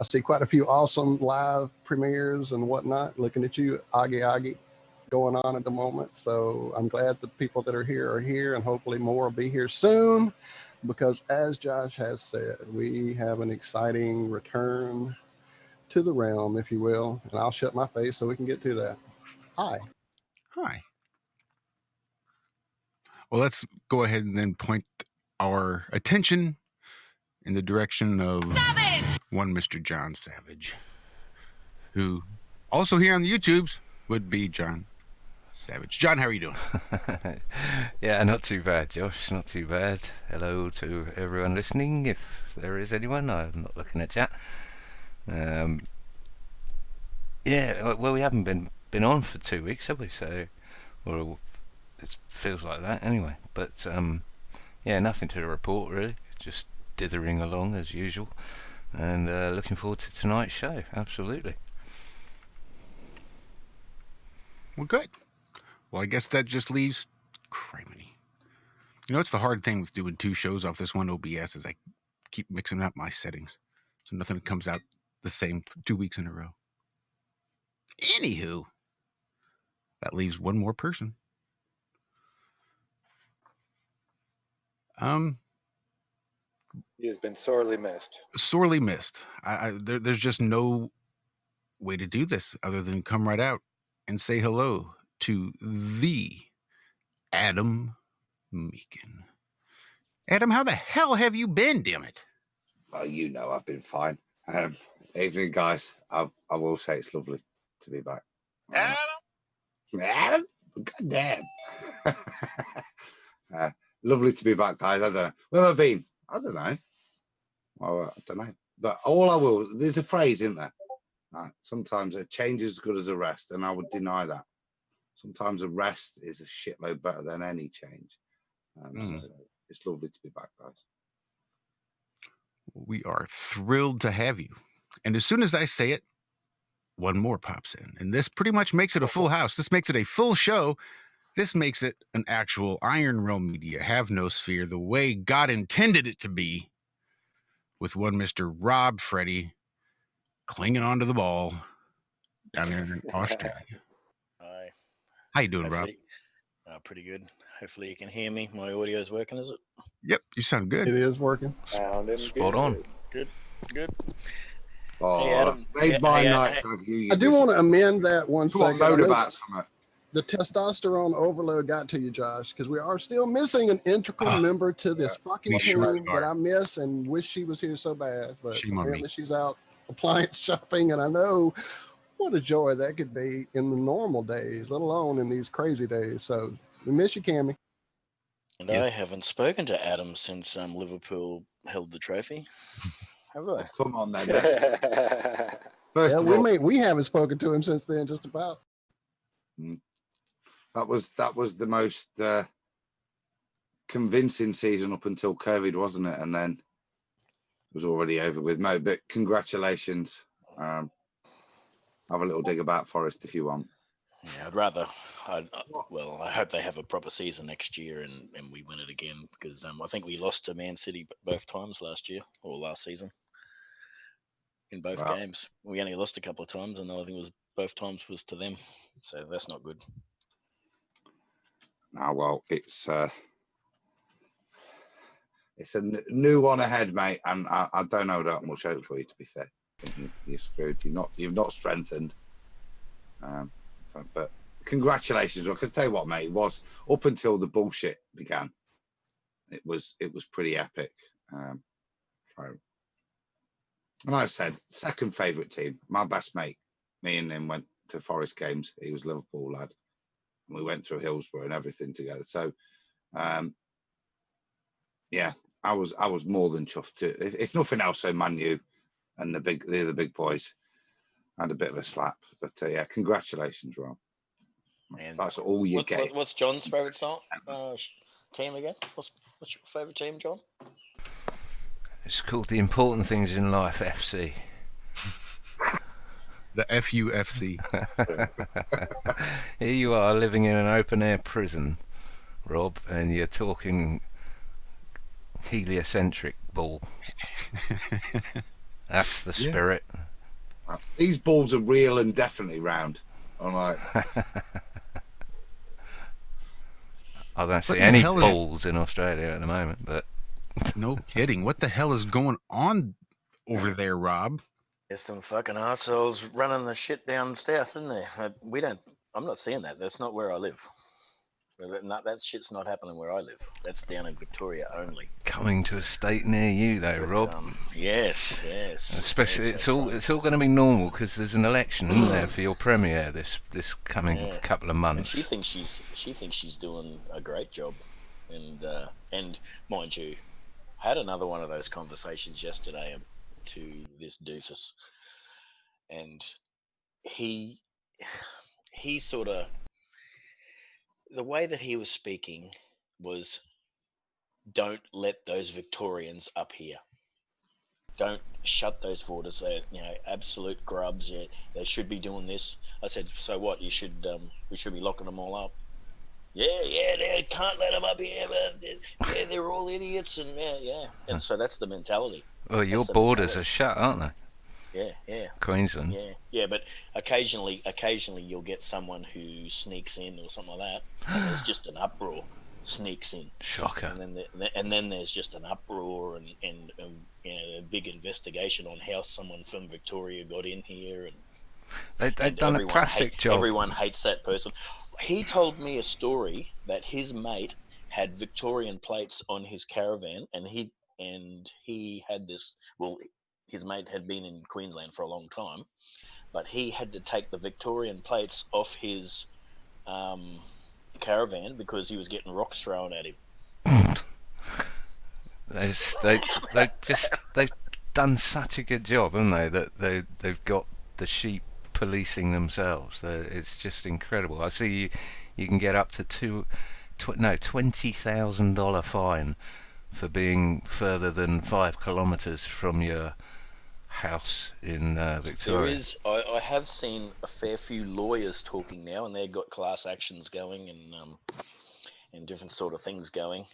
I see quite a few awesome live premieres and whatnot. Looking at you, Augie, going on at the moment. So I'm glad the people that are here, and hopefully more will be here soon. Because as Josh has said, we have an exciting return to the realm, if you will. And I'll shut my face so we can get to that. Hi. Well, let's go ahead and then point our attention in the direction of Savage! One Mr. John Savage, who also here on the YouTubes would be John Savage. John, how are you doing? Yeah, not too bad, Josh. Not too bad. Hello to everyone listening, if there is anyone. I'm not looking at chat. Yeah, well, we haven't been on for 2 weeks, have we? So, or it feels like that anyway. But yeah, nothing to report really. Just dithering along as usual, and looking forward to tonight's show. Absolutely. Well, good. Well, I guess that just leaves Criminy. You know, it's the hard thing with doing 2 shows off this one OBS is I keep mixing up my settings, so nothing comes out the same 2 weeks in a row. Anywho, that leaves one more person. He has been sorely missed. Sorely missed. There's just no way to do this other than come right out and say hello to the Adam Meakin. Adam, how the hell have you been, damn it? Well, you know I've been fine. Evening, guys. I will say it's lovely to be back. Adam? God damn. Lovely to be back, guys. I don't know. Where have I been? I don't know. Well, I don't know. But there's a phrase, isn't there? Sometimes a change is as good as a rest, and I would deny that. Sometimes a rest is a shitload better than any change. So it's lovely to be back, guys. We are thrilled to have you. And as soon as I say it, one more pops in. And this pretty much makes it a full house. This makes it a full show. This makes it an actual Iron Realm Media Have No Sphere, the way God intended it to be, with one Mr. Rob Freddy clinging onto the ball down there in Australia. Hi. How you doing, Rob? Pretty good. Hopefully you can hear me. My audio is working, is it? Yep, you sound good. It is working. Spot on. Good. Oh, Hey, Adam. it's made my night to have you. I do want to amend that one Come on, second. moan about something. The testosterone overload got to you, Josh, because we are still missing an integral member to this fucking team that I miss and wish she was here so bad. But apparently she's out appliance shopping, and I know what a joy that could be in the normal days, let alone in these crazy days. So we miss you, Cammy. And yes. I haven't spoken to Adam since Liverpool held the trophy. Have I? Come on, then. First of all, we haven't spoken to him since then, just about. That was the most convincing season up until COVID, wasn't it? And then it was already over with. Mo, but congratulations. Have a little dig about Forest if you want. Yeah, I'd rather. I hope they have a proper season next year and we win it again, because I think we lost to Man City both times last season. In both games, we only lost a couple of times, and I think both times was to them. So that's not good. Now, well, it's a new one ahead, mate, and I don't know that much hope for you. To be fair, you're screwed. You've not strengthened. But congratulations, because tell you what, mate, it was up until the bullshit began. It was pretty epic. And like I said, second favourite team. My best mate, me and him went to Forest games. He was Liverpool lad. And we went through Hillsborough and everything together. So, yeah, I was more than chuffed too. If nothing else, so Man U and the other big boys had a bit of a slap. But yeah, congratulations, Rob. And that's all you get. What's John's favourite team again? What's your favourite team, John? It's called The Important Things in Life FC. The FUFC. Here you are living in an open-air prison, Rob, and you're talking heliocentric ball. That's the spirit. These balls are real and definitely round. I'm like, I don't see the any hell is- balls in Australia at the moment, but No kidding. What the hell is going on over there, Rob? There's some fucking assholes running the shit down south, isn't there? I'm not seeing that. That's not where I live. That shit's not happening where I live. That's down in Victoria only. coming to a state near you, though, But, Rob. yes. Especially, yes, it's that's all right. it's all going to be normal because there's an election, isn't there, for your premier this coming Yeah. couple of And months. she thinks she's doing a great job, and mind you, I had another one of those conversations yesterday to this doofus, and he sort of, the way that he was speaking was, don't let those Victorians up here. Don't shut those borders. They're, absolute grubs. Yeah, they should be doing this. I said, so what? We should be locking them all up. Yeah, they can't let them up here. But they're all idiots, and yeah. And so that's the mentality. Well, your That's the borders mentality. are shut, aren't they? Yeah. Queensland. Yeah. But occasionally you'll get someone who sneaks in or something like that. And there's just an uproar. Sneaks in. Shocker. And then there's just an uproar and a big investigation on how someone from Victoria got in here, and They've done a classic job. Everyone hates that person. He told me a story that his mate had Victorian plates on his caravan, and he had this. Well, his mate had been in Queensland for a long time, but he had to take the Victorian plates off his caravan because he was getting rocks thrown at him. They've done such a good job, haven't they? That they've got the sheep policing themselves. It's just incredible. I see you can get up to $20,000 fine for being further than 5 kilometres from your house in Victoria. I have seen a fair few lawyers talking now, and they've got class actions going and different sort of things going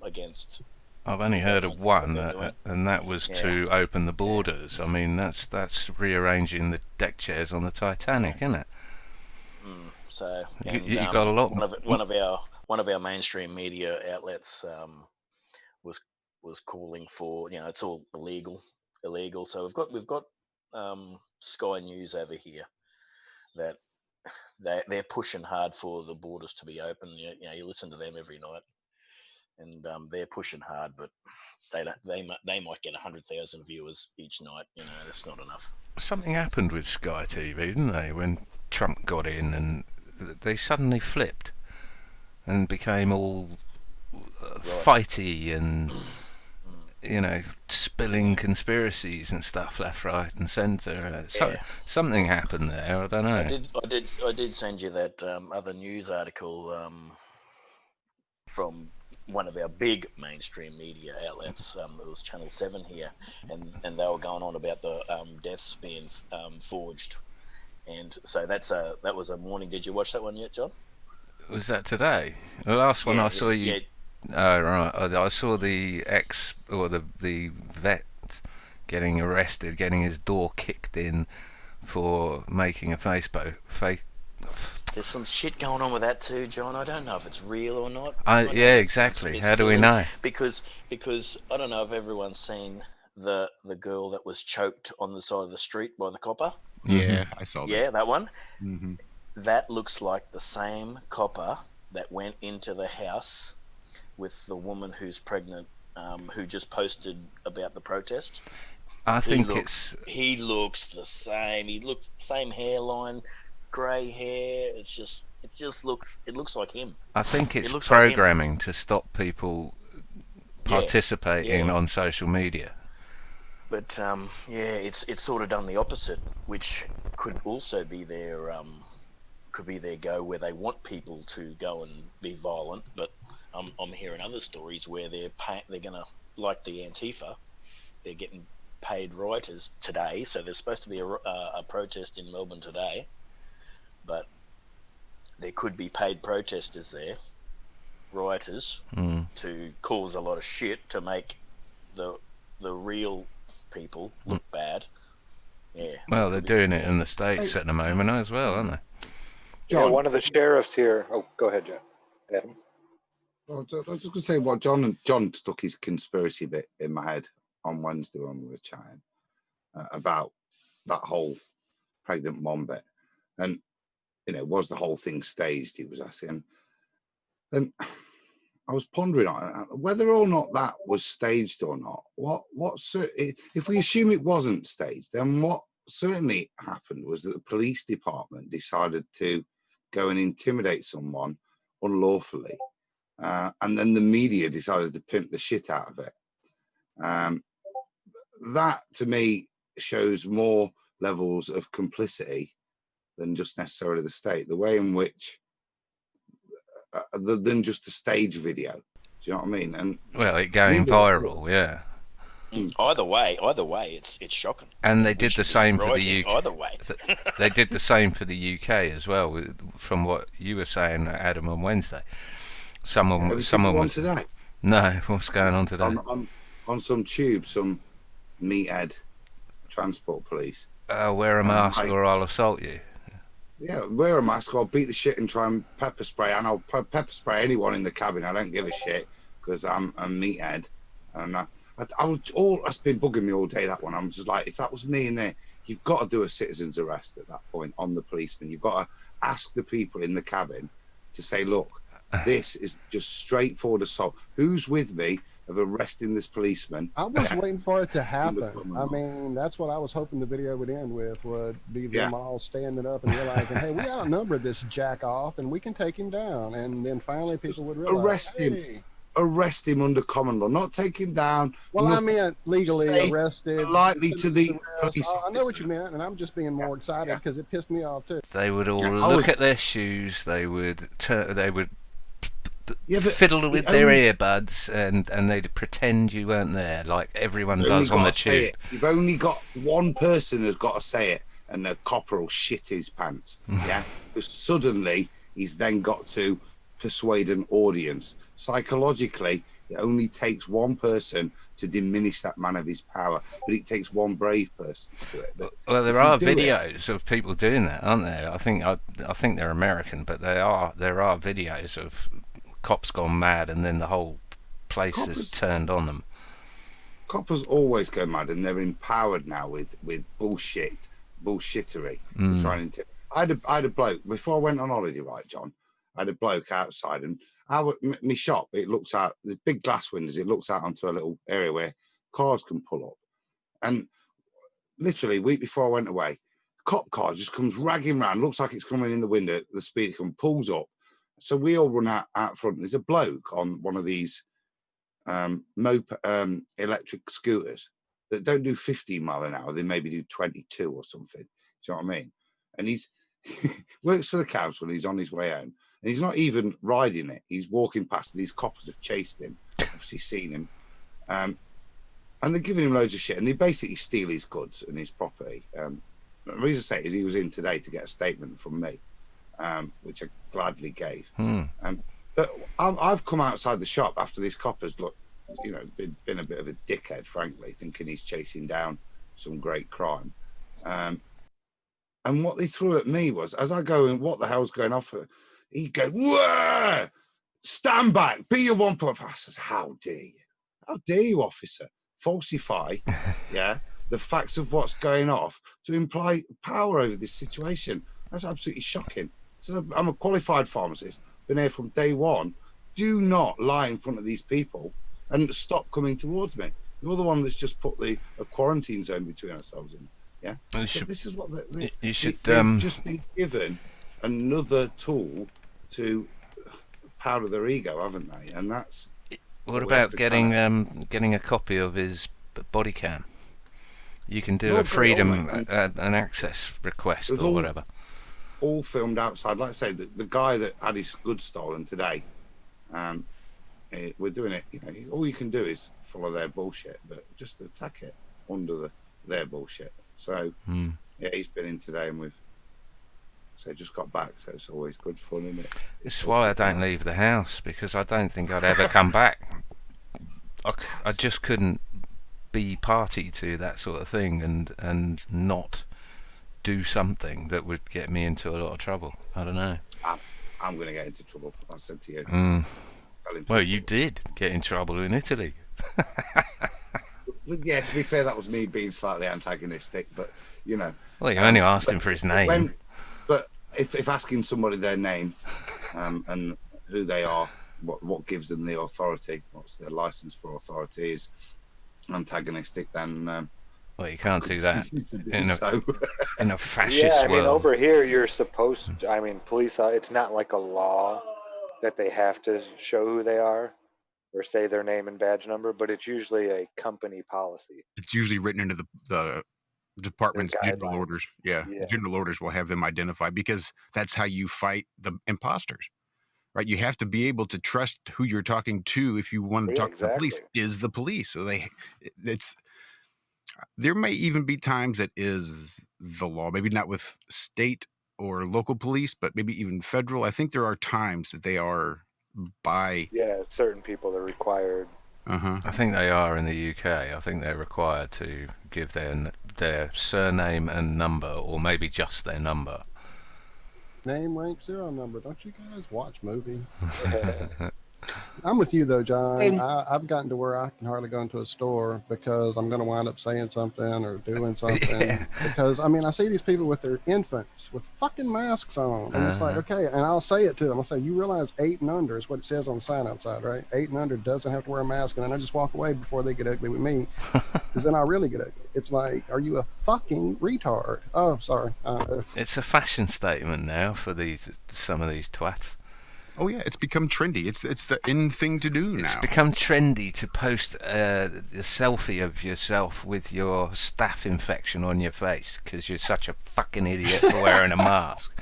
against. I've only heard of one, they're doing. and that was to open the borders. I mean, that's rearranging the deck chairs on the Titanic, isn't it? So You got a lot. One of our mainstream media outlets was calling for, it's all illegal. So we've got Sky News over here that they're pushing hard for the borders to be open. You listen to them every night, and they're pushing hard, but they might get 100,000 viewers each night. That's not enough. Something happened with Sky TV, didn't they, when Trump got in, and they suddenly flipped and became all fighty and spilling conspiracies and stuff left, right, and centre. Something happened there. I don't know. I did send you that other news article from one of our big mainstream media outlets. It was Channel 7 here, and they were going on about the deaths being forged. And so that was a morning. Did you watch that one yet, John? Was that today? The last one I saw you. Yeah. Oh, right. I saw the the vet getting arrested, getting his door kicked in for making a fake. There's some shit going on with that too, John. I don't know if it's real or not. Yeah, exactly. How do we know? Because I don't know if everyone's seen the girl that was choked on the side of the street by the copper. Yeah, I saw that. Yeah, that one. Mm-hmm. That looks like the same copper that went into the house with the woman who's pregnant, who just posted about the protest. I think he looks the same. He looks same hairline, grey hair. It looks like him. I think it's looks programming like to stop people participating on social media. But it's sort of done the opposite, which could also be their go where they want people to go and be violent. But I'm hearing other stories where they're gonna, like the Antifa, they're getting paid writers today. So there's supposed to be a protest in Melbourne today, but there could be paid protesters there, rioters, to cause a lot of shit to make the real people look bad. Yeah. Well, they're doing it in the States at the moment as well, aren't they? Yeah, John, one of the sheriffs here. Oh, go ahead, John. Adam. I was just going to say what John stuck his conspiracy bit in my head on Wednesday when we were chatting about that whole pregnant mom bit, and was the whole thing staged? He was asking, and I was pondering on it, whether or not that was staged or not. If we assume it wasn't staged, then what certainly happened was that the police department decided to go and intimidate someone unlawfully. And then the media decided to pimp the shit out of it. That to me shows more levels of complicity than just necessarily the state. The way in which, than just a stage video. Do you know what I mean? And Well, it going viral, yeah. Either way, it's shocking. And they We did should the be same for the rising UK. Either way. They did the same for the UK as well, from what you were saying, Adam, on Wednesday. Someone have you seen one was today no. What's going on today? on some tube, some meathead transport police. Wear a mask or I'll assault you. Yeah, wear a mask or I'll beat the shit and try and pepper spray, and I'll pepper spray anyone in the cabin. I don't give a shit because I'm a meathead. And that's been bugging me all day, that one. I'm just like, if that was me in there, you've got to do a citizen's arrest at that point on the policeman. You've got to ask the people in the cabin to say, look, this is just straightforward assault. Who's with me of arresting this policeman? I was waiting for it to happen. I mean, that's what I was hoping the video would end with, would be them all standing up and realizing, hey, we outnumbered this jack off and we can take him down. And then finally people would realize, arrest him. hey. Arrest him under common law, not take him down. Well, I meant legally arrested. Politely to the police. I know what you meant, and I'm just being more excited because it pissed me off too. They would all Yeah, look at their shoes. They would Yeah, but fiddle with their earbuds, and they'd pretend you weren't there, like everyone does on the tube. You've only got one person who's got to say it, and the copper will shit his pants. Yeah, because suddenly he's then got to persuade an audience. Psychologically, it only takes one person to diminish that man of his power, but it takes one brave person to do it. But well, there are videos of people doing that, aren't there? I think they're American, but there are videos of cops gone mad, and then the whole place is turned on them. Coppers always go mad, and they're empowered now with bullshittery to try and. I had a bloke before I went on holiday, right, John? I had a bloke outside, and my shop, it looks out, the big glass windows, it looks out onto a little area where cars can pull up. And literally, a week before I went away, cop car just comes ragging round, looks like it's coming in the window, the speed it comes, pulls up. So we all run out front. There's a bloke on one of these electric scooters that don't do 15 mile an hour, they maybe do 22 or something. Do you know what I mean? And he's works for the council, and he's on his way home. And he's not even riding it. He's walking past, and these coppers have chased him, obviously seen him. And they're giving him loads of shit, and they basically steal his goods and his property. The reason I say is he was in today to get a statement from me, which I gladly gave. But I've come outside the shop after these coppers, been a bit of a dickhead, frankly, thinking he's chasing down some great crime. And what they threw at me was, as I go, and what the hell's going on for? He goes, whoa, stand back, be your 1.5. I says, how dare you? How dare you, officer? Falsify, the facts of what's going off to imply power over this situation. That's absolutely shocking. Says, I'm a qualified pharmacist, been here from day one. Do not lie in front of these people and stop coming towards me. You're the one that's just put a quarantine zone between ourselves in. Yeah, this is what they've just been given another tool to powder their ego, haven't they? And that's what about getting a copy of his body cam? You can do a freedom an access request or whatever. All filmed outside. Like I say, the guy that had his goods stolen today, we're doing it. All you can do is follow their bullshit, but just attack it under their bullshit. So he's been in today, and we've just got back. So it's always good fun, isn't it? It's why I don't leave the house, because I don't think I'd ever come back. I just couldn't be party to that sort of thing and not do something that would get me into a lot of trouble. I don't know. I'm going to get into trouble. I said to you. Well, you did get in trouble in Italy. Yeah, to be fair, that was me being slightly antagonistic, but you know. Well, you only asked him for his name. But if asking somebody their name and who they are, what gives them the authority, what's their license for authority is antagonistic, then well, you can't do that in a fascist Yeah, I mean, world. over here, you're supposed to, I mean, police, it's not like a law that they have to show who they are or say their name and badge number, but it's usually a company policy. It's usually written into the department's general guidelines. orders. Yeah, the general orders will have them identify, because that's how you fight the imposters, right? You have to be able to trust who you're talking to if you want to talk to the police. Is the police? So there may even be times that is the law, maybe not with state or local police, but maybe even federal. I think there are times that they are by. Yeah, certain people are required. I think they are in the UK. I think they're required to give their surname and number, or maybe just their number. Name, rank, serial number. Don't you guys watch movies? I'm with you though, John. I've gotten to where I can hardly go into a store because I'm going to wind up saying something or doing something. Yeah. Because I mean, I see these people with their infants with fucking masks on, and it's like, okay, and I'll say it to them. I'll say, you realize 8 and under is what it says on the sign outside, right? 8 and under doesn't have to wear a mask, and then I just walk away before they get ugly with me, because then I really get ugly. It's like, are you a fucking retard? Oh, sorry. It's a fashion statement now for some of these twats. Oh yeah, it's become trendy. It's the in thing to do now. It's become trendy to post a selfie of yourself with your staph infection on your face because you're such a fucking idiot for wearing a mask.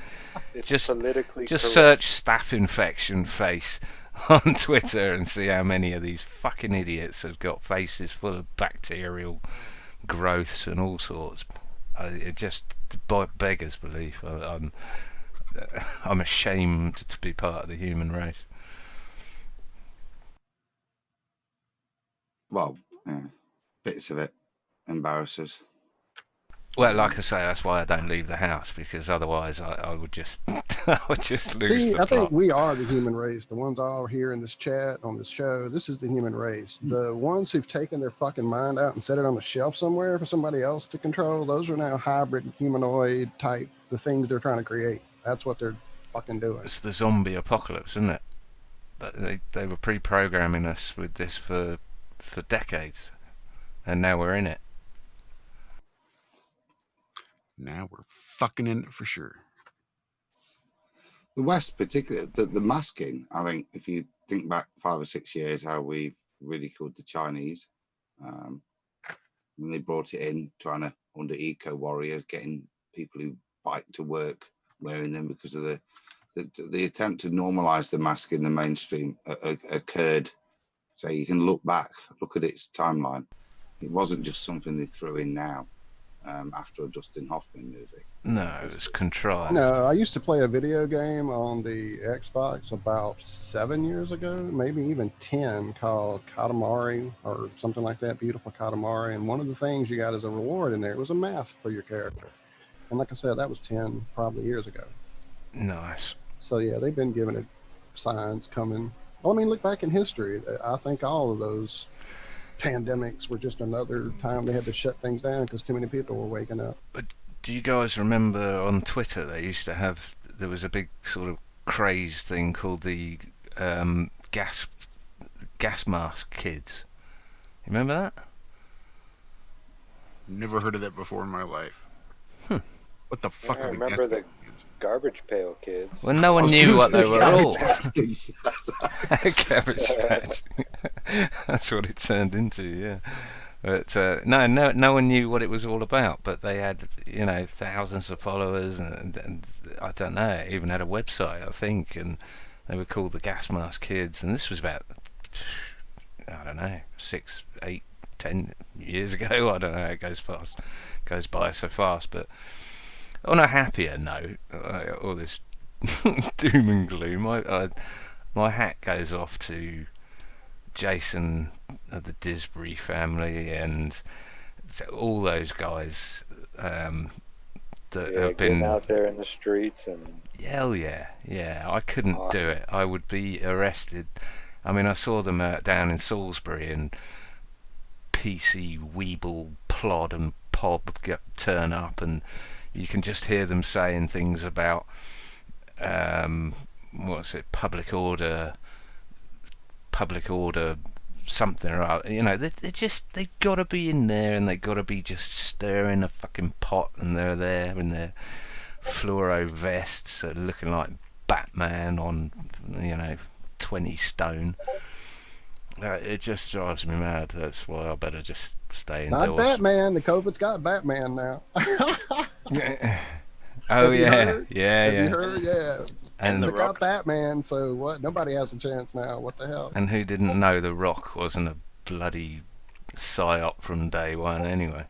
Just politically just search staph infection face on Twitter and see how many of these fucking idiots have got faces full of bacterial growths and all sorts. It just beggars belief. I'm ashamed to be part of the human race. Well, yeah, bits of it embarrasses. Well, like I say, that's why I don't leave the house, because otherwise I would just I would just lose the plot. I think we are the human race. The ones all here in this chat, on this show, this is the human race. The ones who've taken their fucking mind out and set it on a shelf somewhere for somebody else to control, those are now hybrid humanoid type, the things they're trying to create. That's what they're fucking doing. It's the zombie apocalypse, isn't it? They were pre-programming us with this for decades, and now we're in it. Now we're fucking in it for sure. The West, particularly, the masking, I think, if you think back 5 or 6 years, how we've ridiculed the Chinese, when they brought it in, trying to, under eco-warriors, getting people who bike to work wearing them because of the attempt to normalise the mask in the mainstream occurred. So you can look at its timeline. It wasn't just something they threw in now. After a Dustin Hoffman movie. No, it was contrived. No, I used to play a video game on the Xbox about 7 years ago, maybe even 10, called Katamari or something like that, Beautiful Katamari. And one of the things you got as a reward in there was a mask for your character. And like I said, that was 10 probably years ago. Nice. So yeah, they've been giving it signs coming. Well, I mean, look back in history. I think all of those pandemics were just another time they had to shut things down because too many people were waking up. But do you guys remember on Twitter there was a big sort of craze thing called the gas mask kids? You remember that? Never heard of that before in my life. What the fuck? I remember the garbage pail kids. Well, no one knew what they were all. Cabbage patch. That's what it turned into, yeah. But no one knew what it was all about. But they had, thousands of followers, and I don't know, it even had a website, I think, and they were called the Gas Mask Kids. And this was about, I don't know, 6, 8, 10 years ago. I don't know. It goes by so fast, but. On a happier note, all this doom and gloom, my hat goes off to Jason of the Disbury family and all those guys that Yeah, have getting been. out there in the streets and Hell yeah, yeah. I couldn't do Awesome. it. I would be arrested. I mean, I saw them down in Salisbury, and PC Weeble Plod and Pob turn up, and you can just hear them saying things about what's it, public order something or other. You know, they gotta be in there, and they gotta be just stirring a fucking pot, and they're there in their fluoro vests, looking like Batman on 20 stone. It just drives me mad. That's why I better just stay indoors. Not Batman. The COVID's got Batman now. Oh Have you yeah, heard? yeah, Have yeah. you heard? Yeah. And Took out Batman, so what? Nobody has a chance now. What the hell? and who didn't know The Rock wasn't a bloody psyop from day one anyway?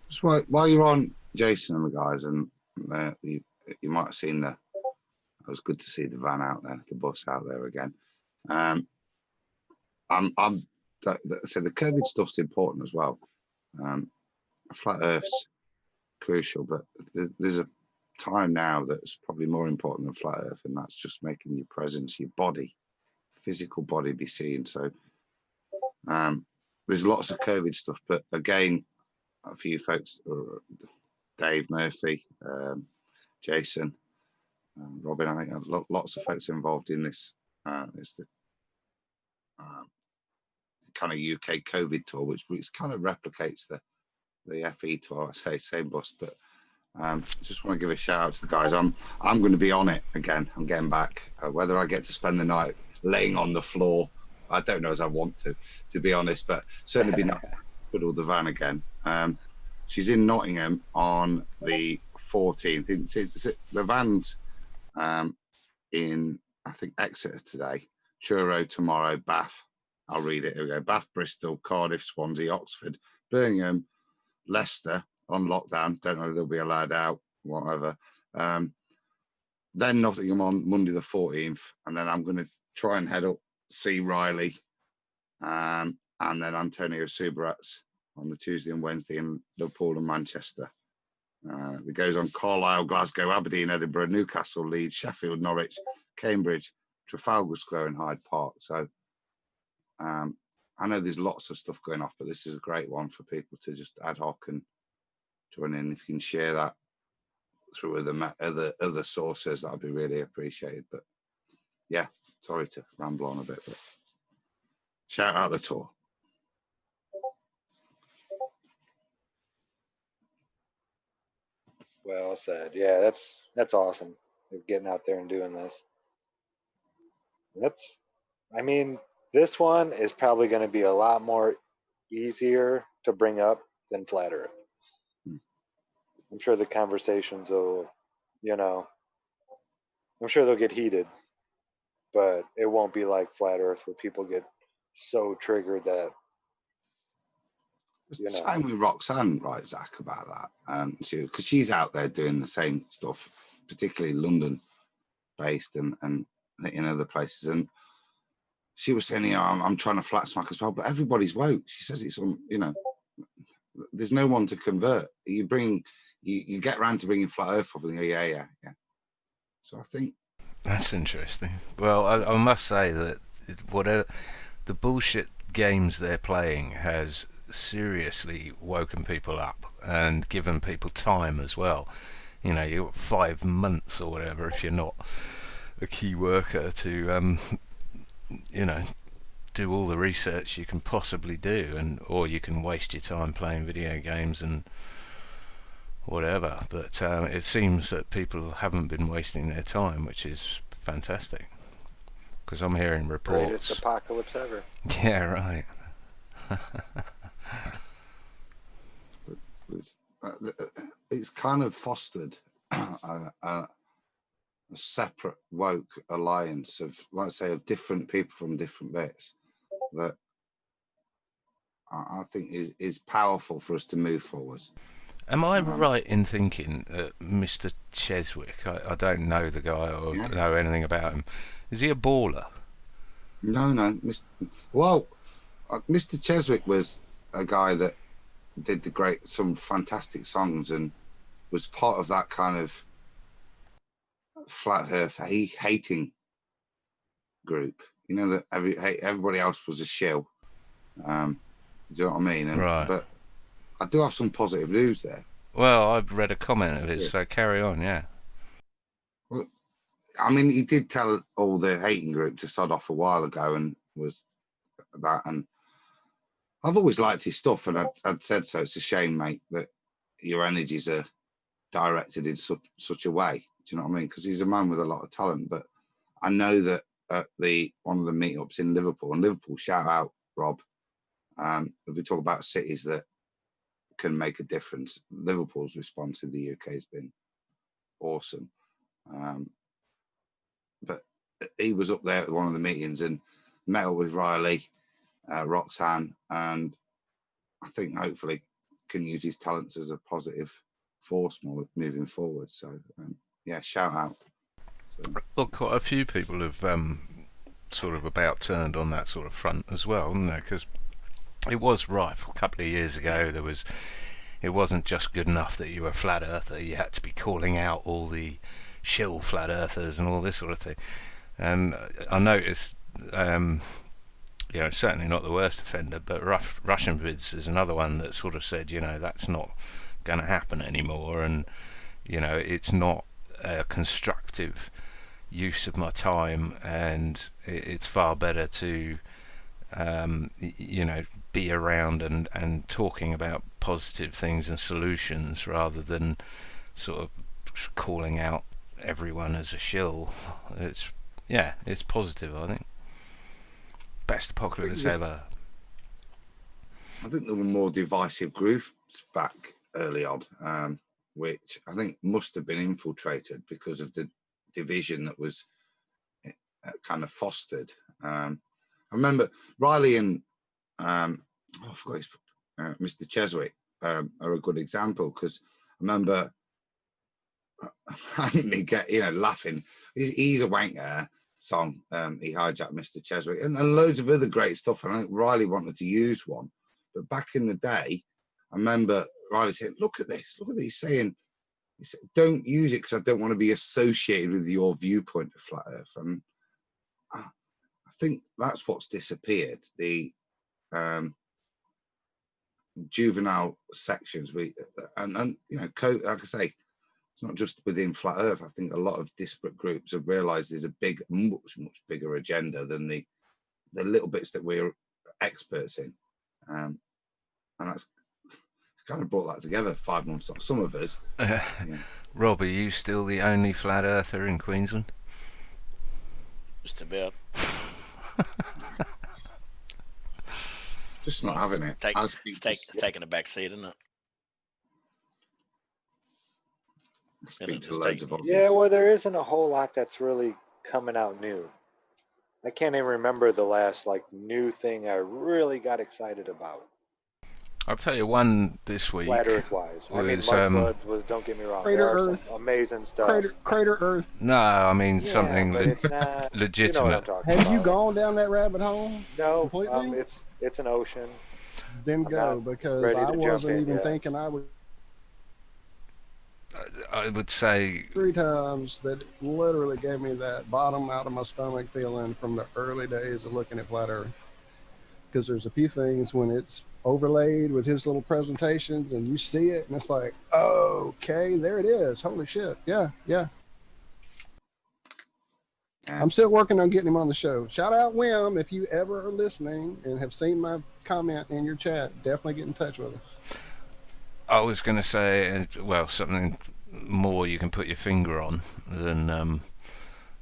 Just while you're on Jason and the guys, and you might have seen it was good to see the van out there, the bus out there again. So the COVID stuff's important as well. Flat Earth's crucial, but there's a time now that's probably more important than Flat Earth, and that's just making your presence, your body, physical body be seen. So there's lots of COVID stuff, but again, a few folks, Dave Murphy, Jason, Robin, I think lots of folks involved in this. It's the kind of UK COVID tour, which kind of replicates the FE tour. I say same bus, but just want to give a shout out to the guys. I'm going to be on it again. I'm getting back. Whether I get to spend the night laying on the floor, I don't know as I want to be honest, but certainly be nice to put all the van again. She's in Nottingham on the 14th. The van's in, I think, Exeter today, Truro tomorrow, Bath. I'll read it. Here we go. Bath, Bristol, Cardiff, Swansea, Oxford, Birmingham, Leicester on lockdown. Don't know if they'll be allowed out, whatever. Then Nottingham on Monday the 14th. And then I'm going to try and head up, see Riley, and then Antonio Subarats on the Tuesday and Wednesday in Liverpool and Manchester. It goes on Carlisle, Glasgow, Aberdeen, Edinburgh, Newcastle, Leeds, Sheffield, Norwich, Cambridge, Trafalgar Square and Hyde Park. So I know there's lots of stuff going off, but this is a great one for people to just ad hoc and join in. If you can share that through other sources, that'd be really appreciated. But yeah, sorry to ramble on a bit, but shout out the tour. well said. Yeah, that's awesome. Getting out there and doing this. I mean, this one is probably going to be a lot more easier to bring up than Flat Earth. I'm sure the conversations will, I'm sure they'll get heated, but it won't be like Flat Earth where people get so triggered that. Same with Roxanne, right, Zach, about that, because she's out there doing the same stuff, particularly London based and in other places, and she was saying, I'm trying to flat smack as well, but everybody's woke. She says it's on, there's no one to convert. You get around to bringing Flat Earth up and you go, yeah. So I think that's interesting. Well, I must say that whatever the bullshit games they're playing has seriously woken people up and given people time as well. You've got 5 months or whatever if you're not a key worker to do all the research you can possibly do, or you can waste your time playing video games and whatever. But it seems that people haven't been wasting their time, which is fantastic, because I'm hearing reports. Greatest apocalypse ever. Yeah, right. It's kind of fostered a separate woke alliance of, like I say, of different people from different bits that I think is powerful for us to move forwards. Am I right in thinking that Mr. Cheswick, I don't know the guy or know anything about him, is he a baller? No. Well, Mr. Cheswick was a guy that did some fantastic songs and was part of that kind of flat earth hating group. You know, that everybody else was a shill. Do you know what I mean? Right. But I do have some positive news there. Well, I've read a comment of his, so carry on, yeah. Well, I mean, he did tell all the hating group to sod off a while ago and was that. And I've always liked his stuff, and I'd said so. It's a shame, mate, that your energies are directed in such a way. Do you know what I mean? Because he's a man with a lot of talent. But I know that at one of the meetups in Liverpool, and Liverpool, shout out, Rob, if we talk about cities that can make a difference, Liverpool's response in the UK has been awesome. But he was up there at one of the meetings and met up with Riley, Roxanne, and I think hopefully can use his talents as a positive force moving forward. So yeah, shout out. Well, quite a few people have sort of about turned on that sort of front as well, haven't they? Because it was rife a couple of years ago. It wasn't just good enough that you were a flat earther. You had to be calling out all the shill flat earthers and all this sort of thing. And I noticed, certainly not the worst offender, but Russian Vids is another one that sort of said, that's not going to happen anymore, and it's not a constructive use of my time, and it's far better to be around and talking about positive things and solutions rather than sort of calling out everyone as a shill. It's positive, I think. Best apocalypse ever. I think there were more divisive groups back early on, which I think must have been infiltrated because of the division that was kind of fostered. I remember Riley and I forgot Mr. Cheswick are a good example, because I remember me laughing. He's a wanker song. He hijacked Mr. Cheswick and loads of other great stuff. And I think Riley wanted to use one, but back in the day, I remember Riley saying, "Look at this! Look at this!" Saying, "He said, don't use it because I don't want to be associated with your viewpoint of flat Earth." And I think that's what's disappeared. The juvenile sections, like I say, it's not just within flat Earth. I think a lot of disparate groups have realised there's a much bigger agenda than the little bits that we're experts in, and it's kind of brought that together 5 months on. Some of us. Rob, are you still the only flat earther in Queensland? Just about. Just not having it. Taking a back seat, isn't it? Speak to loads of others. Yeah, well, there isn't a whole lot that's really coming out new. I can't even remember the last new thing I really got excited about. I'll tell you one this week. Flat Earth wise. I mean, was, Mudfloods was, don't get me wrong, Crater there are Earth. some amazing stuff. Crater Earth. No, I mean something but it's not legitimate. You know what I'm talking Have about. you gone down that rabbit hole? No, completely? it's an ocean. Then I'm go, not because ready I to jump wasn't in even yet. thinking I would. I would say 3 times that literally gave me that bottom out of my stomach feeling from the early days of looking at flat Earth. Because there's a few things when it's overlaid with his little presentations and you see it and it's like, oh, okay, there it is. Holy shit. Yeah. I'm still working on getting him on the show. Shout out Wim, if you ever are listening and have seen my comment in your chat, definitely get in touch with us. I was going to say, something more you can put your finger on than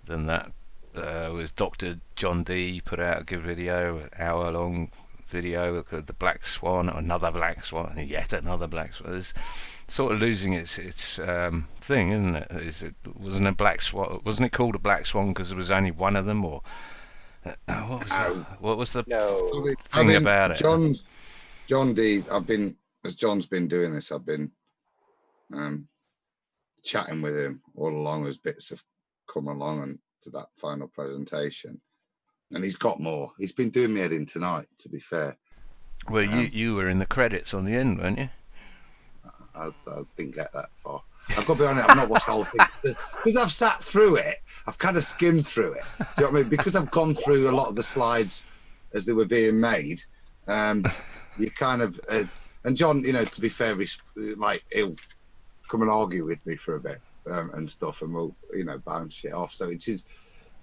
that. Was Dr. John D put out a good video, an hour-long video of the black swan, another black swan, and yet another black swan. It's sort of losing its thing, isn't it? Wasn't it called a black swan because there was only one of them, or what was the thing about it? John D, as John's been doing this, I've been chatting with him all along as bits have come along and to that final presentation. And he's got more. He's been doing me head in tonight, to be fair. Well, you were in the credits on the end, weren't you? I didn't get that far. I've got to be honest, I've not watched the whole thing. Because I've sat through it, I've kind of skimmed through it. Do you know what I mean? Because I've gone through a lot of the slides as they were being made, you kind of... and John, you know, to be fair, he'll come and argue with me for a bit and stuff, and we'll, you know, bounce shit off. So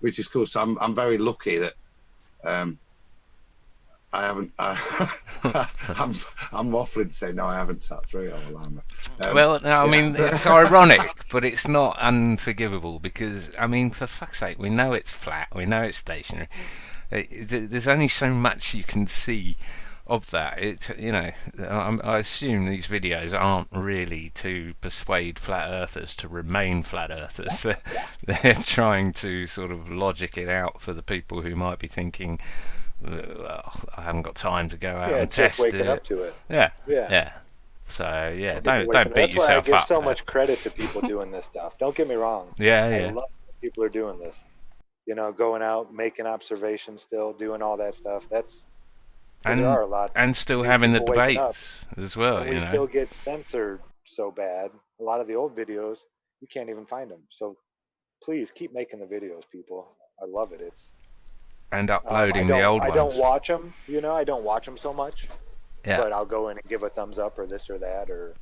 which is cool. So I'm very lucky that I haven't. I'm waffling to say no. I haven't sat through it all. Well, no, I mean it's ironic, but it's not unforgivable because I mean, for fuck's sake, we know it's flat, we know it's stationary. There's only so much you can see of that. You know, I assume these videos aren't really to persuade flat earthers to remain flat earthers. They're trying to sort of logic it out for the people who might be thinking, well, I haven't got time to go out and test waking it. up to it. Yeah. So yeah, don't beat yourself up. That's why I give so much credit to people doing this stuff. Don't get me wrong. I love that people are doing this. You know, going out, making observations, still doing all that stuff. There are a lot, and still having the debates as well. We still get censored so bad. A lot of the old videos, you can't even find them. So please keep making the videos, people. I love it. And uploading the old ones. I don't watch them. You know, I don't watch them so much. Yeah. But I'll go in and give a thumbs up or this or that, or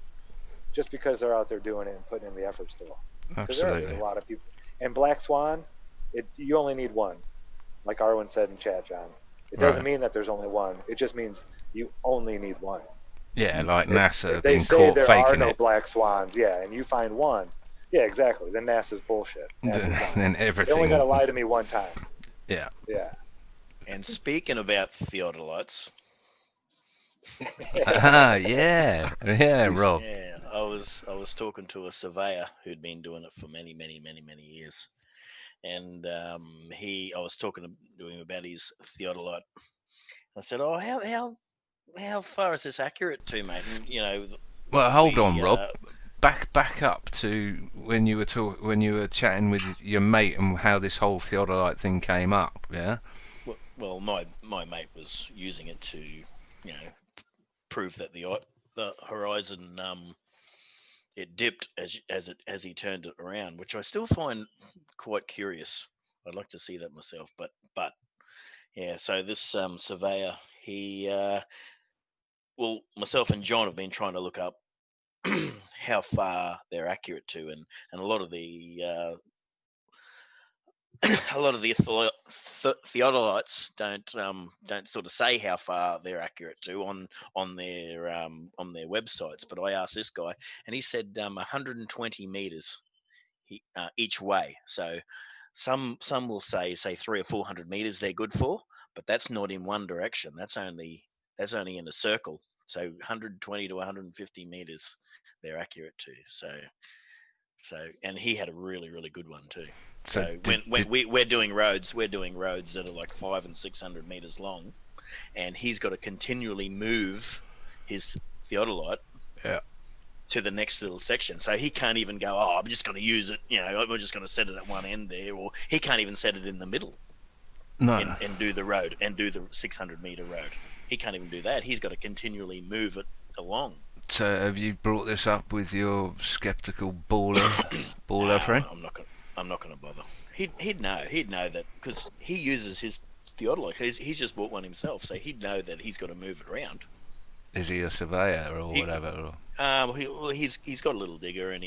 just because they're out there doing it and putting in the effort still. Absolutely. There's a lot of people. And Black Swan, you only need one, like Arwen said in chat, John. It doesn't mean that there's only one. It just means you only need one. Yeah, like NASA They being say caught there faking are no it. black swans, and you find one. Yeah, exactly. Then NASA's bullshit. Then everything. They only got to lie to me one time. Yeah. Yeah. And speaking about theodolites. Yeah, Rob. Yeah, I was talking to a surveyor who'd been doing it for many years. And I was talking to him about his theodolite. I said, "Oh, how far is this accurate to, mate?" And, you know, well, hold on, Rob. Back up to when you were chatting with your mate and how this whole theodolite thing came up. Yeah. Well, my mate was using it to, you know, prove that the horizon it dipped as he turned it around, which I still find quite curious. I'd like to see that myself, but yeah. So this surveyor, myself and John have been trying to look up how far they're accurate to, and a lot of the theodolites don't sort of say how far they're accurate to on their websites. But I asked this guy, and he said 120 meters each way. So some will say 300 or 400 meters they're good for, but that's not in one direction. That's only in a circle. So 120 to 150 meters they're accurate to. So and he had a really, really good one too. So when we're doing roads that are like 500 and 600 meters long, and he's got to continually move his theodolite to the next little section. So he can't even go, I'm just going to use it, you know, we're just going to set it at one end there, or he can't even set it in the middle. No. And do the road and do the 600 meter road. He can't even do that. He's got to continually move it along. So have you brought this up with your skeptical baller friend? I'm not gonna bother. He'd know that because he uses his theodolite. He's just bought one himself, so he'd know that he's got to move it around. Is he a surveyor or whatever? He's got a little digger, and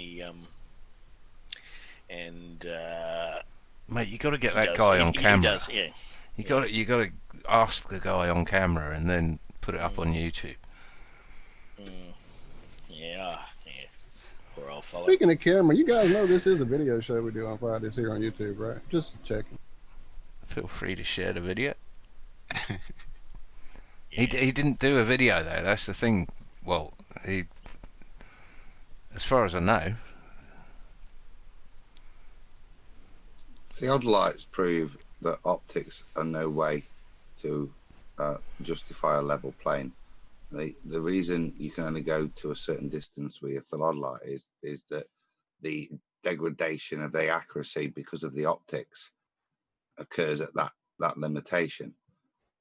mate, you got to get that guy on camera. He does, yeah. You got to ask the guy on camera and then put it up on YouTube. Yeah. Or I'll follow. Speaking of camera, you guys know this is a video show we do on Fridays here on YouTube, right? Just checking. Feel free to share the video. He didn't do a video though. That's the thing. Well, as far as I know, theodolites prove that optics are no way to justify a level plane. The reason you can only go to a certain distance with your theodolite is that the degradation of the accuracy because of the optics occurs at that that limitation.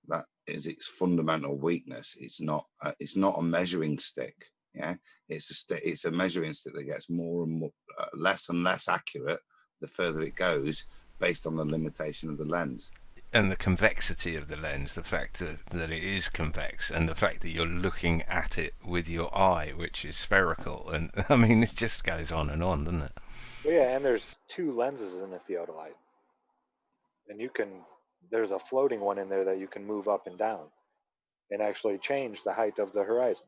That is its fundamental weakness. It's not a measuring stick. Yeah, it's a measuring stick that gets more and more less and less accurate the further it goes, based on the limitation of the lens. And the convexity of the lens, the fact that it is convex, and the fact that you're looking at it with your eye, which is spherical. And I mean, it just goes on, doesn't it? Well, yeah, and there's 2 lenses in the theodolite, and there's a floating one in there that you can move up and down, and actually change the height of the horizon.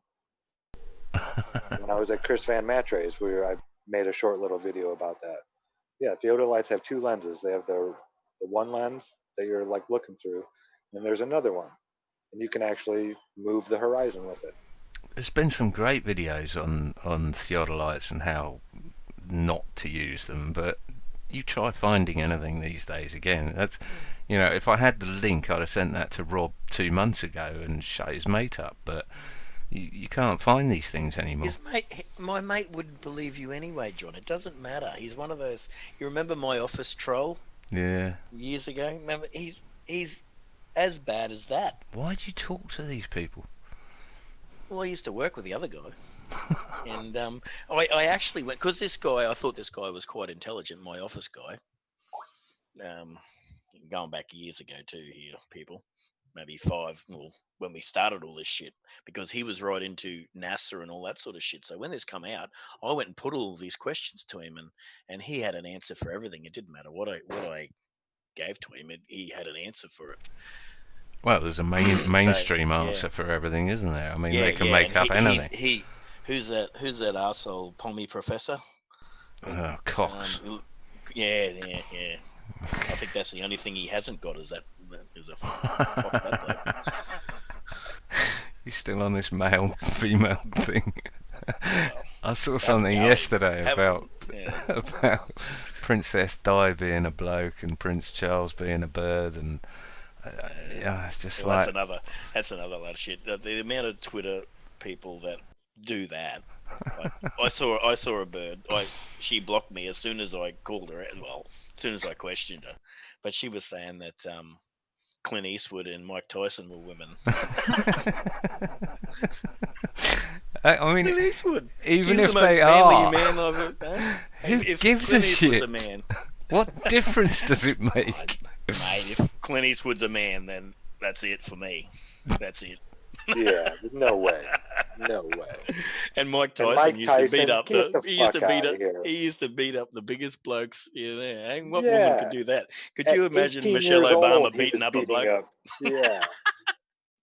When I was at Chris Van Matre's, I made a short little video about that. Yeah, theodolites have 2 lenses. They have the one lens that you're like looking through, and there's another one, and you can actually move the horizon with it. There's been some great videos on theodolites and how not to use them, but you try finding anything these days again. That's, if I had the link, I'd have sent that to Rob 2 months ago and shut his mate up. But you can't find these things anymore. My mate wouldn't believe you anyway, John. It doesn't matter. He's one of those. You remember my office troll? Yeah. Years ago. Remember, he's as bad as that. Why do you talk to these people? Well, I used to work with the other guy. And I actually went, because I thought this guy was quite intelligent, my office guy. Going back years ago too here, people. Maybe 5, well, when we started all this shit, because he was right into NASA and all that sort of shit. So when this come out, I went and put all these questions to him, and he had an answer for everything. It didn't matter what I gave to him, he had an answer for it. Well, there's a mainstream answer for everything, isn't there? I mean, they can make up anything. Who's that arsehole Pommy professor? Oh, Cox. Yeah. I think that's the only thing he hasn't got is a He's still on this male-female thing. I saw something yesterday about Princess Di being a bloke and Prince Charles being a bird, and it's just like that's another lot of shit. The amount of Twitter people that do that. I saw a bird. She blocked me as soon as I called her. Well, as soon as I questioned her, but she was saying that Clint Eastwood and Mike Tyson were women. I mean, Clint Eastwood, even he's if the they most are, manly man I've ever done. Who gives Clint a Eastwood's shit? A man. What difference does it make? Mate, if Clint Eastwood's a man, then that's it for me. That's it. Yeah, no way. And Mike And Tyson used to beat up he used to beat up the biggest blokes in there. And what Yeah. woman could do that? Could At you imagine 18 Michelle years Obama old, he beating was up a bloke? Yeah.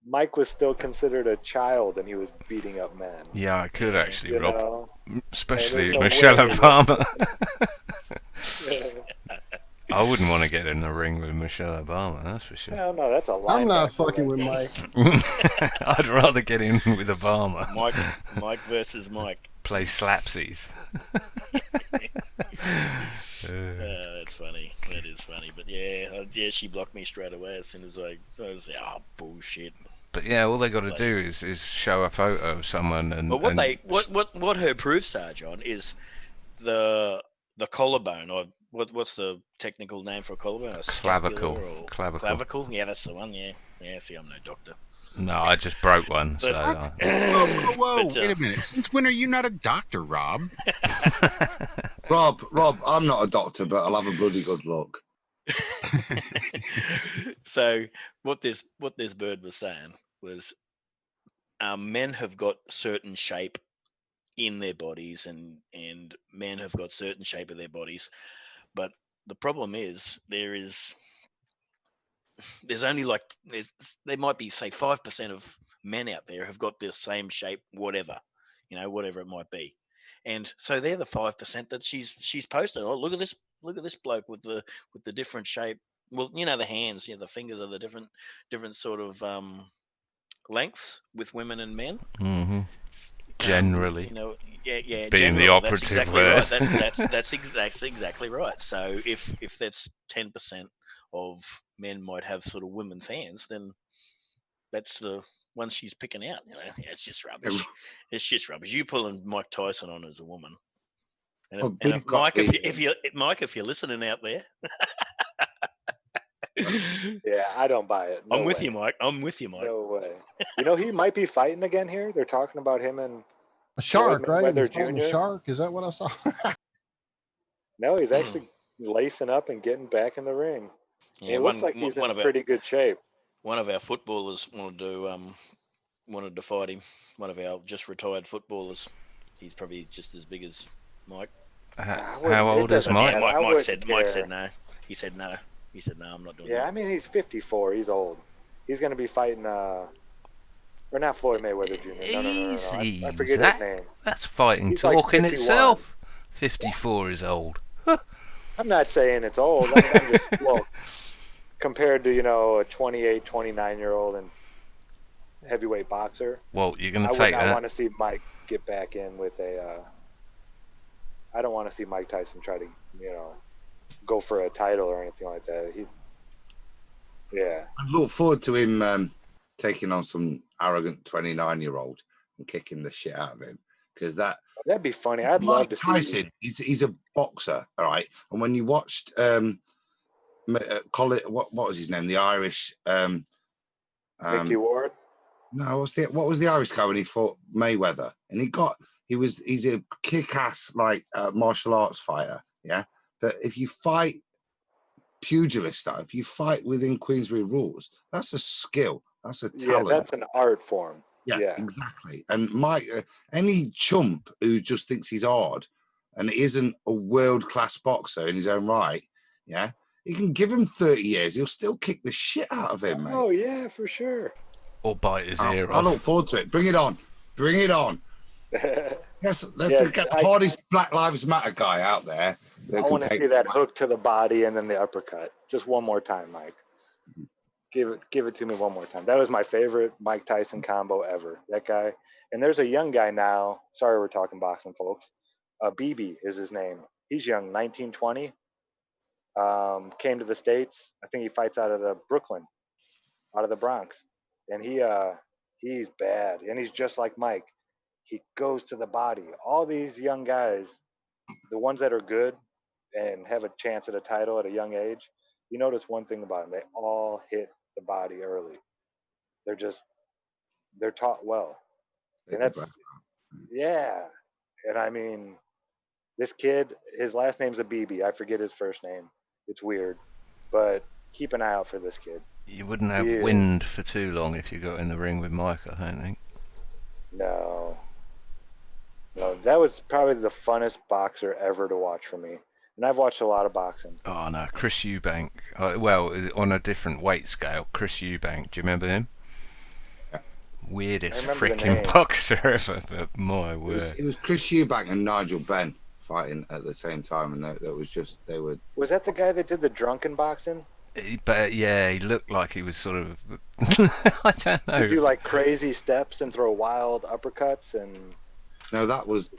Mike was still considered a child, and he was beating up men. Yeah, I could actually, You Rob. know? Especially no Michelle way. Obama. I wouldn't want to get in the ring with Michelle Obama, that's for sure. No, that's a linebacker. I'm not fucking with Mike. I'd rather get in with Obama. Mike versus Mike. Play slapsies. That's funny. That is funny. But yeah, she blocked me straight away as soon as I was like, oh, bullshit. But yeah, all they got to do is show a photo of someone and. But what her proofs are, John, is the collarbone, or what's the technical name for a collarbone? A clavicle. Or Clavicle. Yeah, that's the one. Yeah. See, I'm no doctor. No, I just broke one. But- Whoa, But, wait a minute. Since when are you not a doctor, Rob? Rob, I'm not a doctor, but I'll have a bloody good look. So what this bird was saying was, men have got certain shape in their bodies, and men have got certain shape of their bodies, but the problem is there's only there might be, say, 5% of men out there have got the same shape, whatever it might be, and so they're the 5% that she's posted. Oh, look at this bloke with the different shape. Well, the hands, the fingers are the different sort of lengths with women and men. Mm-hmm. Generally. Being the operative word. That's exactly right. So if that's 10% of men might have sort of women's hands, then that's the one she's picking out. It's just rubbish. It's just rubbish. You pulling Mike Tyson on as a woman. And, Well, if we've got Mike, if you're listening out there, Yeah, I don't buy it. No I'm with way. you, Mike. I'm with you, Mike. No way. You know, he might be fighting again here. They're talking about him and A shark, right? Mayweather He's fighting a Jr.? shark. Is that what I saw? no, he's actually lacing up and getting back in the ring. Yeah, it looks like he's in one of our pretty good shape. footballers wanted to fight him. One of our just retired footballers. He's probably just as big as Mike. How old is doesn't Mike? matter. I Mike wouldn't said care. no. He said no. He said no. I'm not doing Yeah, I that. mean, he's 54. He's old. He's going to be fighting, or not Floyd Mayweather Jr. No. Easy, I forget Zach. his name. That's fighting He's like talk in 51. itself. 54 is old. I'm not saying it's old. I'm just, well, compared to, a 28, 29-year-old and heavyweight boxer, Well, you're going I to would take not that. want to see Mike get back in with I don't want to see Mike Tyson try to, go for a title or anything like that. Yeah. I'd look forward to him taking on some arrogant 29-year-old and kicking the shit out of him, because That'd be funny. I'd love Mike to see. Tyson. He's a boxer, all right. And when you watched Colin, what was his name? The Irish. Mickey Ward. No, what was the Irish guy when he fought Mayweather? And he's a kick-ass martial arts fighter, yeah. But if you fight pugilist style, if you fight within Queensberry rules, that's a skill. That's a talent. Yeah, that's an art form. Yeah, exactly. And Mike, any chump who just thinks he's hard and isn't a world-class boxer in his own right, yeah, you can give him 30 years, he'll still kick the shit out of him, mate. Oh yeah, for sure. Or bite his ear I off. look forward to it. Bring it on. Bring it on. Let's Yeah, get the hardest Black Lives Matter guy out there. I want to see that hook to the body and then the uppercut. Just one more time, Mike. Give it to me one more time. That was my favorite Mike Tyson combo ever. That guy. And there's a young guy now. Sorry, we're talking boxing, folks. BB is his name. He's young, 19, 20. Came to the States. I think he fights out of the Brooklyn, out of the Bronx. And he's bad. And he's just like Mike. He goes to the body. All these young guys, the ones that are good and have a chance at a title at a young age, you notice one thing about them. They all hit the body early. They're taught well. And that's, yeah. And I mean, this kid, his last name's Abibi. I forget his first name. It's weird. But keep an eye out for this kid. You wouldn't have wind for too long if you got in the ring with Mike, I don't think. No, that was probably the funnest boxer ever to watch for me. And I've watched a lot of boxing. Oh no, Chris Eubank. Well, on a different weight scale, Chris Eubank. Do you remember him? Yeah. Weirdest I remember the freaking name. boxer ever, but my word. It was Chris Eubank and Nigel Benn fighting at the same time, and that was just Was that the guy that did the drunken boxing? But yeah, he looked like he was sort of. I don't know. He'd do like crazy steps and throw wild uppercuts and. No, that was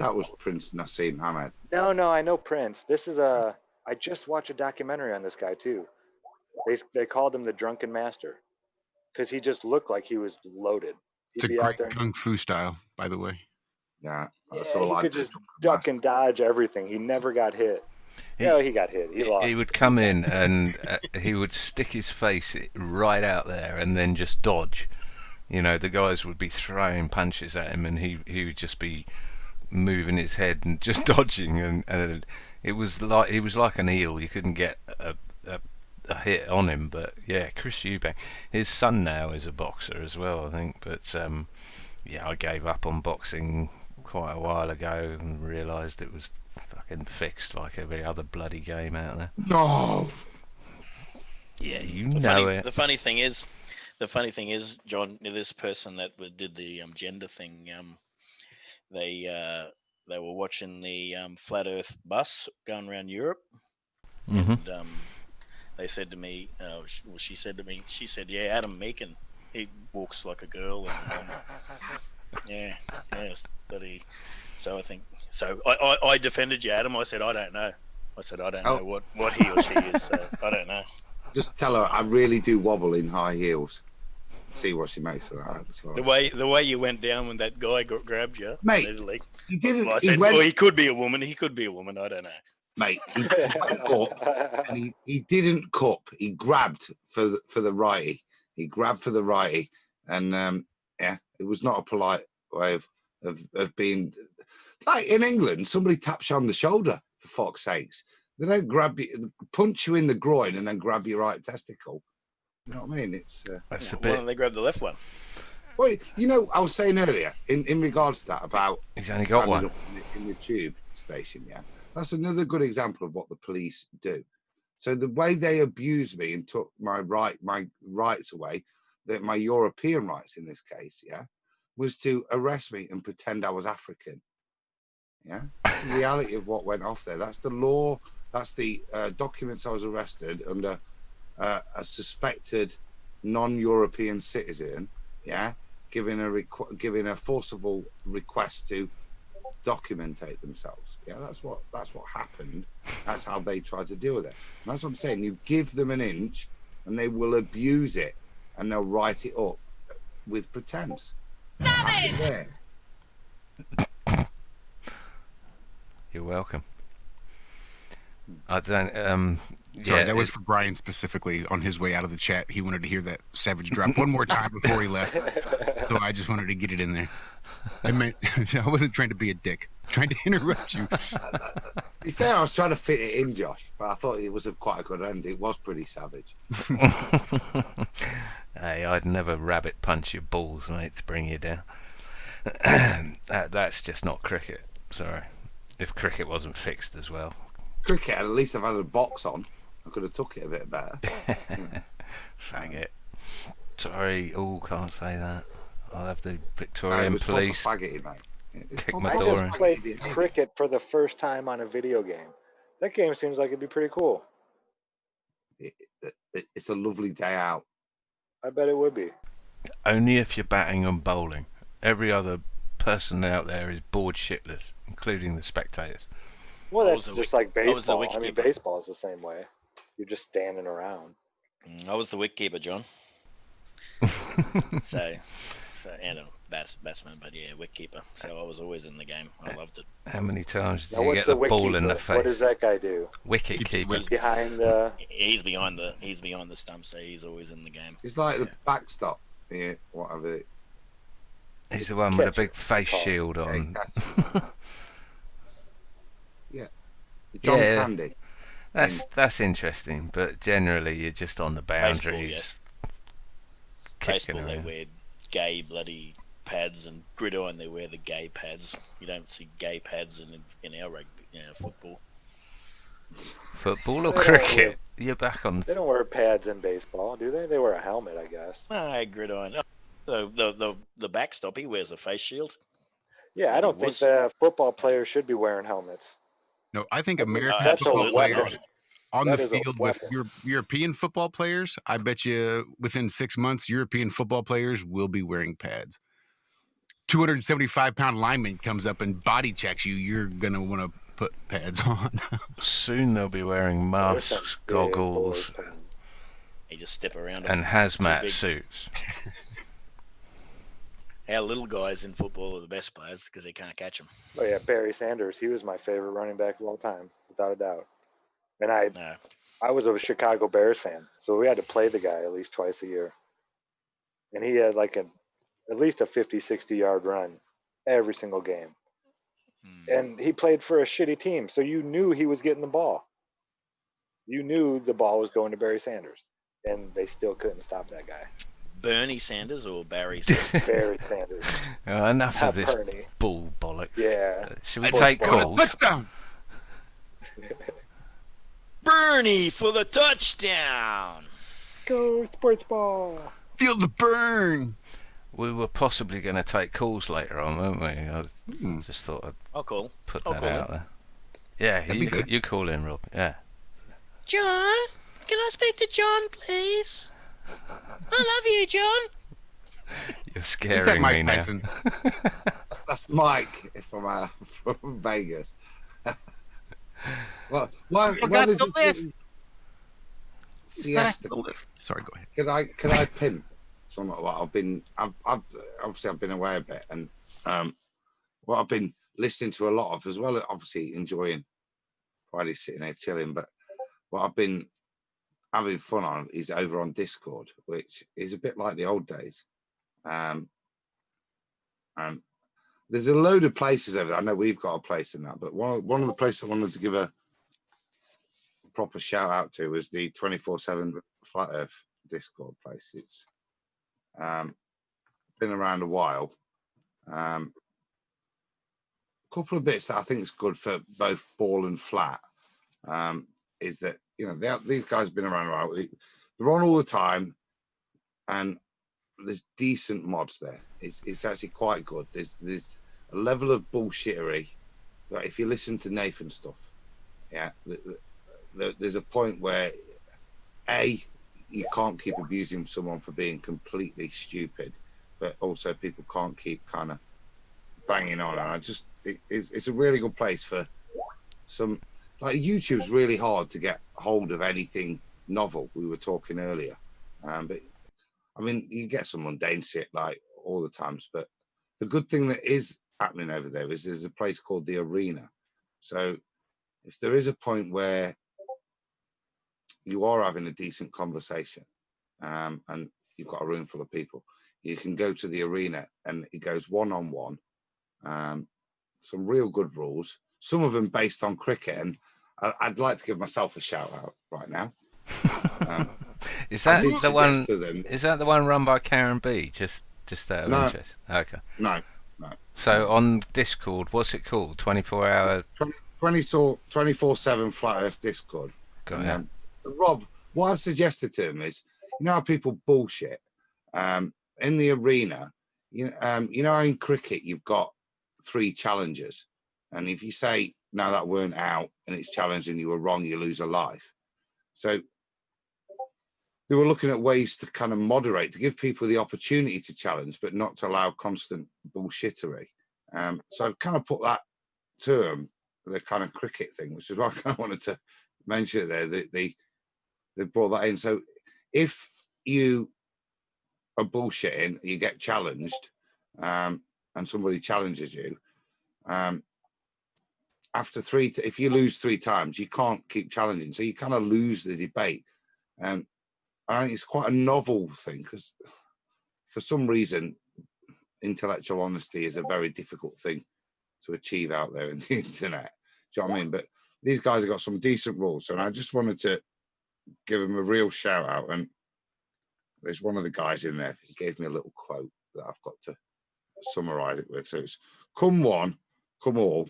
Prince Nassim Hamed. No, I know Prince. This is I just watched a documentary on this guy too. They called him the Drunken Master because he just looked like he was loaded. It's a He'd be out great there. kung fu style, by the way. Yeah, that's Yeah, all he I could just duck and dodge everything. He never got hit. He got hit. He lost. He would come in and he would stick his face right out there and then just dodge. You know, the guys would be throwing punches at him and he would just be moving his head and just dodging, and it was like an eel. You couldn't get a hit on him. But yeah, Chris Eubank, his son now is a boxer as well, I think. But yeah, I gave up on boxing quite a while ago and realised it was fucking fixed like every other bloody game out there. No. Yeah, you know it. The funny thing is, John, this person that did the gender thing, they were watching the flat Earth bus going around Europe, Mm-hmm. and they said to me, she said, yeah, Adam Meakin, he walks like a girl, and yeah, bloody. So I think I defended you, Adam. I said I don't know. I don't know what he or she is. So I don't know. Just tell her I really do wobble in high heels. See what she makes of that. That's what The way you went down when that guy grabbed you, Mate, in Italy. he didn't. Well, I he said, went. well, he could be a woman. I don't know. mate. He went up and he didn't cup. He grabbed for the righty. He grabbed for the righty, and yeah, it was not a polite way of being. Like in England, somebody taps you on the shoulder, for fuck's sakes. They don't grab you, punch you in the groin, and then grab your right testicle. You know what I mean? It's That's a Why bit. don't they grab the left one? well, you know, I was saying earlier in regards to that about He's only got standing one. up in the tube station. Yeah, that's another good example of what the police do. So the way they abused me and took my rights away, my European rights in this case, yeah, was to arrest me and pretend I was African. Yeah, that's the reality of what went off there. That's the law. That's the documents I was arrested under. A suspected non-European citizen, yeah, giving a forcible request to documentate themselves. Yeah, that's what happened. That's how they tried to deal with it. And that's what I'm saying. You give them an inch, and they will abuse it, and they'll write it up with pretense. There. You're welcome. I don't. Sorry, Yeah, that was for Brian specifically on his way out of the chat. He wanted to hear that savage drop one more time before he left. So I just wanted to get it in there. I meant I wasn't trying to be a dick. Trying to interrupt you. To be fair, I was trying to fit it in, Josh, but I thought it was quite a good end. It was pretty savage. Hey, I'd never rabbit punch your balls, mate, to bring you down. That's just not cricket. Sorry. If cricket wasn't fixed as well. Cricket, at least I've had a box on. I could have took it a bit better. Faggot. Sorry, can't say that. I'll have the It Victorian was police. proper faggoty, mate. It's kick proper my I door just in. played cricket for the first time on a video game. That game seems like it'd be pretty cool. It's a lovely day out. I bet it would be. Only if you're batting and bowling. Every other person out there is bored shitless, including the spectators. Well, I that's was the just like I was the baseball. I mean, wicketkeeper. baseball is the same way. You're just standing around. I was the wicketkeeper, John. so and a batsman, but yeah, wicketkeeper. So I was always in the game. I loved it. How many times did Now, you get what's the a ball in the wicketkeeper? What does face? that guy do? Wicket keeper. He's behind the. He's behind the stump, so he's always in the game. It's like the Yeah. backstop, yeah, whatever. He's the one with a Catcher, big face call it. shield Yeah, on. John Yeah. Candy. That's interesting, but generally you're just on the Baseball, boundaries, yes. kicking Baseball, they around. wear gay bloody pads, and gridiron they wear the gay pads. You don't see gay pads in our rugby, football. Football or They don't cricket? You're back on. They don't wear pads in baseball, do they? They wear a helmet, I guess. Gridiron. The backstop, he wears a face shield. Yeah, I don't think the football players should be wearing helmets. No, I think American That's a football weapon. players on That the is a field with weapon. European football players, I bet you within 6 months, European football players will be wearing pads. 275-pound lineman comes up and body checks you, you're going to want to put pads on. Soon they'll be wearing There's some masks, big goggles, boys playing. He just step around. and Too hazmat big. suits. Our little guys in football are the best players because they can't catch them. Oh yeah, Barry Sanders. He was my favorite running back of all time, without a doubt. And No. I was a Chicago Bears fan, so we had to play the guy at least twice a year. And he had like at least a 50, 60-yard run every single game. And he played for a shitty team, so you knew he was getting the ball. You knew the ball was going to Barry Sanders, and they still couldn't stop that guy. Bernie Sanders or Barry Sanders? Barry Sanders. Enough Not of this Bernie. bull bollocks. Yeah. Should we Sports take ball. calls? Touchdown! Bernie for the touchdown. Go sports ball. Feel the burn. We were possibly going to take calls later on, weren't we? I just thought I'd I'll call. put I'll that call out there. Yeah, That'd be good. you call in, Rob. Yeah. John, can I speak to John, please? I love you, John. You're Is that scaring me Mike now. Tyson? That's Mike from Vegas. well, there's a siesta. Sorry, go ahead. Can I pimp some of what I've obviously I've been away a bit, and what I've been listening to a lot of as well, obviously enjoying while he's sitting there chilling. But what I've been having fun on is over on Discord, which is a bit like the old days. And there's a load of places over there. I know we've got a place in that, but one of the places I wanted to give a proper shout out to was the 24/7 Flat Earth Discord place. It's been around a while. Couple of bits that I think is good for both ball and flat is that, you know, these guys have been around a while. They're on all the time, and there's decent mods there. It's actually quite good. There's a level of bullshittery that if you listen to Nathan's stuff, yeah, there's a point where you can't keep abusing someone for being completely stupid, but also people can't keep kind of banging on. And it's a really good place for some, like, YouTube's really hard to get hold of anything novel. We were talking earlier, but I mean, you get some mundane shit like all the times, but the good thing that is happening over there is there's a place called the Arena. So if there is a point where you are having a decent conversation and you've got a room full of people, you can go to the Arena and it goes one-on-one. Some real good rules, some of them based on cricket, and I'd like to give myself a shout out right now. Is that the one? Them, is that the one run by Karen B? Just out of interest. Okay. No. So on Discord, what's it called? 24-hour. 24/7 Flat Earth Discord. Got it. Rob, what I'd suggested to him is, you know how people bullshit in the Arena. You know how in cricket you've got 3 challenges, and if you say no, that weren't out, and it's challenged and you were wrong, you lose a life. So they were looking at ways to kind of moderate, to give people the opportunity to challenge, but not to allow constant bullshittery. So I've kind of put that to them, the kind of cricket thing, which is why I kind of wanted to mention it there. They brought that in. So if you are bullshitting, you get challenged, and somebody challenges you, after if you lose 3 times, you can't keep challenging. So you kind of lose the debate. I think it's quite a novel thing, because for some reason, intellectual honesty is a very difficult thing to achieve out there in the internet. Do you know what I mean? But these guys have got some decent rules. And I just wanted to give them a real shout out. And there's one of the guys in there, he gave me a little quote that I've got to summarize it with. So it's, come one, come all,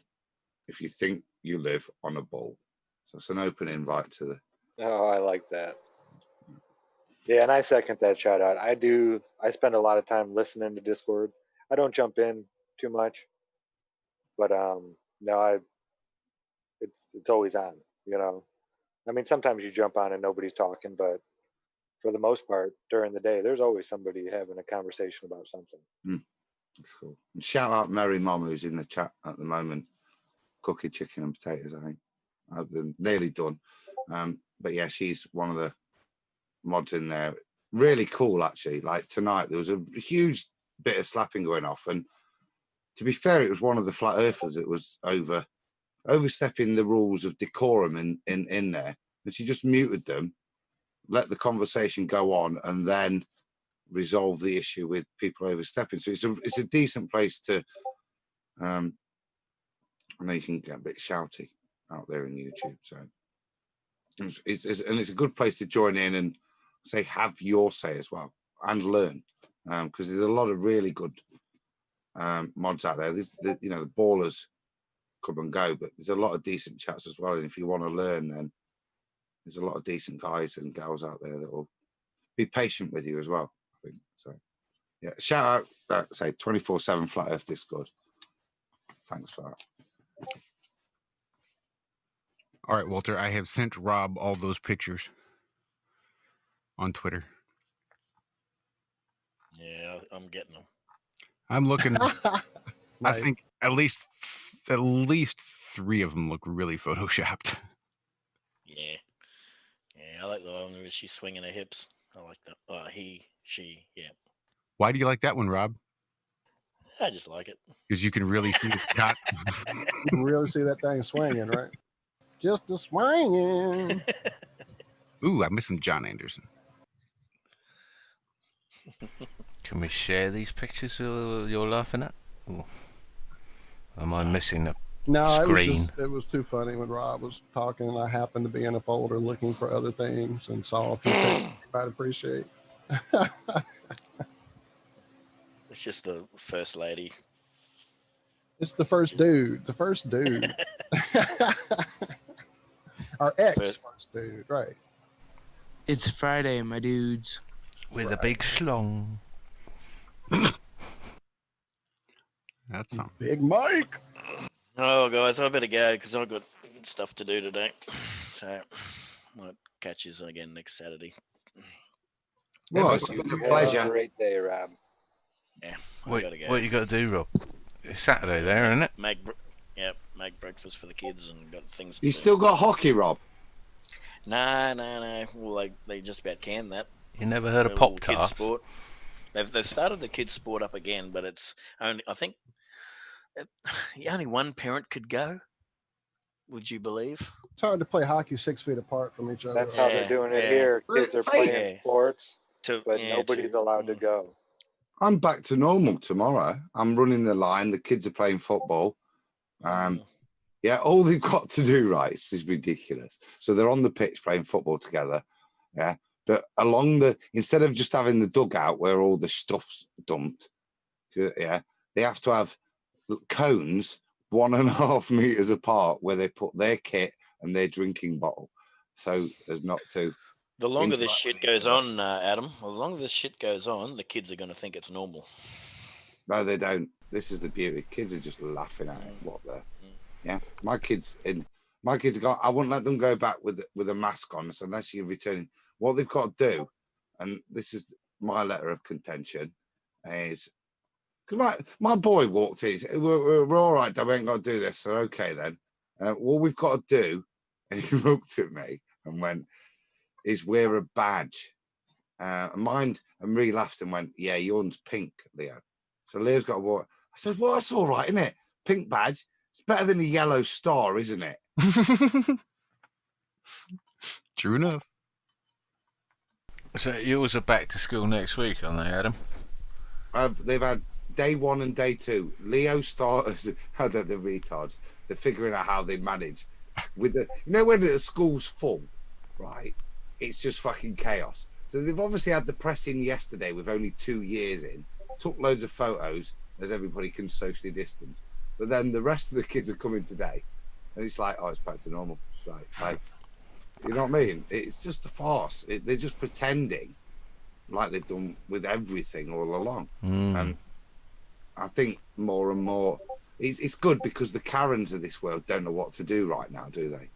if you think you live on a ball. So it's an open invite to the... Oh, I like that. Yeah, and I second that shout out. I spend a lot of time listening to Discord. I don't jump in too much, but no, it's always on, you know. I mean, sometimes you jump on and nobody's talking, but for the most part, during the day, there's always somebody having a conversation about something. That's cool. And shout out Mary Mom, who's in the chat at the moment, cooking chicken and potatoes, I think. I've been nearly done. But yeah, she's one of the mods in there. Really cool, actually. Like tonight, there was a huge bit of slapping going off. And to be fair, it was one of the flat earthers that was overstepping the rules of decorum in there. And she just muted them, let the conversation go on, and then resolve the issue with people overstepping. So it's a decent place to... I know you can get a bit shouty out there in YouTube, so it's a good place to join in and have your say as well and learn, because there's a lot of really good mods out there. The ballers come and go, but there's a lot of decent chats as well. And if you want to learn, then there's a lot of decent guys and gals out there that will be patient with you as well, I think. So yeah, shout out 24/7 Flat Earth Discord. Thanks for that. All right, Walter, I have sent Rob all those pictures on Twitter. Yeah, I'm getting them. I'm looking. Nice. I think at least 3 of them look really photoshopped. Yeah, I like the one where she's swinging her hips. I like that. She, yeah. Why do you like that one, Rob? I just like it. Because you can really see it's got. You can really see that thing swinging, right? just a swinging. Ooh, I miss some John Anderson. Can we share these pictures you're laughing at? Or am I missing a No, screen? it was too funny when Rob was talking, and I happened to be in a folder looking for other things and saw a few pictures you might appreciate. It's just the first lady. It's the first dude. The first dude. Our ex first dude, right? It's Friday, my dudes. With a big schlong. That's something. Big Mike. Oh, guys, I better go because I've got stuff to do today. So, might catch you again next Saturday. Well, it's You been a have pleasure. great day, Rob. Yeah, I What, gotta go. what you got to do, Rob? It's Saturday there, isn't it? Make breakfast for the kids and got things. You to still got hockey, Rob? No. Well, they just about canned that. You never heard of Little Pop kids Tart? sport. They've started the kids sport up again, but it's only, I think, only one parent could go. Would you believe? It's hard to play hockey 6 feet apart from each other. That's how they're Yeah, doing it yeah. here. Kids are playing Yeah. sports, To but yeah, nobody's to- allowed to go. I'm back to normal tomorrow. I'm running the line. The kids are playing football. Yeah, all they've got to do, right, is ridiculous. So they're on the pitch playing football together. Yeah. But instead of just having the dugout where all the stuff's dumped, yeah, they have to have cones 1.5 meters apart where they put their kit and their drinking bottle. So as not to. The longer this interact shit with each goes other. on, Adam, the longer this shit goes on, the kids are going to think it's normal. No, they don't. This is the beauty. Kids are just laughing at it. Yeah. My kids got. I wouldn't let them go back with a mask on unless you're returning. What they've got to do, and this is my letter of contention, is because my boy walked in. He said, we're all right. Dad, we ain't got to do this. So okay then. What we've got to do, and he looked at me and went, is wear a badge. And Marie laughed and went, yeah, yours pink, Leo. So Leo's got a walk. I said, well, that's all right, isn't it? Pink badge. It's better than a yellow star, isn't it? True enough. So yours are back to school next week, aren't they, Adam? They've had day 1 and day 2. Leo starters, they're the retards. They're figuring out how they manage with when the school's full, right? It's just fucking chaos. So they've obviously had the press in yesterday with only 2 years in, took loads of photos as everybody can socially distance. But then the rest of the kids are coming today, and it's like, oh, it's back to normal. It's like, you know what I mean? It's just a farce. They're just pretending like they've done with everything all along. And I think more and more, it's good because the Karens of this world don't know what to do right now, do they?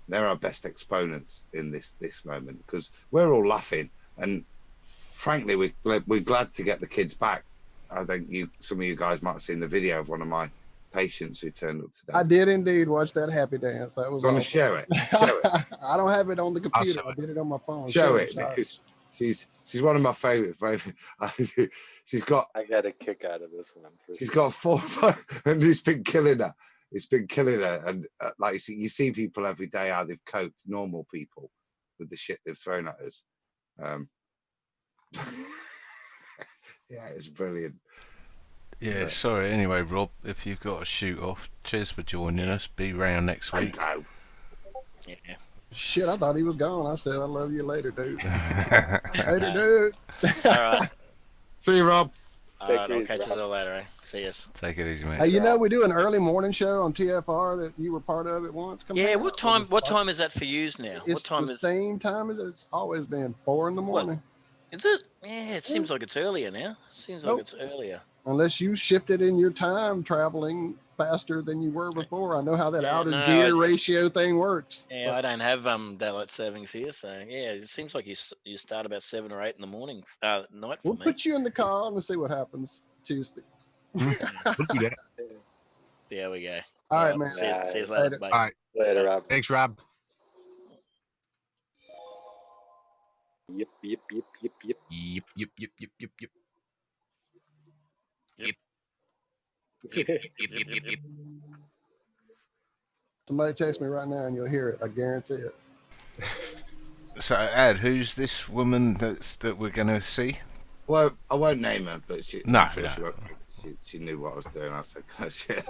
They're our best exponents in this moment because we're all laughing, and frankly, we're glad to get the kids back. I think some of you guys might have seen the video of one of my patients who turned up today. I did indeed watch that happy dance. That was Want to awesome. show it? Show it. I don't have it on the computer. show I did it on my phone. Show it sorry. because she's one of my favorite. She's got. I got a kick out of this one. She's got 4, and it's been killing her. It's been killing her, and like you see people every day how they've coped, normal people, with the shit they've thrown at us. Yeah, it's brilliant. Yeah, sorry. Anyway, Rob, if you've got to shoot off, cheers for joining us. Be round next week. I know. Yeah. Shit, I thought he was gone. I said, I love you later, dude. Later, dude. All right. See you, Rob. All Take right, it I'll easy, catch you Rob. all later. Eh? See us. Take it easy, mate. Hey, you know, we do an early morning show on TFR that you were part of it once. Come Yeah. hang What out time? with us. What time is that for yous now? It's What time the is? same time as it's always been, 4 in the morning. Is it? Yeah. It seems like it's earlier now. Seems like Nope. it's earlier. Unless you shifted in your time traveling faster than you were before. I know how that Yeah, outer no, gear I- ratio thing works. Yeah, So- I don't have daylight savings here, so yeah, it seems like you start about 7 or 8 in the morning, night for we'll me. put you in the car and see what happens Tuesday. We'll do that. There we go. All right, Well, man. See you later. Later. Bye. All right. Later, Rob. Thanks, Rob. Yep. Yep, yep, yep, yep, yep, yep, yep. Yep, yep, yep, yep, yep. Somebody text me right now and you'll hear it. I guarantee it. So, Ad, who's this woman that we're going to see? Well, I won't name her, but she. No, I'm sure no. she knew what I was doing. I said, shit.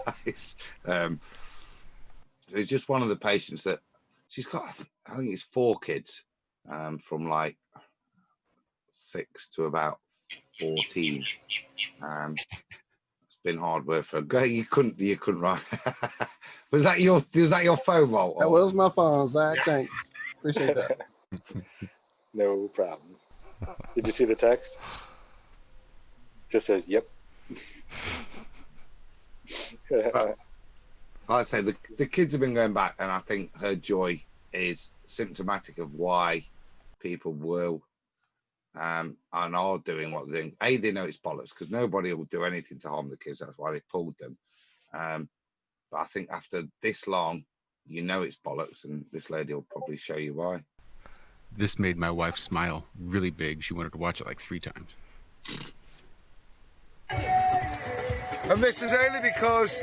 So it's just one of the patients that she's got. I think it's 4 kids, from like 6 to about 14. It's been hard work for her. You couldn't write. Was that your phone, Walt? That was my phone, Zach. Thanks. Appreciate that. No problem. Did you see the text? Just says, yep. Like I say, the kids have been going back, and I think her joy is symptomatic of why people will and are doing what they're doing. They know it's bollocks because nobody will do anything to harm the kids. That's why they pulled them. But I think after this long, you know it's bollocks, and this lady will probably show you why. This made my wife smile really big. She wanted to watch it like 3 times. And this is only because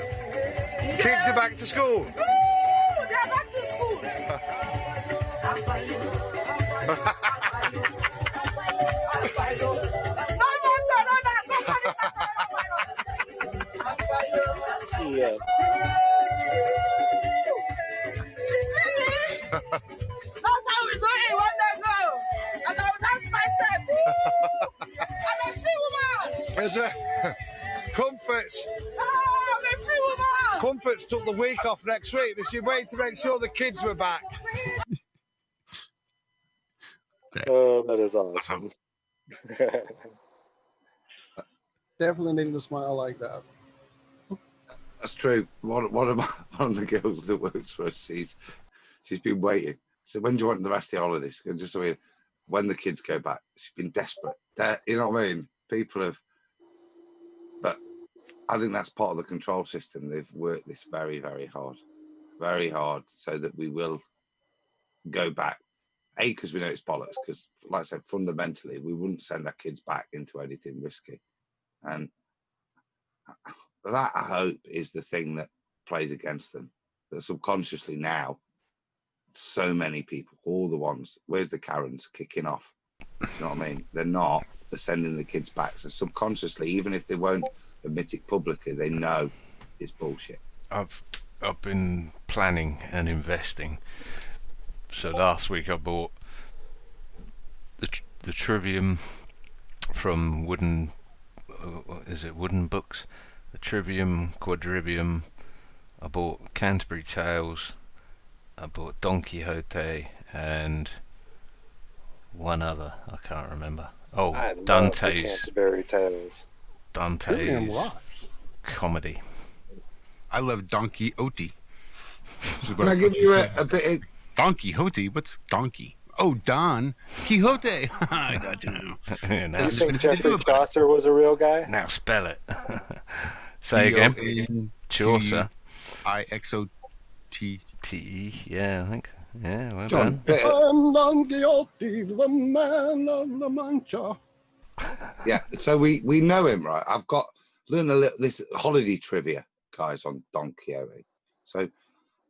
kids are back to school. They're back to school. Yeah. That's how we do it one day ago. And I will dance myself. I'm a free woman. There's a Comforts. I'm a free woman. Comforts took the week off next week, but she waited to make sure the kids were back. Oh, that is awesome. Definitely needed a smile like that. That's true. One of the girls that works for us, she's been waiting. So when do you want the rest of the holidays? Just so when the kids go back, she's been desperate. You know what I mean? People have, but I think that's part of the control system. They've worked this very, very hard, so that we will go back. Because we know it's bollocks. Because, like I said, fundamentally, we wouldn't send our kids back into anything risky, and that, I hope, is the thing that plays against them. That subconsciously now, so many people, all the ones, where's the Karens kicking off? You know what I mean? They're not. They're sending the kids back. So subconsciously, even if they won't admit it publicly, they know it's bullshit. I've been planning and investing. So last week I bought the Trivium from Wooden Books? The Trivium, Quadrivium. I bought Canterbury Tales. I bought Don Quixote and one other. I can't remember. Oh, Dante's. Canterbury Tales. Dante's comedy. I love Donkey Oti. Can I give you a bit of... Don Quixote? What's donkey? Oh, Don Quixote. I got you now. Yeah, Do you think Geoffrey Chaucer was a real guy? Now spell it. Say again. Chaucer. Ixote. Yeah, I think. Yeah, well John, done. I'm Don Quixote, the man of La Mancha. Yeah, so we know him, right? I've got learned a little this holiday trivia, guys, on Don Quixote. So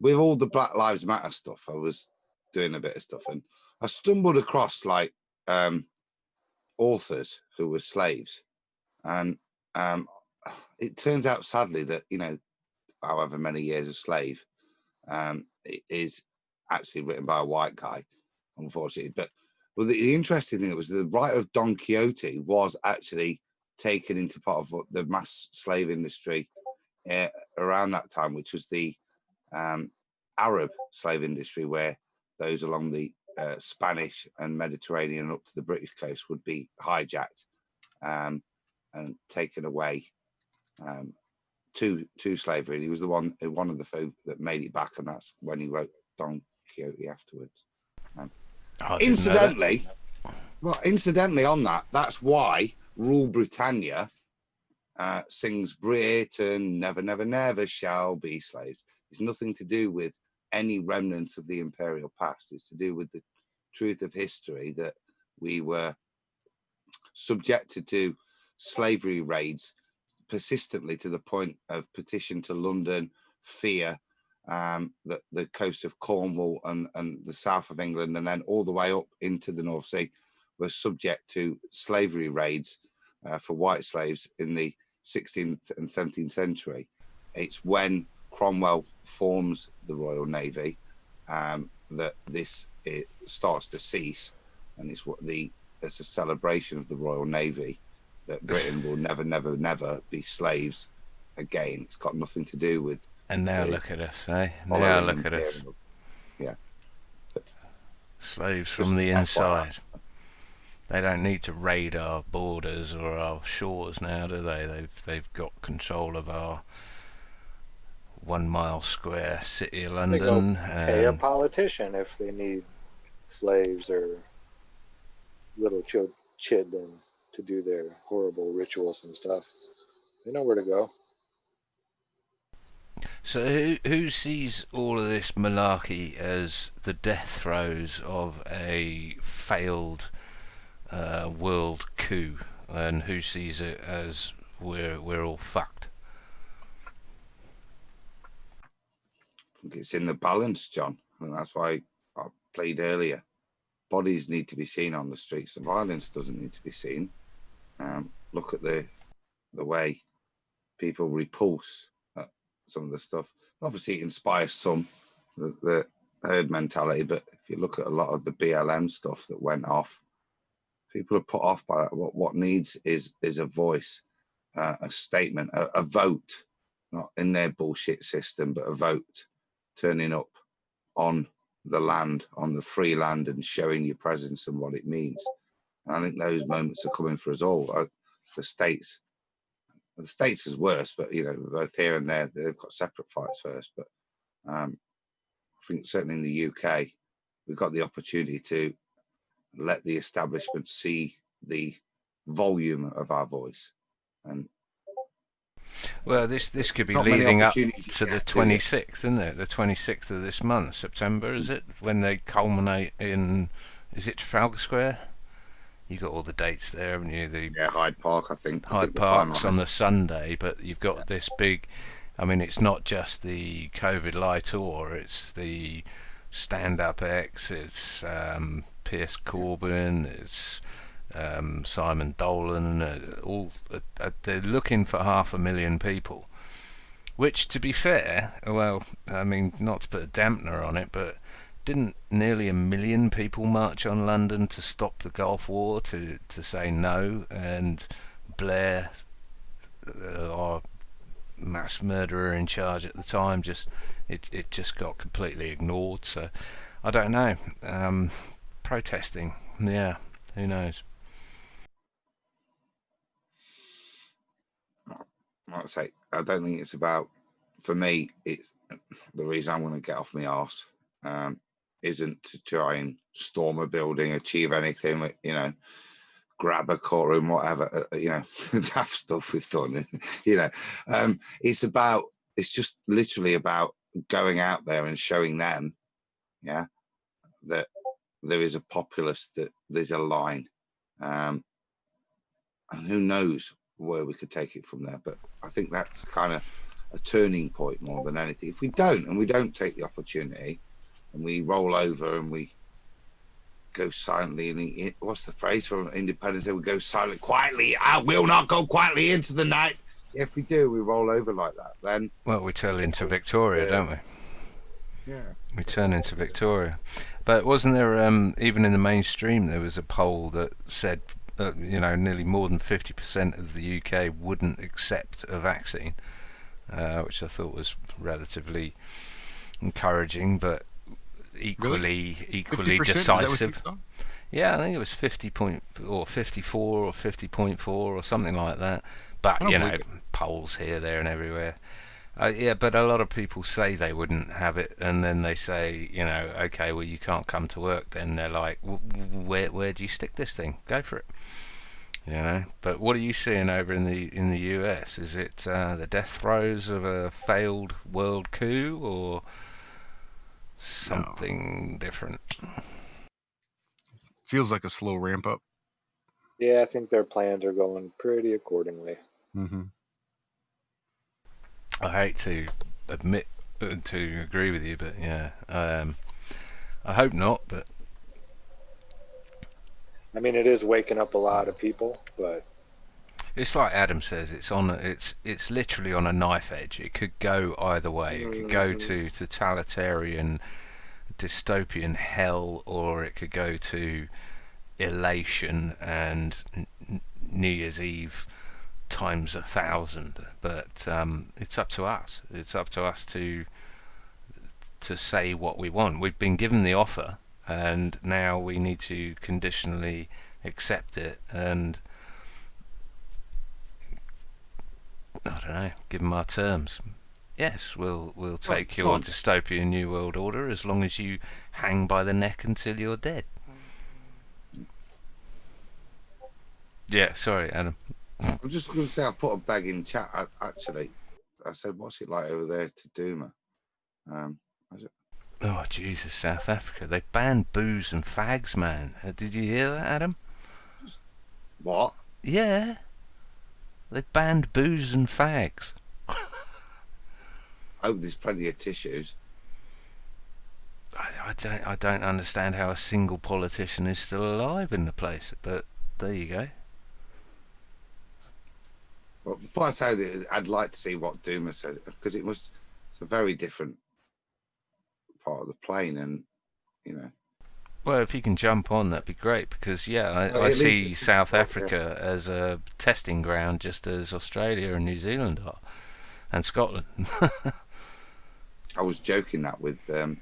with all the Black Lives Matter stuff, I was doing a bit of stuff, and I stumbled across like authors who were slaves, and it turns out sadly that, you know, however many years a slave, it is actually written by a white guy, unfortunately. But well, the interesting thing was the writer of Don Quixote was actually taken into part of the mass slave industry around that time, which was the Arab slave industry, where those along the Spanish and Mediterranean up to the British coast would be hijacked and taken away to slavery. He was one of the folk that made it back, and that's when he wrote Don Quixote afterwards. Incidentally on that's why Rule Britannia sings Britain never, never, never shall be slaves. It's nothing to do with any remnants of the imperial past. It's to do with the truth of history, that we were subjected to slavery raids persistently to the point of petition to London, fear, the coast of Cornwall and the south of England, and then all the way up into the North Sea, were subject to slavery raids for white slaves in the 16th and 17th century. It's when Cromwell forms the Royal Navy that it starts to cease, and it's a celebration of the Royal Navy that Britain will never, never, never be slaves again. It's got nothing to do with. And now look at us, eh? Now look at us. Yeah. Slaves from the inside. They don't need to raid our borders or our shores now, do they? They've got control of our 1 mile square city of London. Pay a politician if they need slaves or little children to do their horrible rituals and stuff. They know where to go. So who sees all of this malarkey as the death throes of a failed world coup, and who sees it as we're all fucked? I think it's in the balance, John, and that's why I played earlier. Bodies need to be seen on the streets. The violence doesn't need to be seen. Look at the way people repulse some of the stuff. Obviously, it inspires some, the herd mentality, but if you look at a lot of the BLM stuff that went off, people are put off by that. What needs is a voice, a statement, a vote, not in their bullshit system, but a vote, turning up on the land, on the free land, and showing your presence and what it means. And I think those moments are coming for us all. The states is worse, but both here and there, they've got separate fights first. But I think certainly in the UK, we've got the opportunity to let the establishment see the volume of our voice. And well, this could be leading up to the 26th, isn't it? The 26th of this month, September, is it? When they culminate in, is it Trafalgar Square? You got all the dates there, haven't you? Hyde Park, I think. Hyde Park's on the Sunday, but you've got this big. I mean, it's not just the COVID Light Tour; it's the Stand Up X. It's Piers Corbyn. It's Simon Dolan. They're looking for 500,000 people. Which, to be fair, well, I mean, not to put a dampener on it, but didn't nearly 1 million people march on London to stop the Gulf War, to say no, and Blair, our mass murderer in charge at the time, it just got completely ignored. So I don't know. Protesting, yeah, who knows? Like I say, I don't think it's about, for me, it's the reason I'm going to get off my arse. Isn't to try and storm a building, achieve anything, grab a courtroom, whatever, daft stuff we've done, it's just literally about going out there and showing them, that there is a populace, that there's a line, and who knows where we could take it from there. But I think that's kind of a turning point more than anything. If we don't take the opportunity, and we roll over and we go silently, and what's the phrase from Independence Day? We go silent, quietly. I will not go quietly into the night. If we do, we roll over like that, then... Well, we turn into Victoria, don't we? Yeah. We turn into Victoria. But wasn't there, even in the mainstream, there was a poll that said, nearly more than 50% of the UK wouldn't accept a vaccine, which I thought was relatively encouraging, but equally decisive. Yeah, I think it was 50 or 54 or 50.4 or something like that. But polls here, there, and everywhere. But a lot of people say they wouldn't have it, and then they say, okay, well, you can't come to work. Then they're like, where do you stick this thing? Go for it. But what are you seeing over in the US? Is it the death throes of a failed world coup, or something different? Feels like a slow ramp up. Yeah, I think their plans are going pretty accordingly. Mm-hmm. I hate to admit to agree with you, but yeah, I hope not. But I mean, it is waking up a lot of people, but it's like Adam says, it's literally on a knife edge. It could go either way. It could go to totalitarian, dystopian hell, or it could go to elation and New Year's Eve times 1,000. But it's up to us. It's up to us to say what we want. We've been given the offer, and now we need to conditionally accept it and, I don't know, give them our terms. Yes, we'll take your dystopian new world order as long as you hang by the neck until you're dead. Yeah, sorry, Adam. I'm just going to say I put a bag in chat. Actually, I said, "What's it like over there to Duma?" Oh Jesus, South Africa! They banned booze and fags, man. Did you hear that, Adam? What? Yeah, they banned booze and fags. I hope there's plenty of tissues. I don't understand how a single politician is still alive in the place, but there you go. Well, but I said I'd like to see what Duma says, because it's a very different part of the plane, and you know. Well, if you can jump on, that'd be great, because yeah, I see South Africa as a testing ground, just as Australia and New Zealand are, and Scotland. I was joking that with I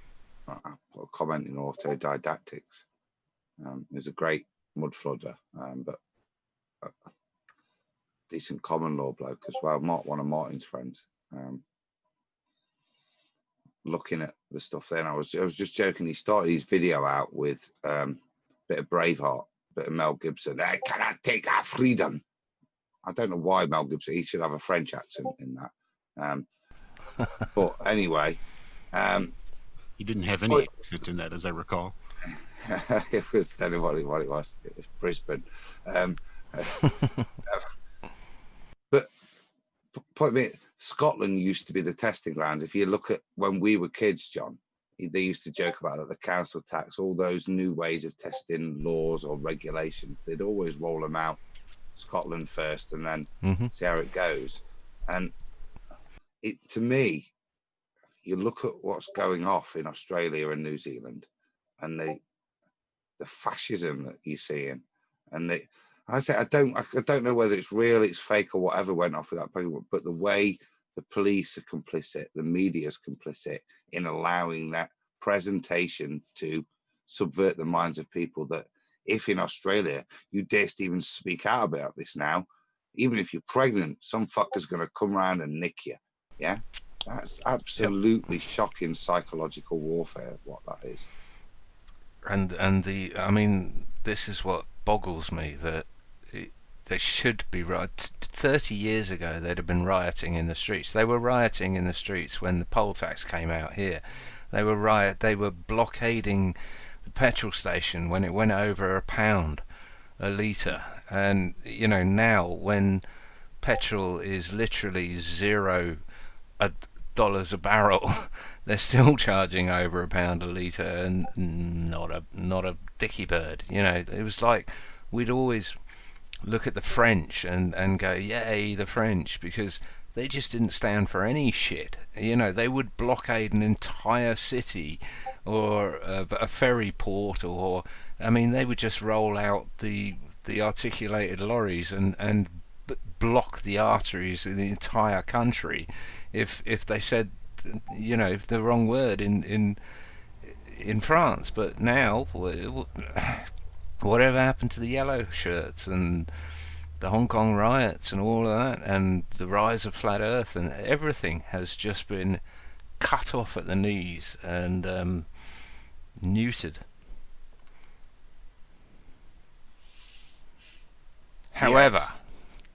put a comment in Autodidactics. It was a great mud flooder, but decent common law bloke as well. One of Martin's friends. Looking at the stuff then, I was just joking. He started his video out with a bit of Braveheart, a bit of Mel Gibson. I cannot take our freedom. I don't know why Mel Gibson. He should have a French accent in that. But anyway, he didn't have any accent in that, as I recall. It was anybody what it was. It was Brisbane. But point being, Scotland used to be the testing ground. If you look at when we were kids, John, they used to joke about that, the council tax, all those new ways of testing laws or regulation, they'd always roll them out Scotland first and then see how it goes. And to me, you look at what's going off in Australia and New Zealand, and the fascism that you're seeing, and I say I don't know whether it's real, it's fake, or whatever went off with that program, but the way the police are complicit, the media's complicit in allowing that presentation to subvert the minds of people, that if in Australia you dare to even speak out about this now, even if you're pregnant, some fucker's going to come around and nick you. Yeah, that's absolutely shocking psychological warfare, what that is. And I mean, this is what boggles me, that they should be right. 30 years ago, they'd have been rioting in the streets. They were rioting in the streets when the poll tax came out here. They were blockading the petrol station when it went over £1 a litre. And you know, now when petrol is literally $0 a barrel, they're still charging over £1 a litre, and not a dicky bird. You know, it was like we'd always look at the French and go, yay, the French, because they just didn't stand for any shit. You know, they would blockade an entire city or a ferry port, or I mean, they would just roll out the articulated lorries and block the arteries of the entire country if they said, you know, the wrong word in France. But now, whatever happened to the yellow shirts and the Hong Kong riots and all of that, and the rise of flat earth, and everything has just been cut off at the knees and neutered. However,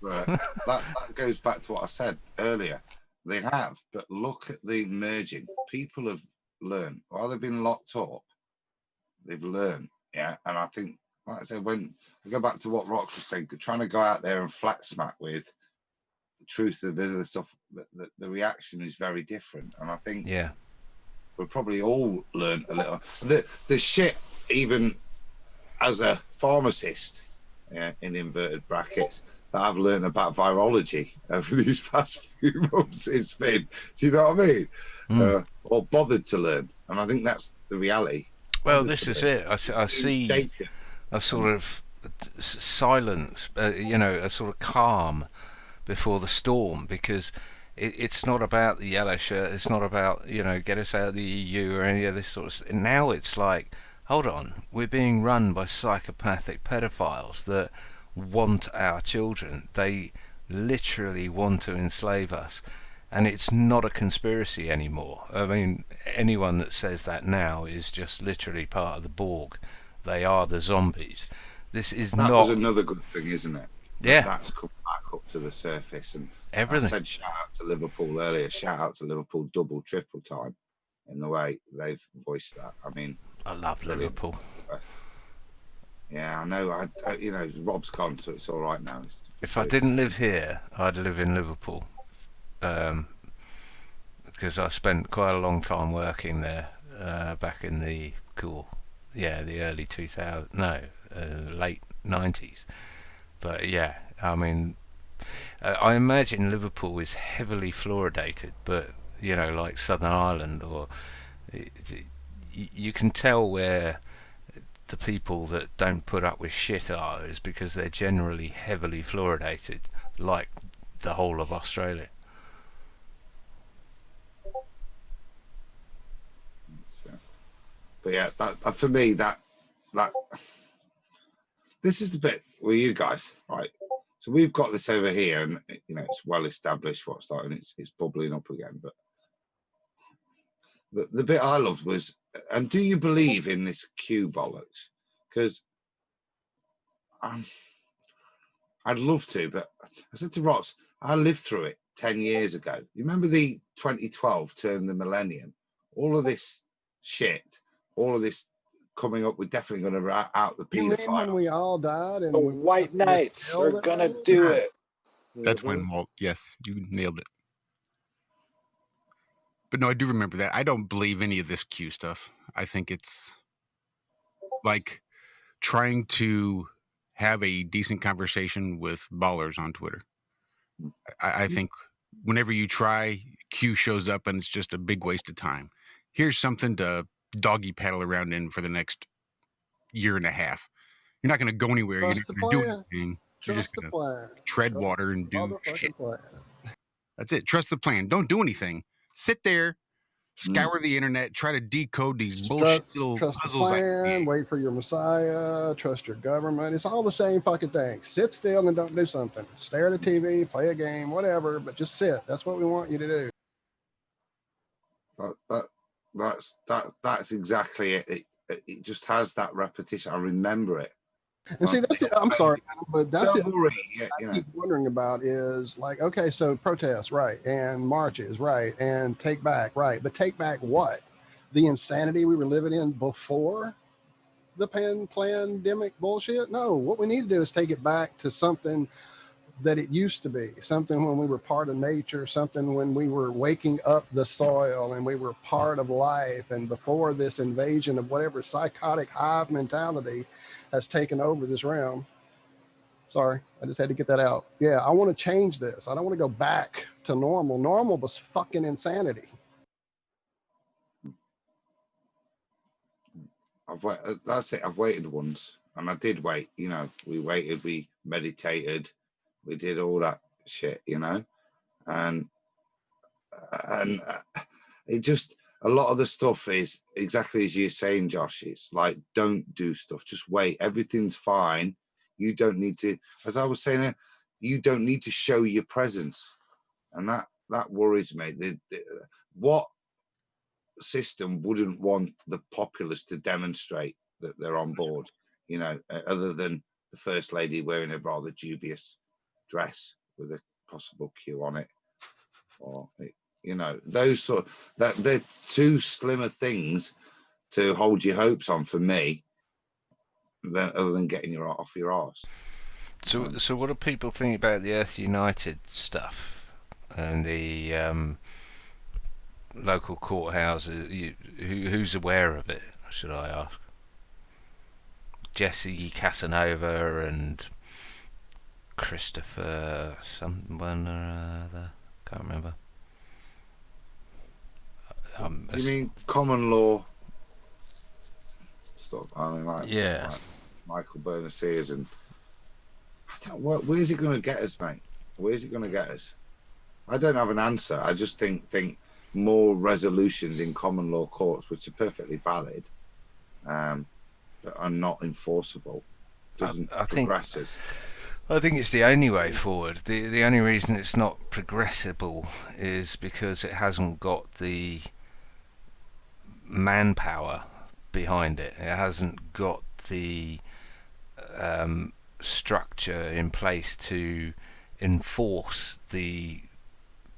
that goes back to what I said earlier. They have, but look at the merging. People have learned. While they've been locked up, they've learned. Yeah, and I think, like I said, when I go back to what Rox was saying, trying to go out there and flat smack with truth of the stuff, the reaction is very different. And I think Yeah. we've probably all learned a little. The shit, even as a pharmacist, in inverted brackets, that I've learned about virology over these past few months, it's been, do you know what I mean? Or bothered to learn. And I think that's the reality. Well, this is it. I see a sort of silence, a sort of calm before the storm, because it's not about the yellow shirt, it's not about, get us out of the EU or any of this sort of stuff. Now it's like, hold on, we're being run by psychopathic pedophiles that want our children. They literally want to enslave us, and it's not a conspiracy anymore. I mean, anyone that says that now is just literally part of the Borg. They are the zombies. This is that not... was another good thing, isn't it? Yeah. That's come back up to the surface. And everything. I said shout out to Liverpool earlier, shout out to Liverpool double, triple time in the way they've voiced that. I mean, I love Liverpool. Yeah, I know. Rob's gone, so it's all right now. If I didn't live here, I'd live in Liverpool, because I spent quite a long time working there back in the early 2000s, late 90s. But yeah, I mean, I imagine Liverpool is heavily fluoridated, but like Southern Ireland, or you can tell where the people that don't put up with shit are, is because they're generally heavily fluoridated, like the whole of Australia. But yeah, that for me, that this is the bit with you guys, right? So we've got this over here, and it's well established what's that, and it's bubbling up again. But the bit I loved was, and do you believe in this Q bollocks? Because I'd love to, but I said to Ross, I lived through it 10 years ago. You remember the 2012 turn of the millennium? All of this shit, all of this coming up, we're definitely going to out the You mean paedophiles. when we all died and The white knights are gonna do it. That's when Walt. Yes, you nailed it. But no, I do remember that. I don't believe any of this Q stuff. I think it's like trying to have a decent conversation with ballers on Twitter. I think whenever you try, Q shows up and it's just a big waste of time. Here's something to doggy paddle around in for the next year and a half. You're not going to go anywhere. You're not going to do anything. You're just going to tread water and do shit. That's it. Trust the plan. Don't do anything. Sit there, scour the internet, try to decode these bullshit little trust the puzzles. plan, wait for your messiah, trust your government. It's all the same fucking thing. Sit still and don't do something. Stare at the TV, play a game, whatever, but just sit. That's what we want you to do. That's exactly it. It just has that repetition. I remember it. And see, that's I'm sorry, but that's it. I keep wondering about is like, okay, so protests, right, and marches, right, and take back, right, but take back what? The insanity we were living in before the pandemic bullshit? No, what we need to do is take it back to something that it used to be, something when we were part of nature, something when we were waking up the soil and we were part of life, and before this invasion of whatever psychotic hive mentality has taken over this realm. Sorry, I just had to get that out. Yeah, I want to change this. I don't want to go back to normal. Normal was fucking insanity. That's it. I've waited once, and I did wait. We waited, we meditated, we did all that shit, and it just, a lot of the stuff is exactly as you're saying, Josh. It's like, don't do stuff. Just wait. Everything's fine. You don't need to, as I was saying, you don't need to show your presence. And that worries me. What system wouldn't want the populace to demonstrate that they're on board, other than the First Lady wearing a rather dubious dress with a possible Q on it, or those sort that they're too slimmer things to hold your hopes on for me, other than getting off your arse. So what do people think about the Earth United stuff and the local courthouses? Who's aware of it, should I ask? Jesse Casanova and Christopher someone or other. Can't remember. Do you mean common law stuff? I mean, like Michael Berners and where's it going to get us, mate? Where's it going to get us? I don't have an answer. I just think more resolutions in common law courts, which are perfectly valid, but are not enforceable, doesn't progress us. I think it's the only way forward. The only reason it's not progressible is because it hasn't got the manpower behind it. It hasn't got the structure in place to enforce the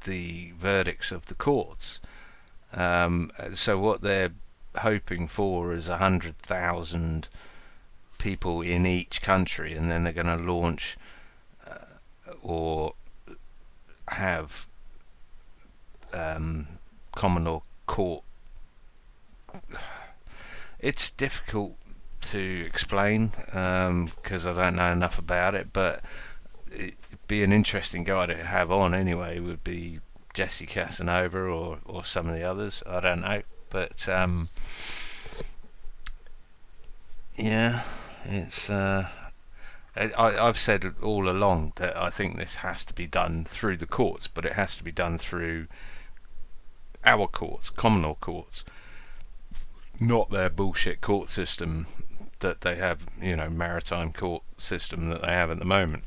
verdicts of the courts. So what they're hoping for is 100,000 people in each country, and then they're going to launch or have common law court. It's difficult to explain because I don't know enough about it, but it'd be an interesting guy to have on anyway. Would be Jesse Casanova or some of the others. I don't know, but yeah, it's. I've said all along that I think this has to be done through the courts, but it has to be done through our courts, common law courts, not their bullshit court system that they have, maritime court system that they have at the moment.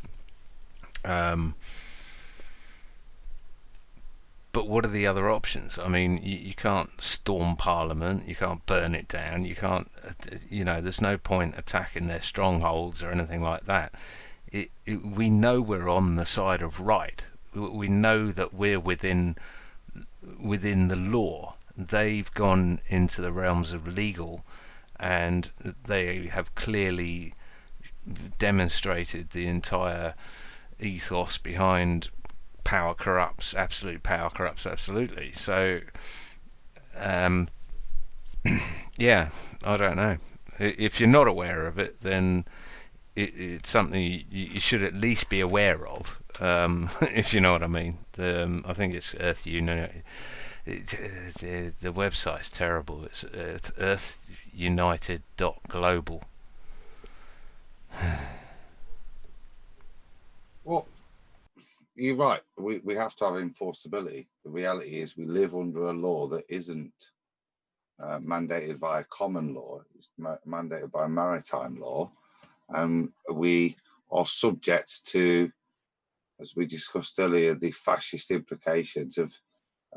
But what are the other options? I mean, you can't storm Parliament, you can't burn it down, you can't, there's no point attacking their strongholds or anything like that. We know we're on the side of right. We know that we're within the law. They've gone into the realms of legal, and they have clearly demonstrated the entire ethos behind power corrupts, absolute power corrupts absolutely. So yeah, I don't know. If you're not aware of it, then it's something you should at least be aware of, if you know what I mean. I think it's Earth United. The website's terrible. It's earthunited.global. Well, you're right. We have to have enforceability. The reality is we live under a law that isn't mandated via common law. It's mandated by maritime law. And we are subject to, as we discussed earlier, the fascist implications of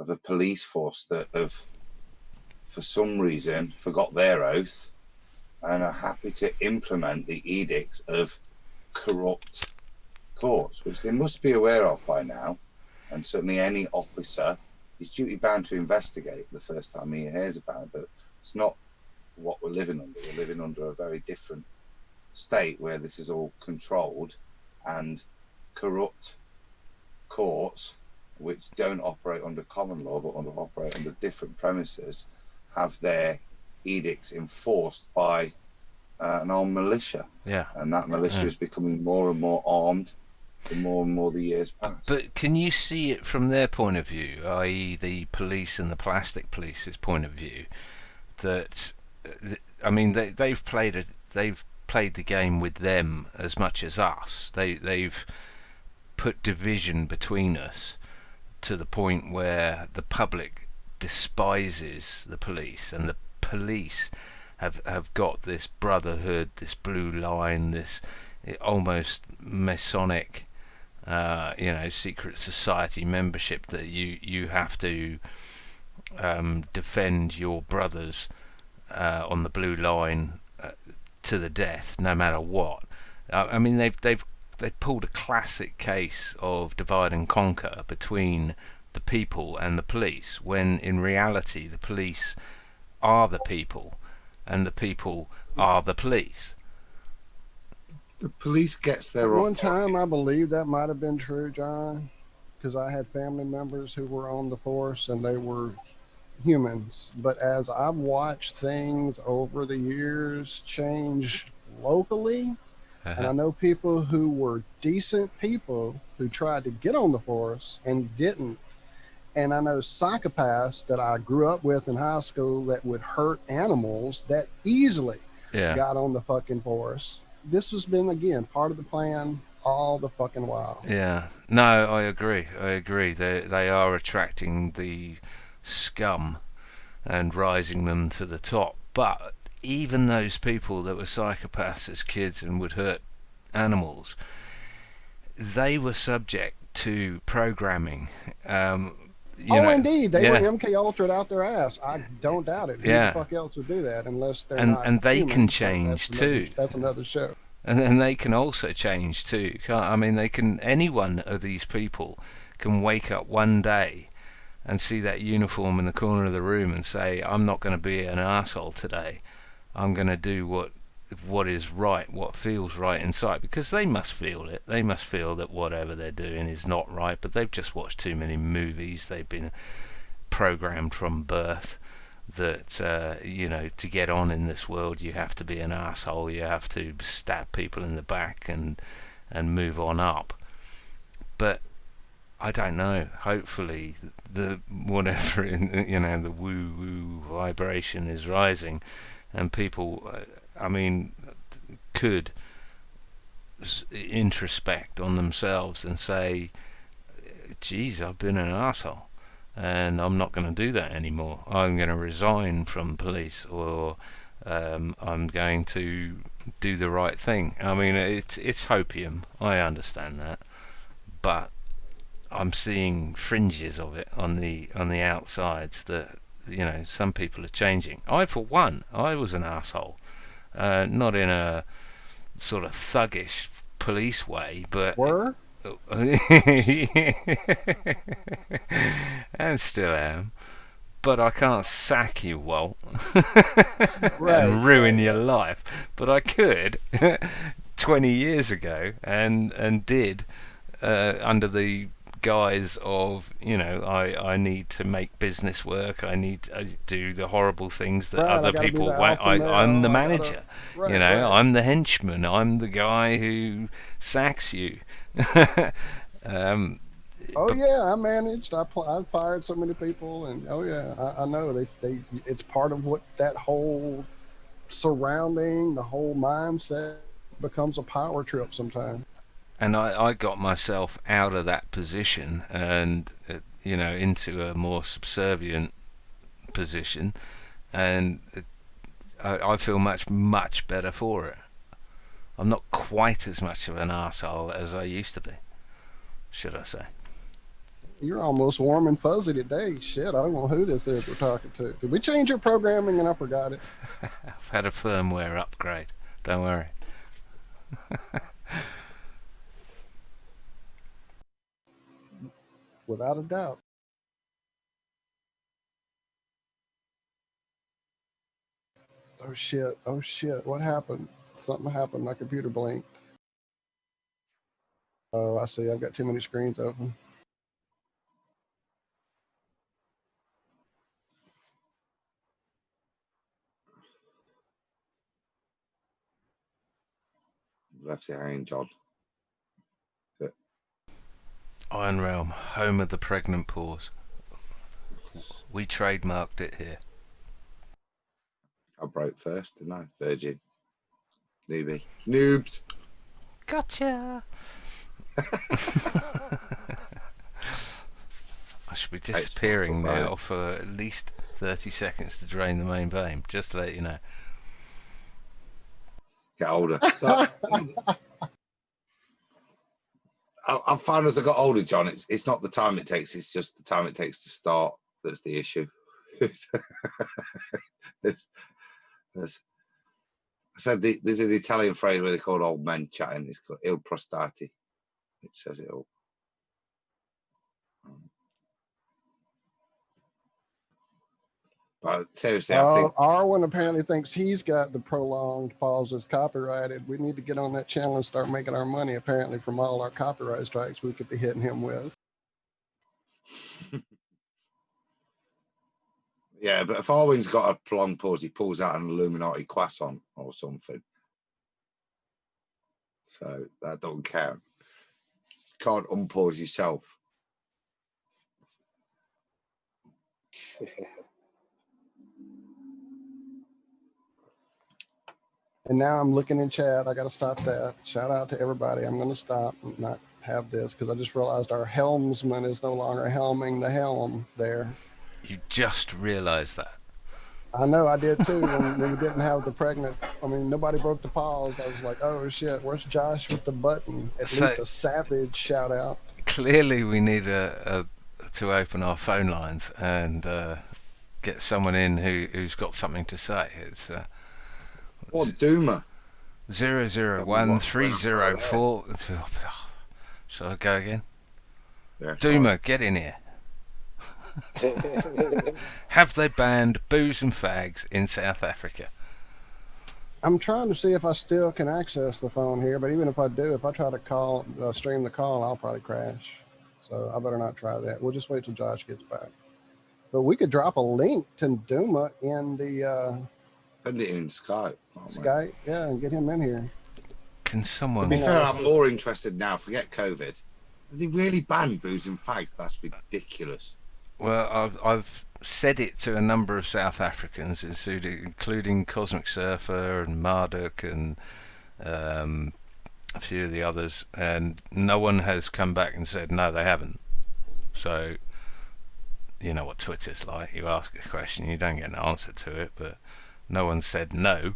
a police force that have, for some reason, forgot their oath and are happy to implement the edicts of corrupt courts, which they must be aware of by now. And certainly any officer is duty bound to investigate the first time he hears about it. But it's not what we're living under. We're living under a very different state where this is all controlled, and corrupt courts, which don't operate under common law but operate under different premises, have their edicts enforced by an armed militia. Yeah. And that militia is becoming more and more armed the more and more the years pass. But can you see it from their point of view, i.e. the police and the plastic police's point of view, that they've played the game with them as much as us. They've put division between us to the point where the public despises the police, and the police have got this brotherhood, this blue line, this almost Masonic secret society membership that you have to defend your brothers on the blue line to the death, no matter what. I mean, they've pulled a classic case of divide and conquer between the people and the police, when in reality the police are the people and the people are the police. The police gets their One authority. time, I believe that might have been true, John, because I had family members who were on the force and they were humans. But as I've watched things over the years change locally, and I know people who were decent people who tried to get on the force and didn't. And I know psychopaths that I grew up with in high school that would hurt animals that easily Yeah. got on the fucking force. This has been, again, part of the plan all the fucking while. Yeah. No, I agree. They are attracting the scum and rising them to the top. But even those people that were psychopaths as kids and would hurt animals, they were subject to programming. Indeed. They yeah. were MK Ultra'd out their ass. I don't doubt it. Who Yeah. the fuck else would do that unless they're And- not and they human? can So change too. That's another show. And they can also change too. I mean, any one of these people can wake up one day and see that uniform in the corner of the room and say, I'm not going to be an arsehole today. I'm going to do what is right, what feels right inside, because they must feel it. They must feel that whatever they're doing is not right, but they've just watched too many movies. They've been programmed from birth that to get on in this world you have to be an arsehole, you have to stab people in the back and move on up. But I don't know, hopefully the whatever the woo woo vibration is rising and people could introspect on themselves and say, geez, I've been an arsehole and I'm not going to do that anymore. I'm going to resign from police, or I'm going to do the right thing. I mean, it's hopium, I understand that, but I'm seeing fringes of it on the outsides that some people are changing. I, for one, I was an arsehole, not in a sort of thuggish police way, but and still am. But I can't sack you, Walt, and ruin your life. But I could 20 years ago, and did under the guise of I need to make business work. I need to do the horrible things that other people want. I'm the manager. I'm the henchman. I'm the guy who sacks you. I managed. I fired so many people, and I know they. It's part of what that whole surrounding, the whole mindset becomes a power trip sometimes. And I got myself out of that position and into a more subservient position, and I feel much better for it. I'm not quite as much of an arsehole as I used to be, should I say. You're almost warm and fuzzy today. Shit, I don't know who this is we're talking to. Did we change your programming and I forgot it? I've had a firmware upgrade. Don't worry. Without a doubt. Oh shit, what happened? Something happened, my computer blinked. Oh, I see, I've got too many screens open. Left it hanging, John. Iron Realm, home of the pregnant pause. We trademarked it here. I broke first, didn't I? Virgin. Newbie. Noobs. Gotcha. I should be disappearing now for at least 30 seconds to drain the main vein, just to let you know. Get older. So, I found as I got older, John, it's not the time it takes, it's just the time it takes to start that's the issue. I said there's an Italian phrase where they call old men chatting. It's called il prostati. It says it all. But seriously, I think Arwen apparently thinks he's got the prolonged pause as copyrighted. We need to get on that channel and start making our money, apparently, from all our copyright strikes we could be hitting him with. yeah, but if Arwen's got a prolonged pause, he pulls out an Illuminati croissant or something. So that don't count. You can't unpause yourself. And now I'm looking in chat. I got to stop that. Shout out to everybody. I'm going to stop and not have this because I just realized our helmsman is no longer helming the helm there. You just realised that. I know, I did too. when we didn't have the pregnant, nobody broke the pause. I was like, oh shit, where's Josh with the button? At least a savage shout out. Clearly, we need to open our phone lines and get someone in who's got something to say. It's What Doomer? 001304. Shall I go again? Yeah, Doomer, get in here. Have they banned booze and fags in South Africa? I'm trying to see if I still can access the phone here, but even if I do, if I try to call, stream the call, I'll probably crash. So I better not try that. We'll just wait till Josh gets back. But we could drop a link to Duma in the Send it in Skype. Skype, yeah, and get him in here. Can someone? To be fair, I'm more interested now. Forget COVID. Have they really banned booze and fags? That's ridiculous. Well, I've said it to a number of South Africans, including Cosmic Surfer and Marduk and a few of the others, and no one has come back and said no, they haven't. So, you know what Twitter's like. You ask a question, you don't get an answer to it, but no one said no.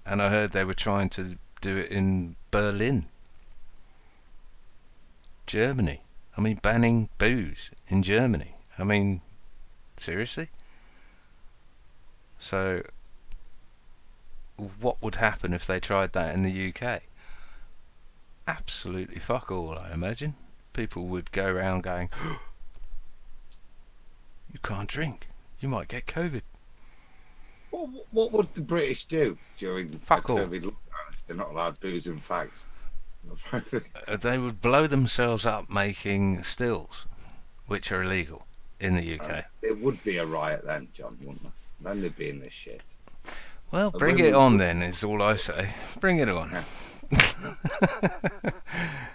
And I heard they were trying to do it in Berlin, Germany. Banning booze in Germany. Seriously? So, what would happen if they tried that in the UK? Absolutely fuck all, I imagine. People would go around going, you can't drink. You might get COVID. What would the British do during Fuck the all. COVID lockdown if they're not allowed booze and fags? They would blow themselves up making stills, which are illegal in the UK. It would be a riot then, John, wouldn't it? Then they'd be in this shit. Well, bring it on then, is all I say. Bring it on.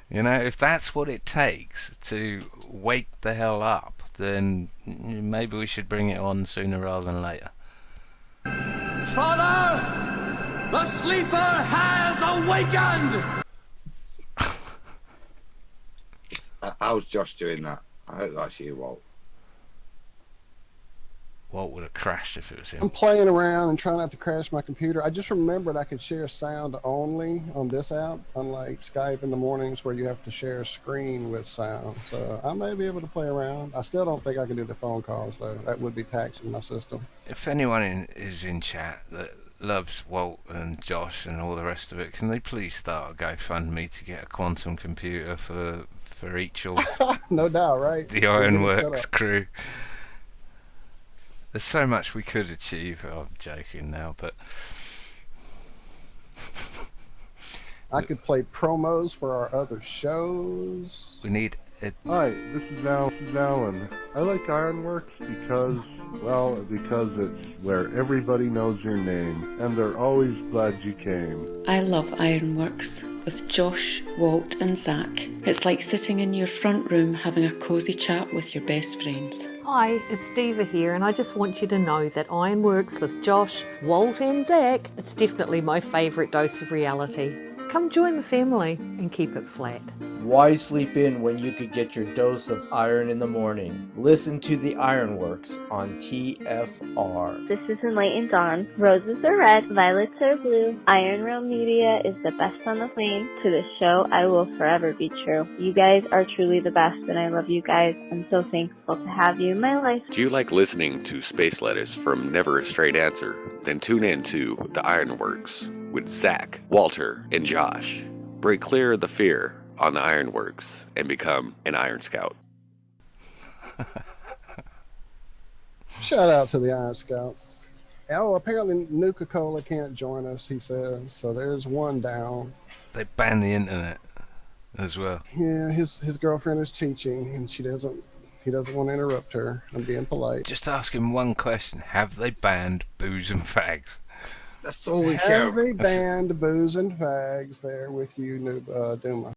Yeah. If that's what it takes to wake the hell up, then maybe we should bring it on sooner rather than later. Father, the sleeper has awakened! How's Josh doing that? I hope that's you, Walt. Walt would have crashed if it was him. I'm playing around and trying not to crash my computer. I just remembered I could share sound only on this app, unlike Skype in the mornings where you have to share a screen with sound. So I may be able to play around. I still don't think I can do the phone calls, though. That would be taxing my system. If anyone is in chat that loves Walt and Josh and all the rest of it, can they please start a GoFundMe to get a quantum computer for each of No doubt, right? the Ironworks crew? There's so much we could achieve. I'm joking now, but I could play promos for our other shows. we need it. Hi, this is Alan. I like Ironworks because it's where everybody knows your name, and they're always glad you came. I love Ironworks with Josh, Walt and Zach. It's like sitting in your front room having a cosy chat with your best friends. Hi, it's Diva here, and I just want you to know that Ironworks with Josh, Walt and Zach, it's definitely my favourite dose of reality. Come join the family and keep it flat. Why sleep in when you could get your dose of iron in the morning? Listen to the Ironworks on TFR. This is Enlightened Dawn. Roses are red, violets are blue. Iron Realm Media is the best on the plane. To this show, I will forever be true. You guys are truly the best, and I love you guys. I'm so thankful to have you in my life. Do you like listening to space letters from Never a Straight Answer? Then tune in to The Ironworks with Zach, Walter, and Josh. Break clear of the fear on the Ironworks and become an Iron Scout. Shout out to the Iron Scouts. Oh, apparently Nuka-Cola can't join us, he says. So there's one down. They banned the internet as well. Yeah, his girlfriend is teaching, and he doesn't want to interrupt her. I'm being polite. Just ask him one question: have they banned booze and fags? That's all we care. Have they banned booze and fags there with you, Duma?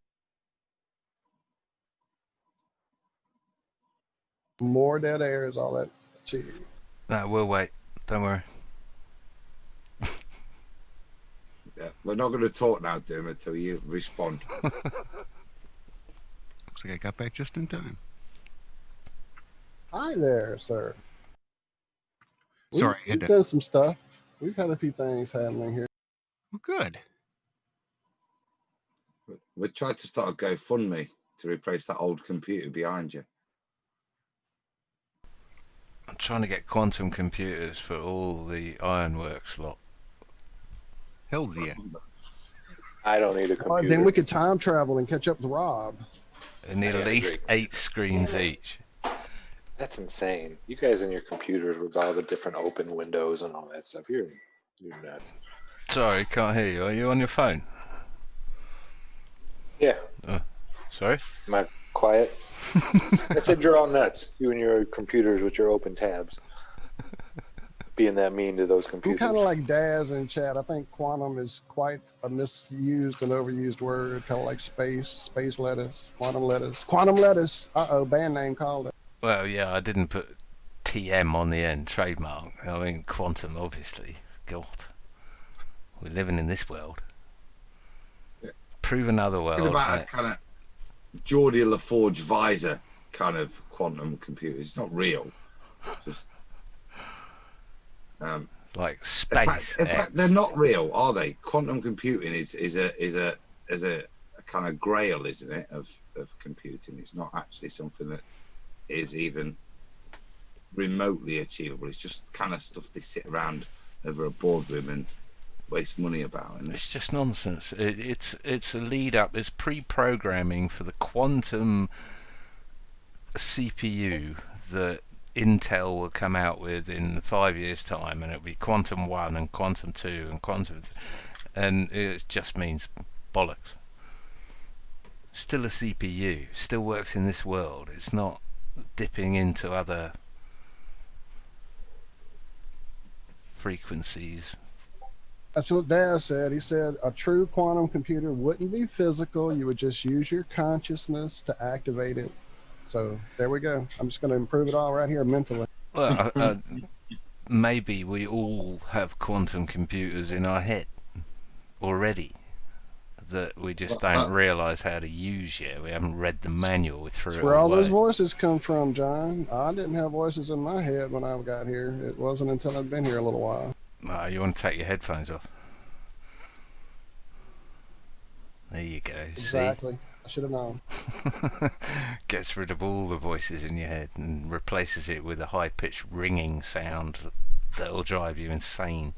More dead air is all that cheating. No, we'll wait. Don't worry. Yeah, we're not going to talk now, Doom, until you respond. Looks like I got back just in time. Hi there, sir. Sorry, we've done some stuff. We've had a few things happening here. Well, good. We tried to start a GoFundMe to replace that old computer behind you. I'm trying to get quantum computers for all the Ironworks lot. Hell's yeah. I don't need a computer. Then we could time travel and catch up with Rob. They need at least 8 screens each. That's insane. You guys and your computers with all the different open windows and all that stuff. You're nuts. Sorry, can't hear you. Are you on your phone? Yeah. Sorry? Am I quiet? I said you're all nuts. You and your computers with your open tabs. Being that mean to those I'm computers. kind of like Daz in chat. I think quantum is quite a misused and overused word, kind of like space lettuce, quantum lettuce. Quantum lettuce. Uh-oh, band name called it. Well, yeah, I didn't put TM on the end, trademark. I mean, quantum, obviously. God. We're living in this world. Yeah. Prove another world. Think about a kind of Geordie LaForge visor kind of quantum computer. It's not real. Just... like space. In fact, they're not real, are they? Quantum computing is a kind of grail, isn't it, of computing? It's not actually something that is even remotely achievable. It's just kind of stuff they sit around over a boardroom and waste money about. Isn't it? It's just nonsense. It's a lead up. It's pre-programming for the quantum CPU that Intel will come out with in 5 years' time, and it'll be Quantum 1 and Quantum 2 and Quantum... and it just means bollocks. Still a CPU. Still works in this world. It's not dipping into other frequencies. That's what Daz said. He said a true quantum computer wouldn't be physical. You would just use your consciousness to activate it. So there we go. I'm just going to improve it all right here mentally. Well, maybe we all have quantum computers in our head already that we just don't realise how to use yet. We haven't read the manual through. That's where all those voices come from, John. I didn't have voices in my head when I got here. It wasn't until I'd been here a little while. You want to take your headphones off? There you go. Exactly. See? I should have known. Gets rid of all the voices in your head and replaces it with a high-pitched ringing sound that'll drive you insane.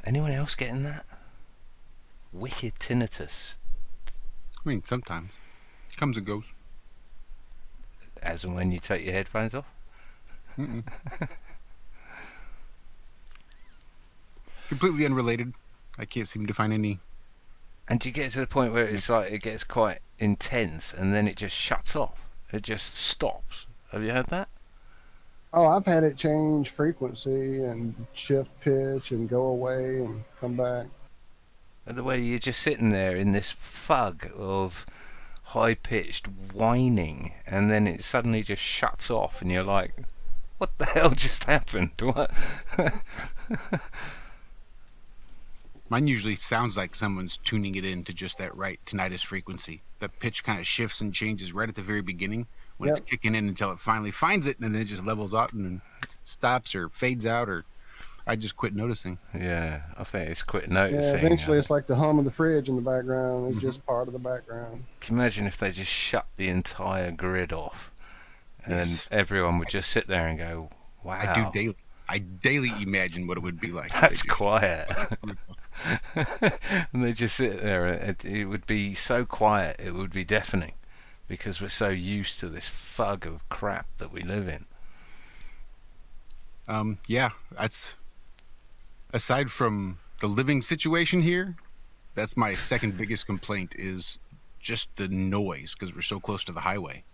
Anyone else getting that? Wicked tinnitus. I mean, sometimes. It comes and goes. As and when you take your headphones off? Mm-mm. Completely unrelated. I can't seem to find any. And you get to the point where it's like it gets quite intense and then it just shuts off. It just stops. Have you had that? Oh, I've had it change frequency and shift pitch and go away and come back. And the way you're just sitting there in this fug of high-pitched whining and then it suddenly just shuts off and you're like, what the hell just happened? What? Mine usually sounds like someone's tuning it in to just that right tinnitus frequency. The pitch kind of shifts and changes right at the very beginning when it's kicking in until it finally finds it, and then it just levels out and then stops or fades out, or I just quit noticing. Yeah, I think it's quit noticing. Yeah, eventually it's like the hum of the fridge in the background. It's just part of the background. Can you imagine if they just shut the entire grid off and then everyone would just sit there and go, wow. I do daily. I daily imagine what it would be like. That's quiet. And they just sit there. It would be so quiet, it would be deafening, because we're so used to this fug of crap that we live in. Yeah, that's aside from the living situation here, that's my second biggest complaint is just the noise because we're so close to the highway.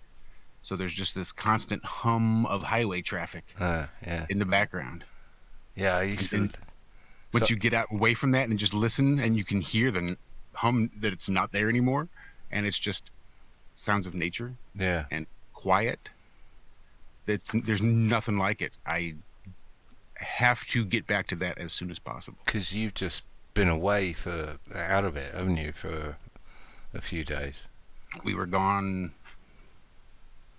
So there's just this constant hum of highway traffic in the background. Yeah, I used to. Once you get out away from that and just listen, and you can hear the hum that it's not there anymore, and it's just sounds of nature. Yeah. And quiet. There's nothing like it. I have to get back to that as soon as possible. Because you've just been away out of it, haven't you, for a few days? We were gone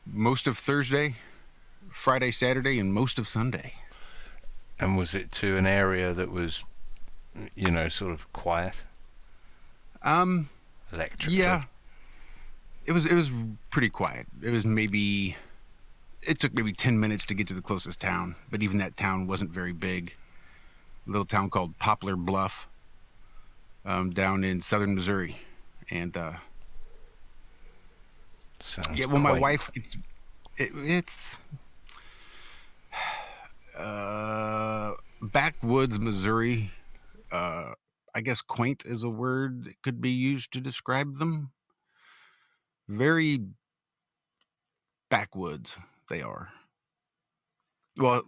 most of Thursday, Friday, Saturday, and most of Sunday. And was it to an area that was, sort of quiet? Electrically? Yeah. It was pretty quiet. It took maybe 10 minutes to get to the closest town, but even that town wasn't very big. A little town called Poplar Bluff, down in southern Missouri. And sounds yeah, well, my quaint. wife, it's backwoods Missouri. I guess quaint is a word that could be used to describe them. Very backwoods they are. Well,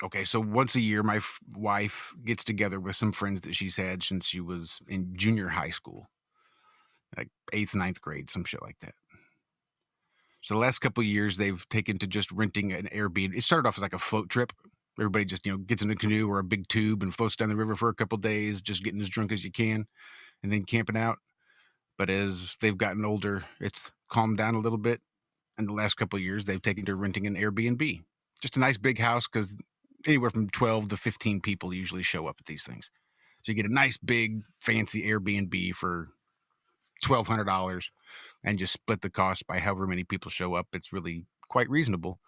okay, so once a year my wife gets together with some friends that she's had since she was in junior high school, like 8th, 9th grade, some shit like that. So the last couple of years they've taken to just renting an Airbnb. It started off as like a float trip. Everybody just, gets in a canoe or a big tube and floats down the river for a couple of days, just getting as drunk as you can and then camping out. But as they've gotten older, it's calmed down a little bit. In the last couple of years, they've taken to renting an Airbnb. Just a nice big house because anywhere from 12 to 15 people usually show up at these things. So you get a nice big fancy Airbnb for $1,200 and just split the cost by however many people show up. It's really quite reasonable.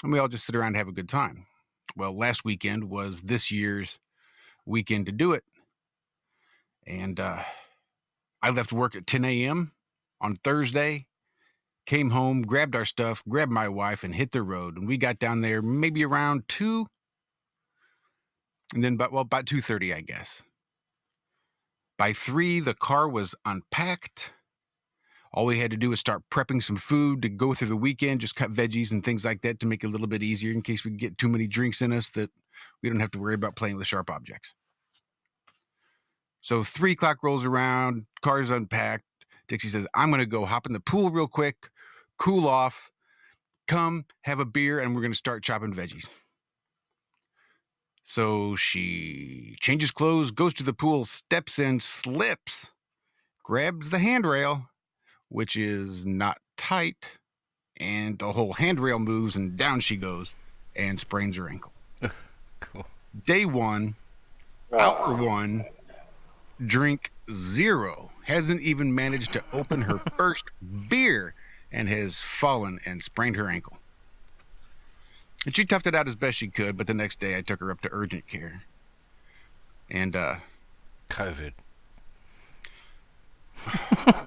And we all just sit around and have a good time. Well, last weekend was this year's weekend to do it. And I left work at 10 a.m. on Thursday, came home, grabbed our stuff, grabbed my wife, and hit the road. And we got down there maybe around 2. And then about 2:30, I guess. By 3, the car was unpacked. All we had to do was start prepping some food to go through the weekend, just cut veggies and things like that to make it a little bit easier in case we get too many drinks in us that we don't have to worry about playing with sharp objects. So 3 o'clock rolls around, car's unpacked. Dixie says, I'm going to go hop in the pool real quick, cool off, come have a beer, and we're going to start chopping veggies. So she changes clothes, goes to the pool, steps in, slips, grabs the handrail, which is not tight, and the whole handrail moves, and down she goes and sprains her ankle. Cool. Day 1, hour 1, drink 0. Hasn't even managed to open her first beer and has fallen and sprained her ankle. And she toughed it out as best she could, but the next day I took her up to urgent care. And, COVID.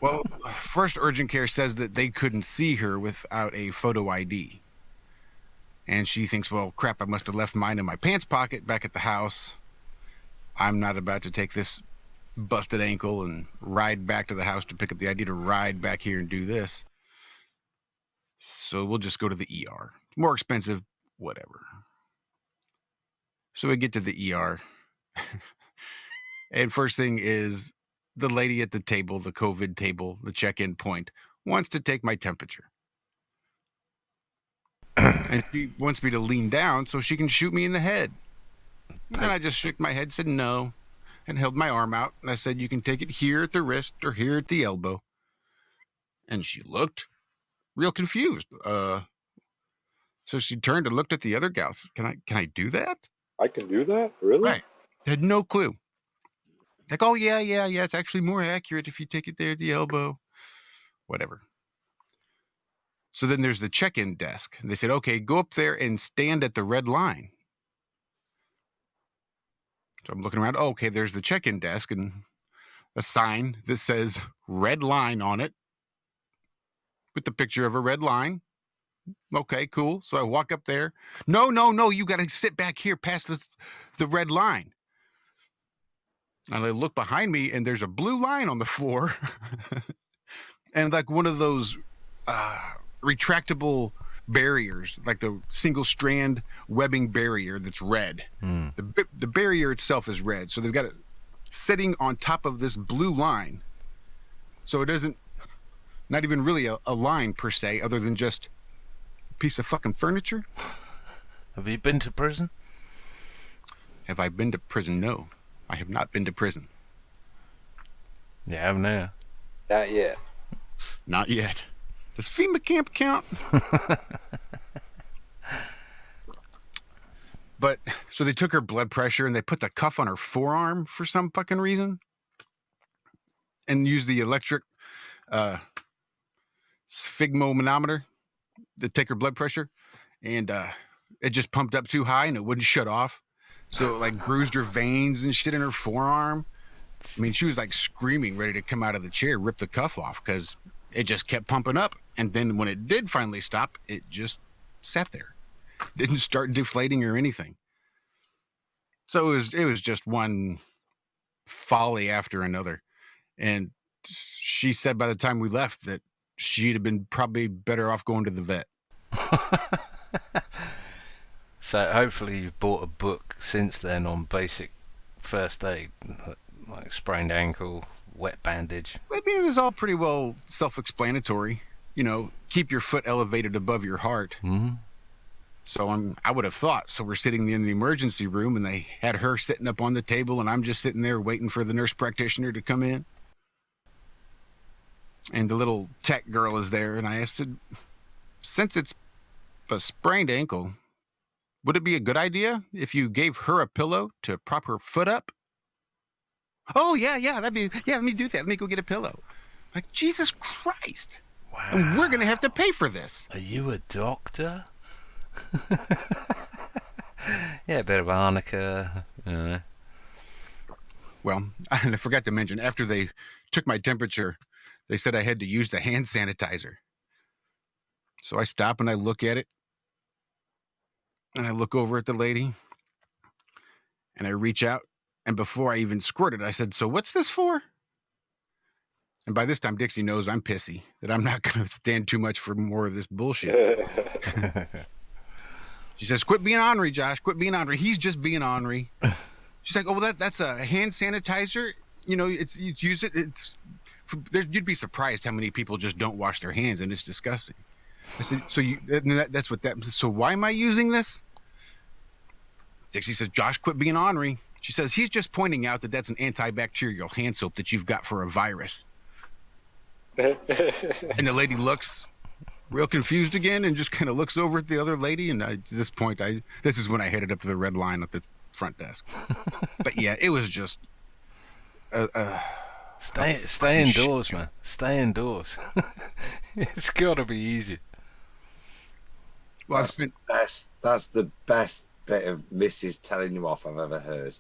Well, first urgent care says that they couldn't see her without a photo ID. And she thinks, well, crap, I must have left mine in my pants pocket back at the house. I'm not about to take this busted ankle and ride back to the house to pick up the ID to ride back here and do this. So we'll just go to the ER. More expensive, whatever. So we get to the ER. And first thing is the lady at the table, the COVID table, the check-in point, wants to take my temperature. And she wants me to lean down so she can shoot me in the head. And I just shook my head, said no, and held my arm out. And I said, you can take it here at the wrist or here at the elbow. And she looked real confused. So she turned and looked at the other gals. Can I do that? I can do that? Really? Right. Had no clue. Like, oh, yeah. It's actually more accurate if you take it there at the elbow. Whatever. So then there's the check-in desk. And they said, okay, go up there and stand at the red line. So I'm looking around. Oh, okay, there's the check-in desk and a sign that says red line on it with the picture of a red line. Okay, cool. So I walk up there. No, you got to sit back here past the red line. And I look behind me, and there's a blue line on the floor. And like one of those retractable barriers, like the single strand webbing barrier that's red. The barrier itself is red. So they've got it sitting on top of this blue line. So it isn't, not even really a line per se, other than just a piece of fucking furniture. Have you been to prison? Have I been to prison? No, I have not been to prison. You have now. Not yet. Not yet. Does FEMA camp count? But, so they took her blood pressure and they put the cuff on her forearm for some fucking reason. And used the electric sphygmomanometer to take her blood pressure. And it just pumped up too high and it wouldn't shut off. So it like bruised her veins and shit in her forearm. I mean, she was like screaming, ready to come out of the chair, rip the cuff off, because it just kept pumping up. And then when it did finally stop, it just sat there. Didn't start deflating or anything. So it was just one folly after another. And she said by the time we left that she'd have been probably better off going to the vet. So hopefully you've bought a book since then on basic first aid, like sprained ankle, wet bandage. I mean, it was all pretty well self-explanatory. You know, keep your foot elevated above your heart. Mm-hmm. So I would have thought. So we're sitting in the emergency room, and they had her sitting up on the table, and I'm just sitting there waiting for the nurse practitioner to come in. And the little tech girl is there, and I said, since it's a sprained ankle, would it be a good idea if you gave her a pillow to prop her foot up? Oh, yeah, let me do that. Let me go get a pillow. Like, Jesus Christ. Wow. And we're going to have to pay for this. Are you a doctor? Yeah, a bit of arnica. Well, I forgot to mention, after they took my temperature, they said I had to use the hand sanitizer. So I stop and I look at it. And I look over at the lady. And I reach out. And before I even squirted, I said, so what's this for? And by this time, Dixie knows I'm pissy, that I'm not going to stand too much for more of this bullshit. She says, quit being ornery, Josh. Quit being ornery. He's just being ornery. She's like, oh, well, that's a hand sanitizer. You know, you use it. You'd be surprised how many people just don't wash their hands, and it's disgusting. I said, so why am I using this? Dixie says, Josh, quit being ornery. She says, he's just pointing out that that's an antibacterial hand soap that you've got for a virus. And the lady looks real confused again and just kind of looks over at the other lady. And at this point, this is when I headed up to the red line at the front desk. But yeah, it was just... Stay indoors, man. Stay indoors. It's got to be easy. Well, that's the best bit of Mrs. telling you off I've ever heard.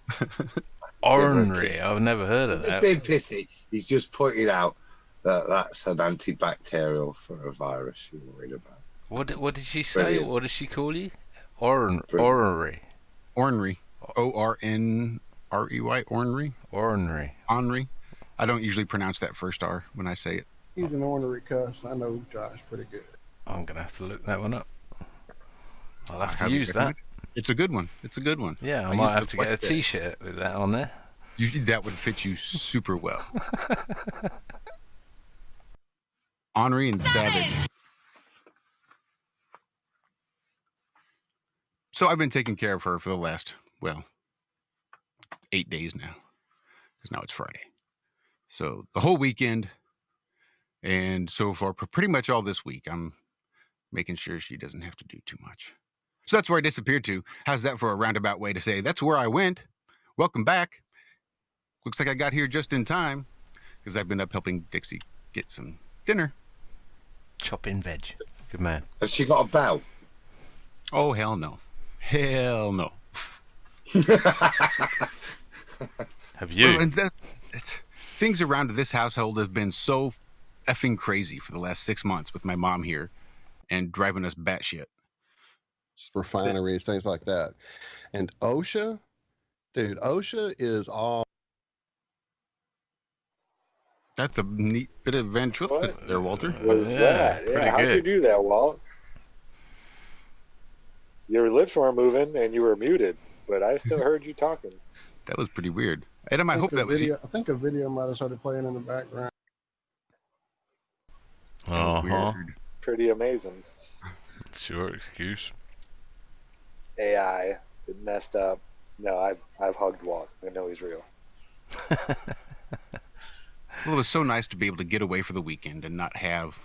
Ornery. I've never heard of that. He's being pissy. He's just pointing out that that's an antibacterial for a virus you're worried about. What did she say? Brilliant. What did she call you? Ornery. Ornery. O-R-N-R-E-Y. Ornery. Ornery. Ornery. I don't usually pronounce that first R when I say it. He's an ornery cuss. I know Josh pretty good. I'm going to have to look that one up. I'll have to use that. It's a good one. It's a good one. Yeah, I might have to get a t-shirt with that on there. That would fit you super well. Ornery and savage. So I've been taking care of her for the last, 8 days now. Because now it's Friday. So the whole weekend and so far, pretty much all this week, I'm making sure she doesn't have to do too much. So that's where I disappeared to. How's that for a roundabout way to say, that's where I went. Welcome back. Looks like I got here just in time because I've been up helping Dixie get some dinner. Chopping veg. Good man. Has she got a bell? Oh, hell no. Hell no. Have you? Well, things around this household have been so effing crazy for the last 6 months with my mom here. and driving us batshit. Refineries, things like that. And OSHA, dude, OSHA is all. That's a neat bit of ventriloquism there, Walter. Was that? Yeah, how'd you do that, Walt? Your lips weren't moving and you were muted, but I still heard you talking. That was pretty weird. Adam, I hope that was video. I think a video might have started playing in the background. weird. Pretty amazing. Sure excuse. AI, it messed up. No, I've hugged Walt. I know he's real. Well, it was so nice to be able to get away for the weekend and not have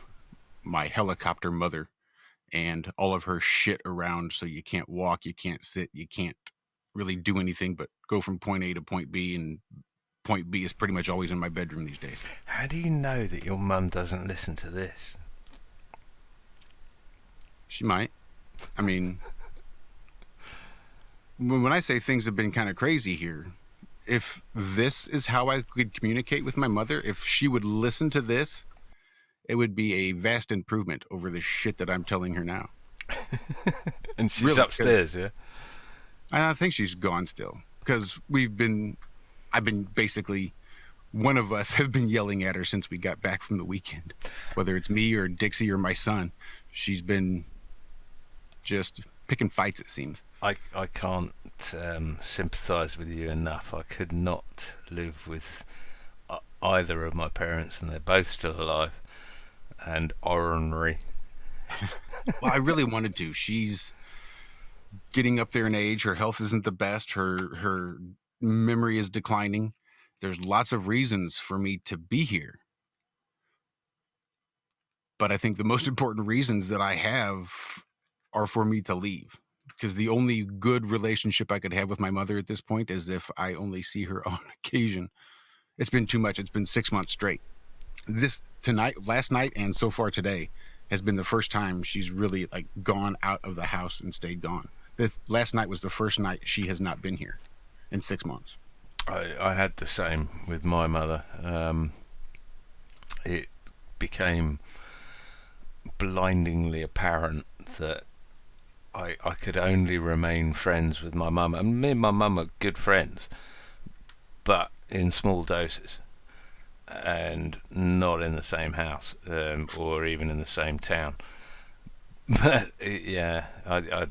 my helicopter mother and all of her shit around, so you can't walk, you can't sit, you can't really do anything but go from point A to point B, and point B is pretty much always in my bedroom these days. How do you know that your mum doesn't listen to this? She might. I mean, when I say things have been kind of crazy here, if this is how I could communicate with my mother, if she would listen to this, it would be a vast improvement over the shit that I'm telling her now. And she's upstairs, yeah? I think she's gone still, because I've been basically, one of us have been yelling at her since we got back from the weekend. Whether it's me or Dixie or my son, she's been just picking fights, it seems. I can't sympathise with you enough. I could not live with either of my parents, and they're both still alive and ornery. Well, I really wanted to. She's getting up there in age. Her health isn't the best. Her memory is declining. There's lots of reasons for me to be here. But I think the most important reasons that I have are for me to leave. Because the only good relationship I could have with my mother at this point is if I only see her on occasion. It's been too much. It's been 6 months straight. Last night, and so far today, has been the first time she's really gone out of the house and stayed gone. Last night was the first night she has not been here in 6 months. I had the same with my mother. It became blindingly apparent that I could only remain friends with my mum. And me and my mum are good friends, but in small doses, and not in the same house, or even in the same town. But I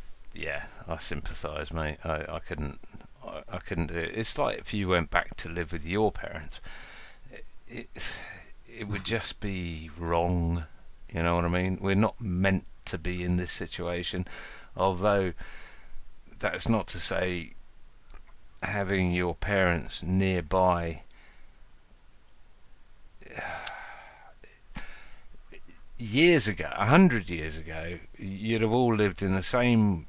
sympathise, mate. I couldn't do it. It's like if you went back to live with your parents, it would just be wrong. You know what I mean? We're not meant to be in this situation. Although that's not to say having your parents nearby, years ago, 100 years ago, you'd have all lived in the same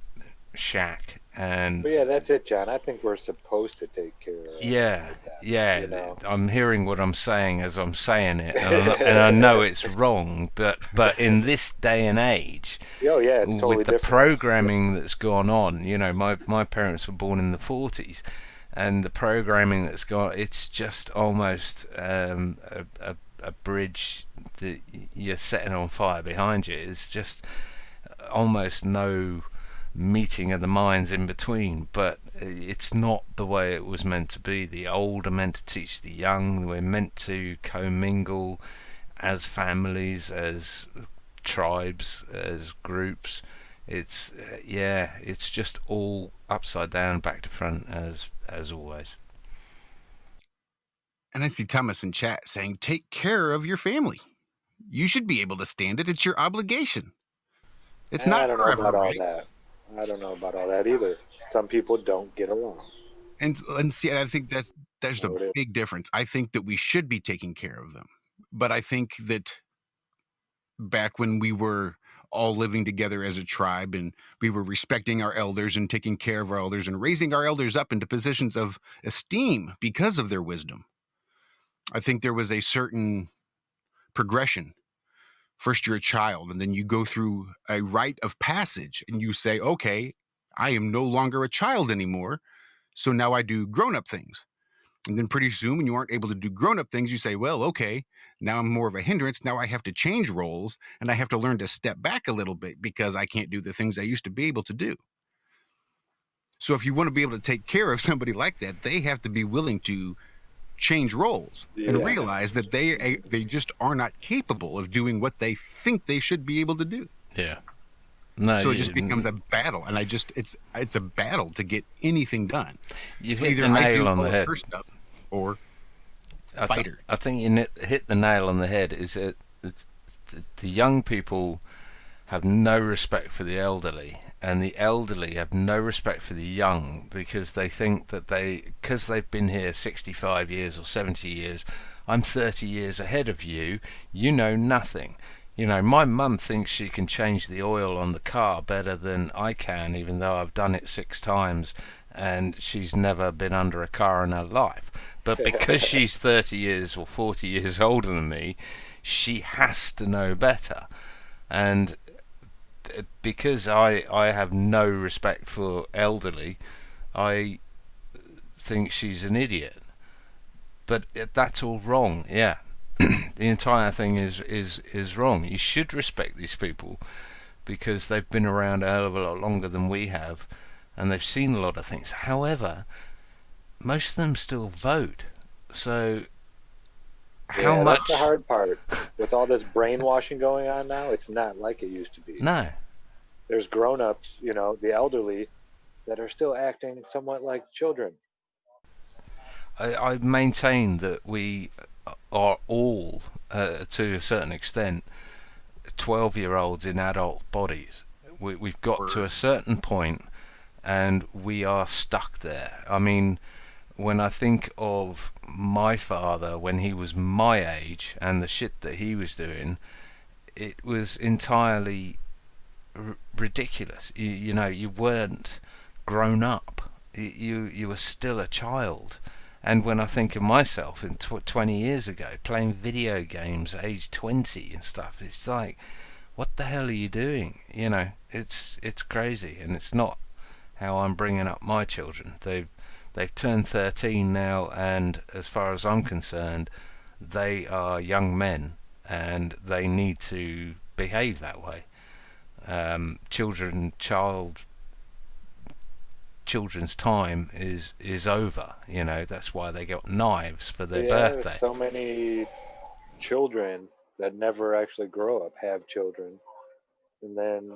shack. And but yeah, that's it, John. I think we're supposed to take care of you know? I'm hearing what I'm saying as I'm saying it, and I know it's wrong, but in this day and age, it's totally with the different. programming that's gone on, you know, my parents were born in the 40s, and the programming that's gone, it's just almost a bridge that you're setting on fire behind you. It's just almost no meeting of the minds in between, but it's not the way it was meant to be. The old are meant to teach the young. We're meant to commingle as families, as tribes, as groups. It's it's just all upside down, back to front, as always. And I see Thomas in chat saying, take care of your family. You should be able to stand it. It's your obligation. It's not forever, right? I don't know about all that either. Some people don't get along. And see, I think there's a big difference. I think that we should be taking care of them. But I think that back when we were all living together as a tribe and we were respecting our elders and taking care of our elders and raising our elders up into positions of esteem because of their wisdom, I think there was a certain progression. First, you're a child, and then you go through a rite of passage, and you say, okay, I am no longer a child anymore, so now I do grown-up things. And then pretty soon, when you aren't able to do grown-up things, you say, well, okay, now I'm more of a hindrance. Now I have to change roles, and I have to learn to step back a little bit because I can't do the things I used to be able to do. So if you want to be able to take care of somebody like that, they have to be willing to change roles and realize that they just are not capable of doing what they think they should be able to do. Yeah. No, so it just becomes a battle, and it's a battle to get anything done. You hit the nail on the head. Or fighter. I think you hit the nail on the head. Is that the young people have no respect for the elderly, and the elderly have no respect for the young because they think that because they've been here 65 years or 70 years, I'm 30 years ahead of you, you know nothing. You know, my mum thinks she can change the oil on the car better than I can, even though I've done it 6 times, and she's never been under a car in her life. But because she's 30 years or 40 years older than me, she has to know better. And because I have no respect for elderly, I think she's an idiot. But that's all wrong, yeah. The entire thing is wrong. You should respect these people because they've been around a hell of a lot longer than we have, and they've seen a lot of things. However, most of them still vote. So how much? That's the hard part. With all this brainwashing going on now, it's not like it used to be. No. There's grown-ups, you know, the elderly, that are still acting somewhat like children. I maintain that we are all, to a certain extent, 12-year-olds in adult bodies. We've got to a certain point, and we are stuck there. I mean, when I think of my father when he was my age and the shit that he was doing, it was entirely ridiculous. You know, you weren't grown up. You were still a child. And when I think of myself in 20 years ago, playing video games age 20 and stuff, it's like, what the hell are you doing? You know, it's crazy, and it's not how I'm bringing up my children. They've turned 13 now, and as far as I'm concerned, they are young men, and they need to behave that way. Children's time is over. You know, that's why they got knives for their birthday. So many children that never actually grow up have children, and then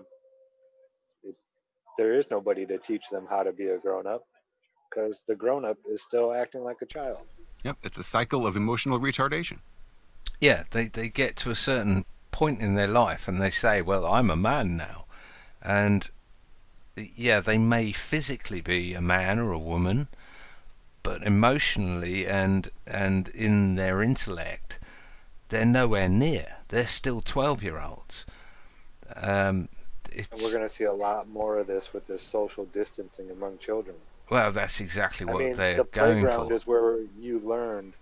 there is nobody to teach them how to be a grown-up because the grown-up is still acting like a child. Yep, it's a cycle of emotional retardation. Yeah, they get to a certain point in their life and they say, well, I'm a man now. And yeah, they may physically be a man or a woman, but emotionally and in their intellect, they're nowhere near. They're still 12-year-olds. And we're going to see a lot more of this with this social distancing among children. Well, that's exactly what they're the going playground for. is where you learned,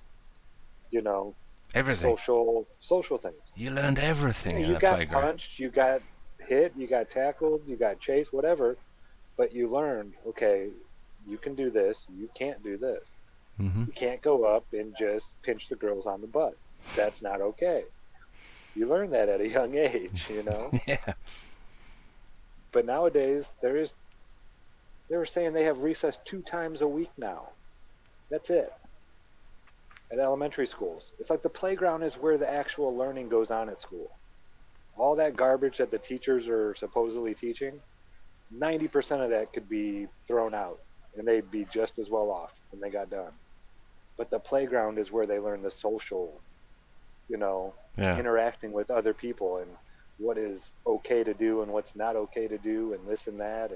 you know, everything. Social things. You learned everything. You got punched, you got hit, you got tackled, you got chased, whatever. But you learned, okay, you can do this, you can't do this. Mm-hmm. You can't go up and just pinch the girls on the butt. That's not okay. You learn that at a young age, you know? Yeah. But nowadays, they were saying they have recess 2 times a week now. That's it. At elementary schools. It's like the playground is where the actual learning goes on at school. All that garbage that the teachers are supposedly teaching, 90% of that could be thrown out, and they'd be just as well off when they got done. But the playground is where they learn the social, you know, interacting with other people and what is okay to do and what's not okay to do and this and that.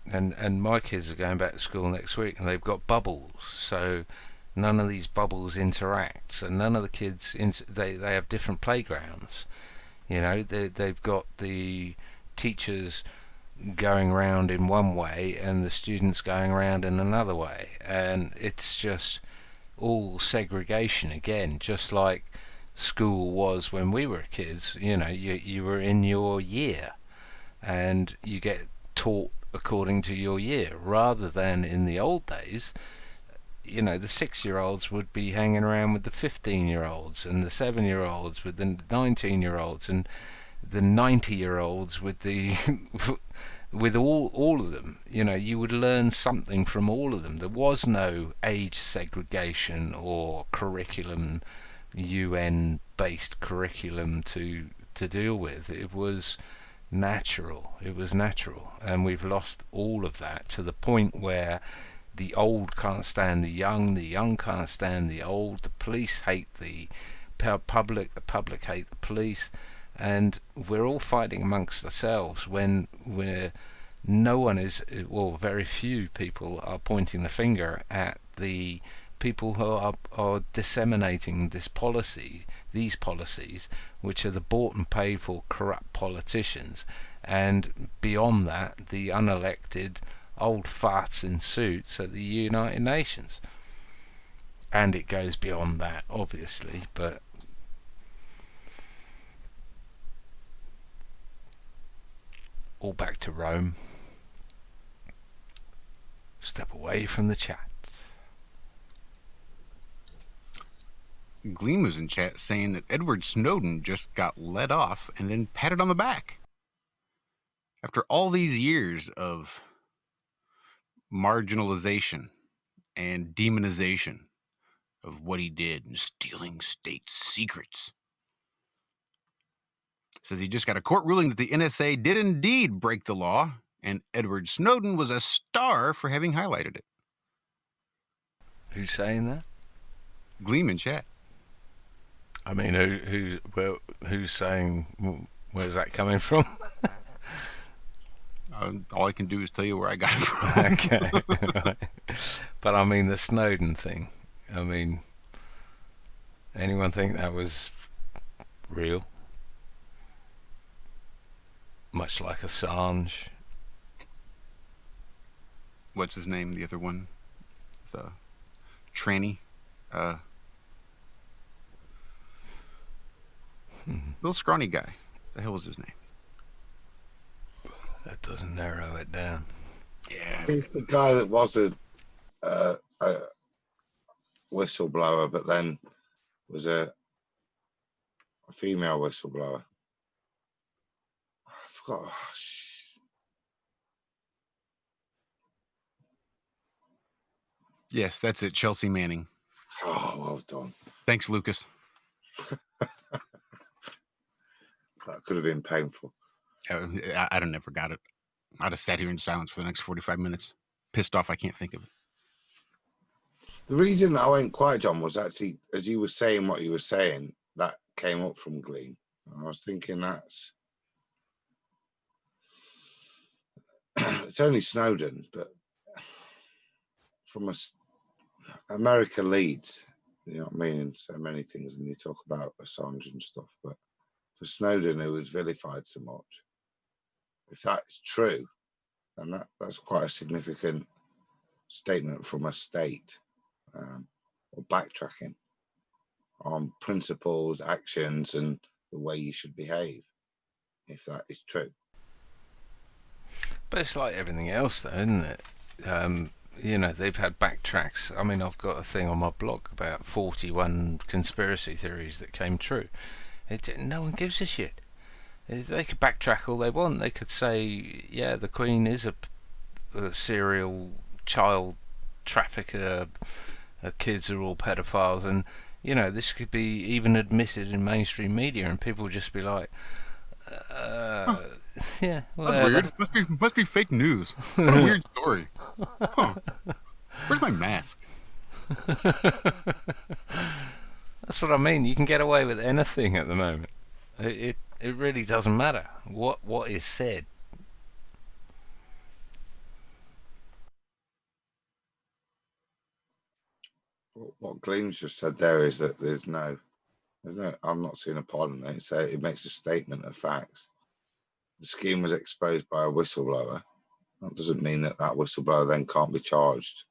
And my kids are going back to school next week, and they've got bubbles, so none of these bubbles interact. So none of the kids, they have different playgrounds. You know, they've got the teachers going around in one way and the students going around in another way, and it's just all segregation again, just like school was when we were kids. You know, you were in your year and you get taught according to your year, rather than in the old days you know, the 6-year-olds would be hanging around with the 15-year-olds, and the 7-year-olds with the 19-year-olds, and the 90-year-olds with the with all of them. You know, you would learn something from all of them. There was no age segregation or curriculum, UN-based curriculum to deal with. It was natural. It was natural, and we've lost all of that to the point where the old can't stand the young can't stand the old, the police hate the public hate the police, and we're all fighting amongst ourselves when no one is, well, very few people are pointing the finger at the people who are disseminating these policies, which are the bought and paid for corrupt politicians, and beyond that, the unelected old farts in suits at the United Nations. And it goes beyond that, obviously, but all back to Rome. Step away from the chat. Gleam was in chat saying that Edward Snowden just got let off and then patted on the back. After all these years of marginalization and demonization of what he did and stealing state secrets. Says he just got a court ruling that the NSA did indeed break the law, and Edward Snowden was a star for having highlighted it. Who's saying that? Gleam in chat. I mean, who's saying? Where's that coming from? All I can do is tell you where I got it from. Okay. But I mean, the Snowden thing. I mean, anyone think that was real? Much like Assange. What's his name? The other one? The tranny. Little scrawny guy. The hell was his name? That doesn't narrow it down. Yeah. He's the guy that was a whistleblower, but then was a female whistleblower. I forgot. Oh, yes, that's it. Chelsea Manning. Oh, well done. Thanks, Lucas. That could have been painful. I'd have never got it. I'd have sat here in silence for the next 45 minutes. Pissed off I can't think of it. The reason I went quiet, John, was actually, as you were saying what you were saying, that came up from Gleam. I was thinking it's only Snowden, but from America leads, you know what I mean, in so many things, and you talk about Assange and stuff, but for Snowden, who was vilified so much, if that's true, then that's quite a significant statement from a state, or backtracking on principles, actions, and the way you should behave, if that is true. But it's like everything else, though, isn't it? You know, they've had backtracks. I mean, I've got a thing on my blog about 41 conspiracy theories that came true. No one gives a shit. They could backtrack all they want. They could say, yeah, the Queen is a serial child trafficker, her kids are all pedophiles, and, you know, this could be even admitted in mainstream media, and people would just be like, yeah, well, that's weird. Must be fake news. What a weird story. Huh. Where's my mask? That's what I mean. You can get away with anything at the moment. It really doesn't matter what is said. What Gleam's just said there is that there's no, I'm not seeing a pardon there. It makes a statement of facts. The scheme was exposed by a whistleblower. That doesn't mean that whistleblower then can't be charged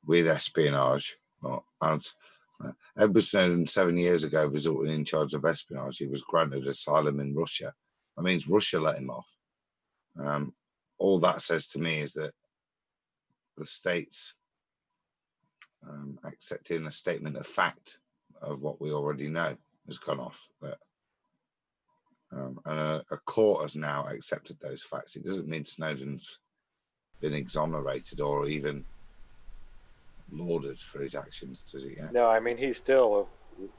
with espionage. As Edward Snowden 7 years ago resulted in charge of espionage. He was granted asylum in Russia. That means Russia let him off. All that says to me is that the states accepting a statement of fact of what we already know has gone off. But, and a court has now accepted those facts. It doesn't mean Snowden's been exonerated or even lauded for his actions, does it yet? No, I mean, he's still,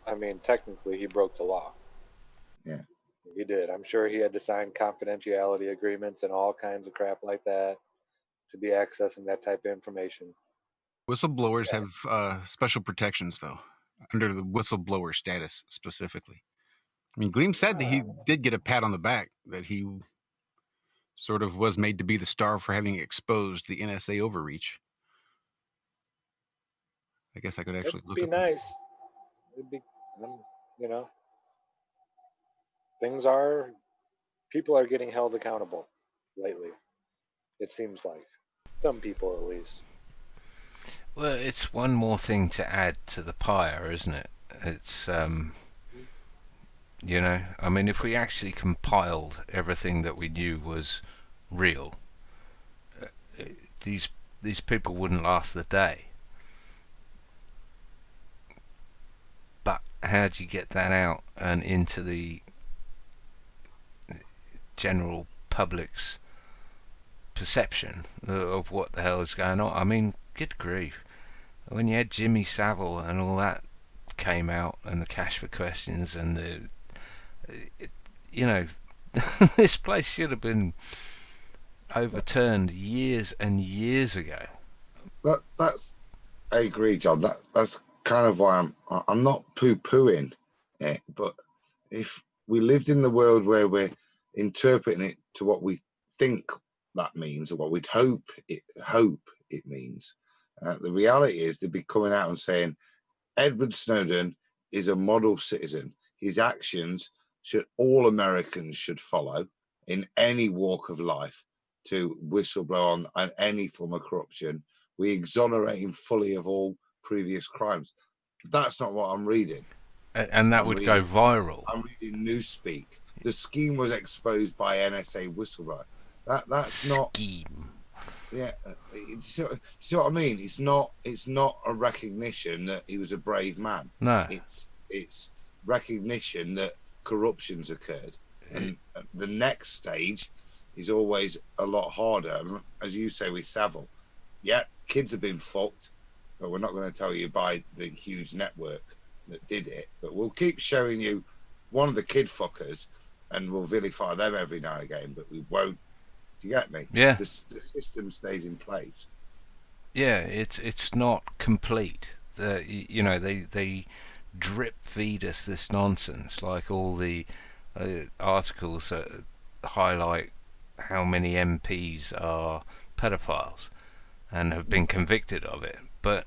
I mean, technically he broke the law. Yeah. He did. I'm sure he had to sign confidentiality agreements and all kinds of crap like that to be accessing that type of information. Whistleblowers have special protections, though, under the whistleblower status specifically. I mean, Gleam said that he did get a pat on the back, that he sort of was made to be the star for having exposed the NSA overreach. I guess I could actually It'd look be up. nice. It'd be, you know, people are getting held accountable lately. It seems like some people, at least. Well, it's one more thing to add to the pyre, isn't it? It's, you know, I mean, if we actually compiled everything that we knew was real, these people wouldn't last the day. But how do you get that out and into the general public's perception of what the hell is going on? I mean, good grief. When you had Jimmy Savile and all that came out, and the cash for questions, and you know, this place should have been overturned years and years ago. That's I agree, John. That's kind of why I'm not poo-pooing it, but if we lived in the world where we're interpreting it to what we think that means, or what we'd hope it means, the reality is they'd be coming out and saying Edward Snowden is a model citizen. His actions all Americans should follow in any walk of life to whistleblow on any form of corruption. We exonerate him fully of all previous crimes. That's not what I'm reading. And that would go viral. I'm reading Newspeak. The scheme was exposed by NSA whistleblower. That's not scheme. Yeah, see what I mean? It's not a recognition that he was a brave man. No, it's recognition that corruption's occurred, and the next stage is always a lot harder. As you say with Savile, yeah, kids have been fucked, but we're not going to tell you by the huge network that did it. But we'll keep showing you one of the kid fuckers, and we'll vilify them every now and again, but we won't. Do you get me? Yeah. The system stays in place. Yeah, it's not complete. You know, they drip feed us this nonsense, like all the articles that highlight how many MPs are pedophiles and have been convicted of it. But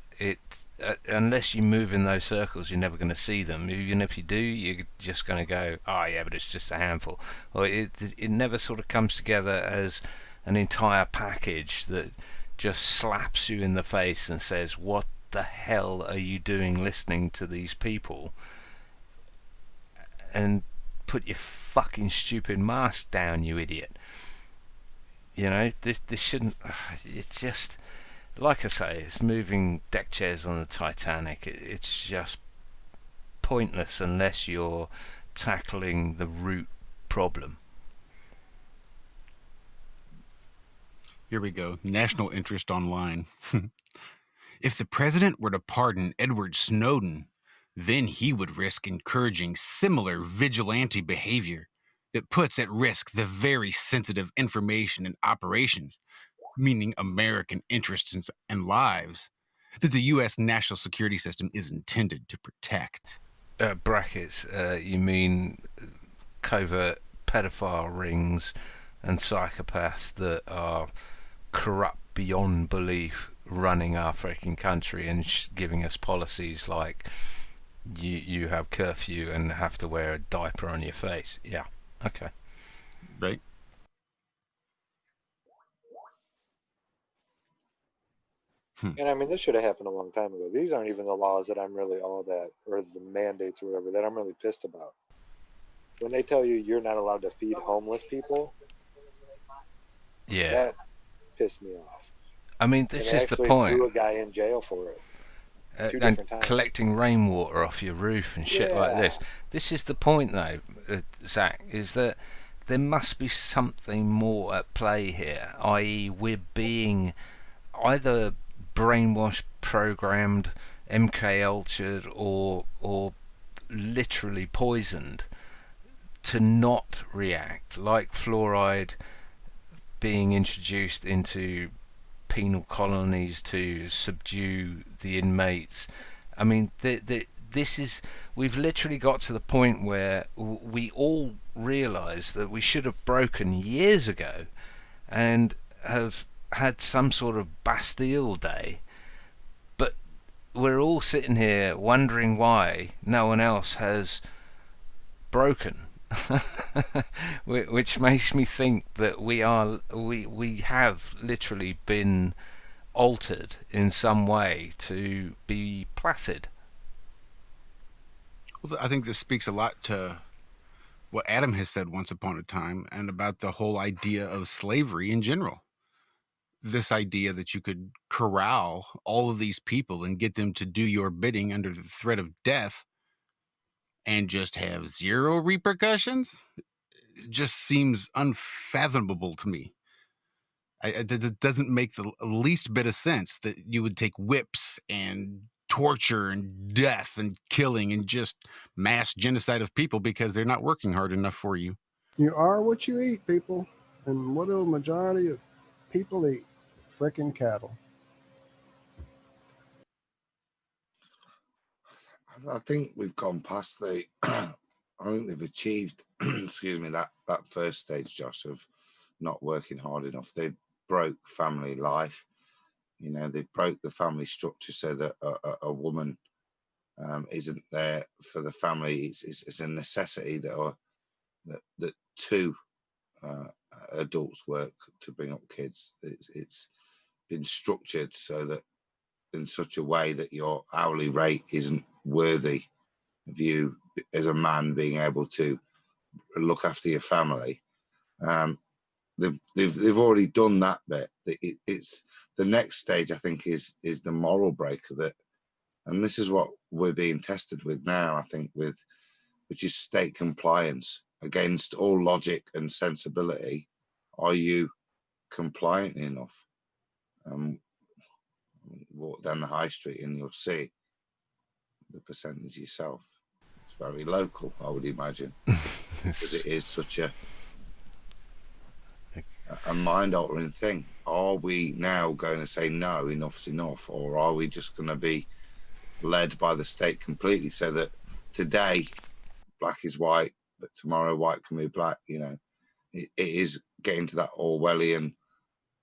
unless you move in those circles, you're never going to see them. Even if you do, you're just going to go, oh yeah, but it's just a handful. Or it never sort of comes together as an entire package that just slaps you in the face and says, what the hell are you doing listening to these people? And put your fucking stupid mask down, you idiot. You know, this shouldn't. It's just, like I say, it's moving deck chairs on the Titanic. It's just pointless unless you're tackling the root problem. Here we go. National Interest Online. If the president were to pardon Edward Snowden, then he would risk encouraging similar vigilante behavior that puts at risk the very sensitive information and operations, meaning American interests and lives, that the U.S. national security system is intended to protect. Brackets, you mean covert pedophile rings and psychopaths that are corrupt beyond belief, running our freaking country and giving us policies like you have curfew and have to wear a diaper on your face. Yeah, okay. Right. And I mean, this should have happened a long time ago. These aren't even the laws that I'm really all that, or the mandates or whatever, that I'm really pissed about. When they tell you you're not allowed to feed homeless people, yeah, that pissed me off. I mean, this and is the actually point. Threw a guy in jail for it. Two and different times. collecting rainwater off your roof and shit like this. This is the point, though, Zach, is that there must be something more at play here, i.e. we're being either brainwashed, programmed, MK ultured, or literally poisoned to not react, like fluoride being introduced into penal colonies to subdue the inmates. I mean, this is, we've literally got to the point where we all realise that we should have broken years ago and have had some sort of Bastille Day, but we're all sitting here wondering why no one else has broken. Which makes me think that we have literally been altered in some way to be placid. Well, I think this speaks a lot to what Adam has said once upon a time, and about the whole idea of slavery in general. This idea that you could corral all of these people and get them to do your bidding under the threat of death and just have zero repercussions, just seems unfathomable to me. It doesn't make the least bit of sense that you would take whips and torture and death and killing and just mass genocide of people because they're not working hard enough for you. You are what you eat, people. And what do a majority of people eat? Frickin' cattle. I think we've gone past the. I think they've achieved, excuse me, that first stage, Josh, of not working hard enough. They broke family life. You know, they broke the family structure so that a woman isn't there for the family. It's a necessity that two adults work to bring up kids. It's been structured so that in such a way that your hourly rate isn't worthy of you as a man being able to look after your family. They've already done that bit. It's the next stage, I think, is the moral breaker that, and this is what we're being tested with now, I think, which is state compliance against all logic and sensibility. Are you compliant enough? Walk down the high street and you'll see the percentage yourself. It's very local, I would imagine, because it is such a mind-altering thing. Are we now going to say no, enough's enough, or are we just going to be led by the state completely, so that today black is white, but tomorrow white can be black? You know, it is getting to that Orwellian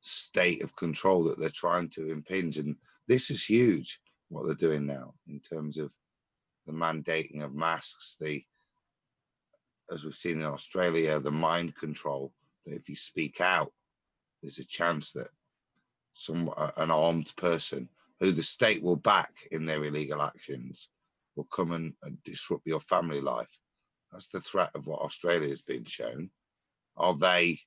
state of control that they're trying to impinge, and this is huge what they're doing now in terms of the mandating of masks, as we've seen in Australia, the mind control, that if you speak out, there's a chance that an armed person who the state will back in their illegal actions will come and disrupt your family life. That's the threat of what Australia has been shown. Are they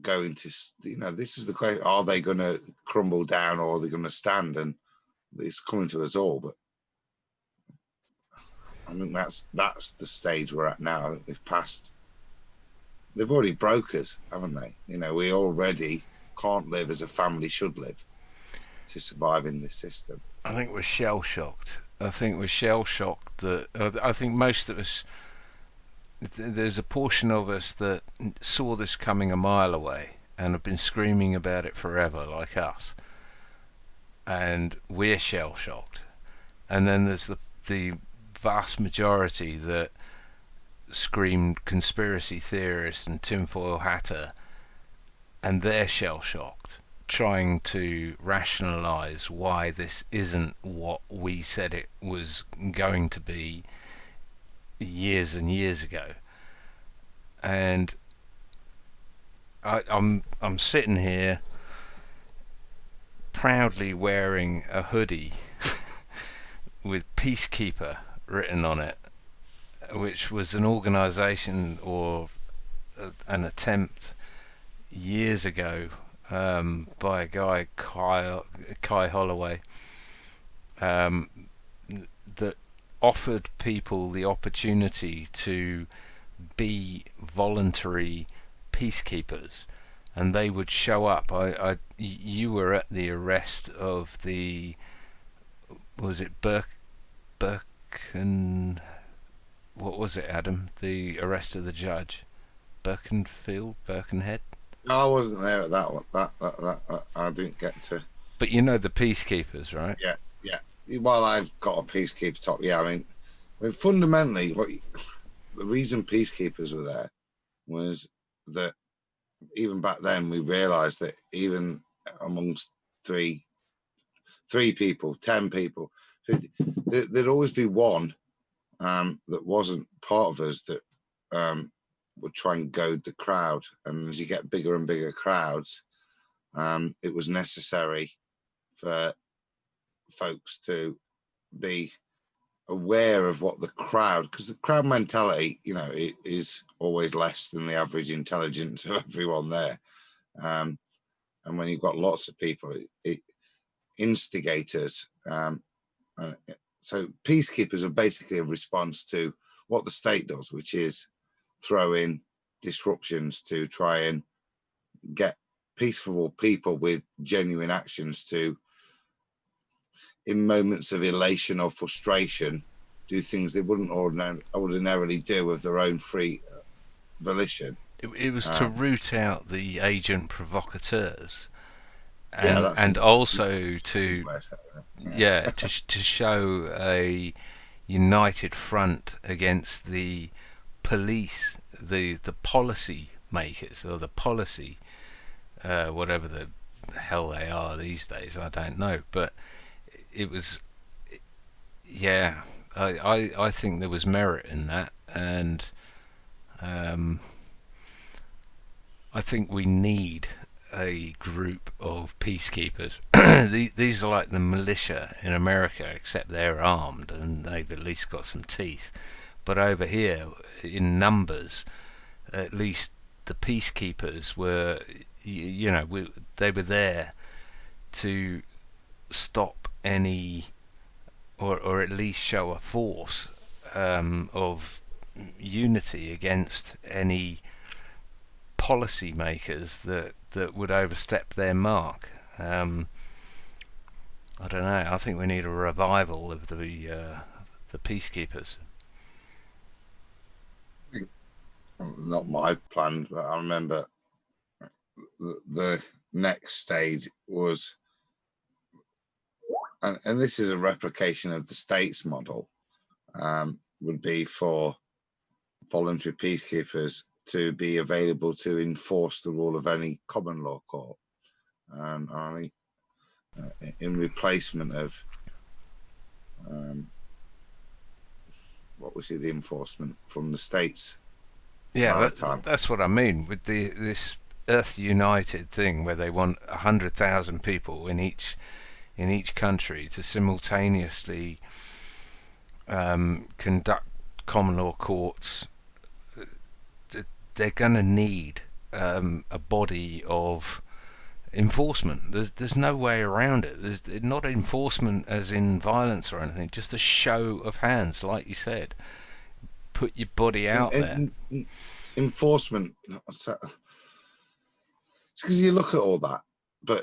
going to, this is the question, are they going to crumble down, or are they going to stand? And it's coming to us all, but I think that's the stage we're at now. They've already broke us, haven't they? You know, we already can't live as a family should live to survive in this system. I think we're shell-shocked. I think that I think most of us, there's a portion of us that saw this coming a mile away and have been screaming about it forever, like us. And we're shell-shocked. And then there's the vast majority that screamed conspiracy theorist and tinfoil hatter, and they're shell-shocked, trying to rationalise why this isn't what we said it was going to be years and years ago. And I'm sitting here proudly wearing a hoodie with Peacekeeper written on it, which was an organisation or an attempt years ago by a guy, Kai Holloway, that offered people the opportunity to be voluntary peacekeepers, and they would show up. You were at the arrest of was it Birken? What was it, Adam? The arrest of the judge, Birkenhead. No, I wasn't there at that one. That I didn't get to. But you know the peacekeepers, right? Yeah. Well, I've got a peacekeeper top. Yeah, I mean fundamentally, the reason peacekeepers were there was that even back then we realised that even amongst three people, 10 people, 50, there'd always be one that wasn't part of us that would try and goad the crowd. And as you get bigger and bigger crowds, it was necessary for folks to be aware of what the crowd, because the crowd mentality, it is always less than the average intelligence of everyone there. And when you've got lots of people, it instigators. So peacekeepers are basically a response to what the state does, which is throw in disruptions to try and get peaceful people with genuine actions to, in moments of elation or frustration, do things they wouldn't ordinarily do of their own free volition. It was to root out the agent provocateurs, Yeah, and also to to show a united front against the police, the policy makers, or the policy whatever the hell they are these days. I don't know, but it was, yeah. I think there was merit in that, and I think we need a group of peacekeepers. These are like the militia in America, except they're armed and they've at least got some teeth. But over here, in numbers, at least the peacekeepers were, they were there to stop any, or at least show a force of unity against any policy makers that would overstep their mark. I don't know. I think we need a revival of the peacekeepers. Not my plan, but I remember the next stage was, and this is a replication of the states model, would be for voluntary peacekeepers to be available to enforce the rule of any common law court, and I think in replacement of what was it, the enforcement from the states. Yeah, that's what I mean with this Earth United thing, where they want 100,000 people in each country to simultaneously conduct common law courts. They're going to need a body of enforcement. There's no way around it. There's not enforcement as in violence or anything, just a show of hands, like you said. Put your body out there. Enforcement. It's because you look at all that, but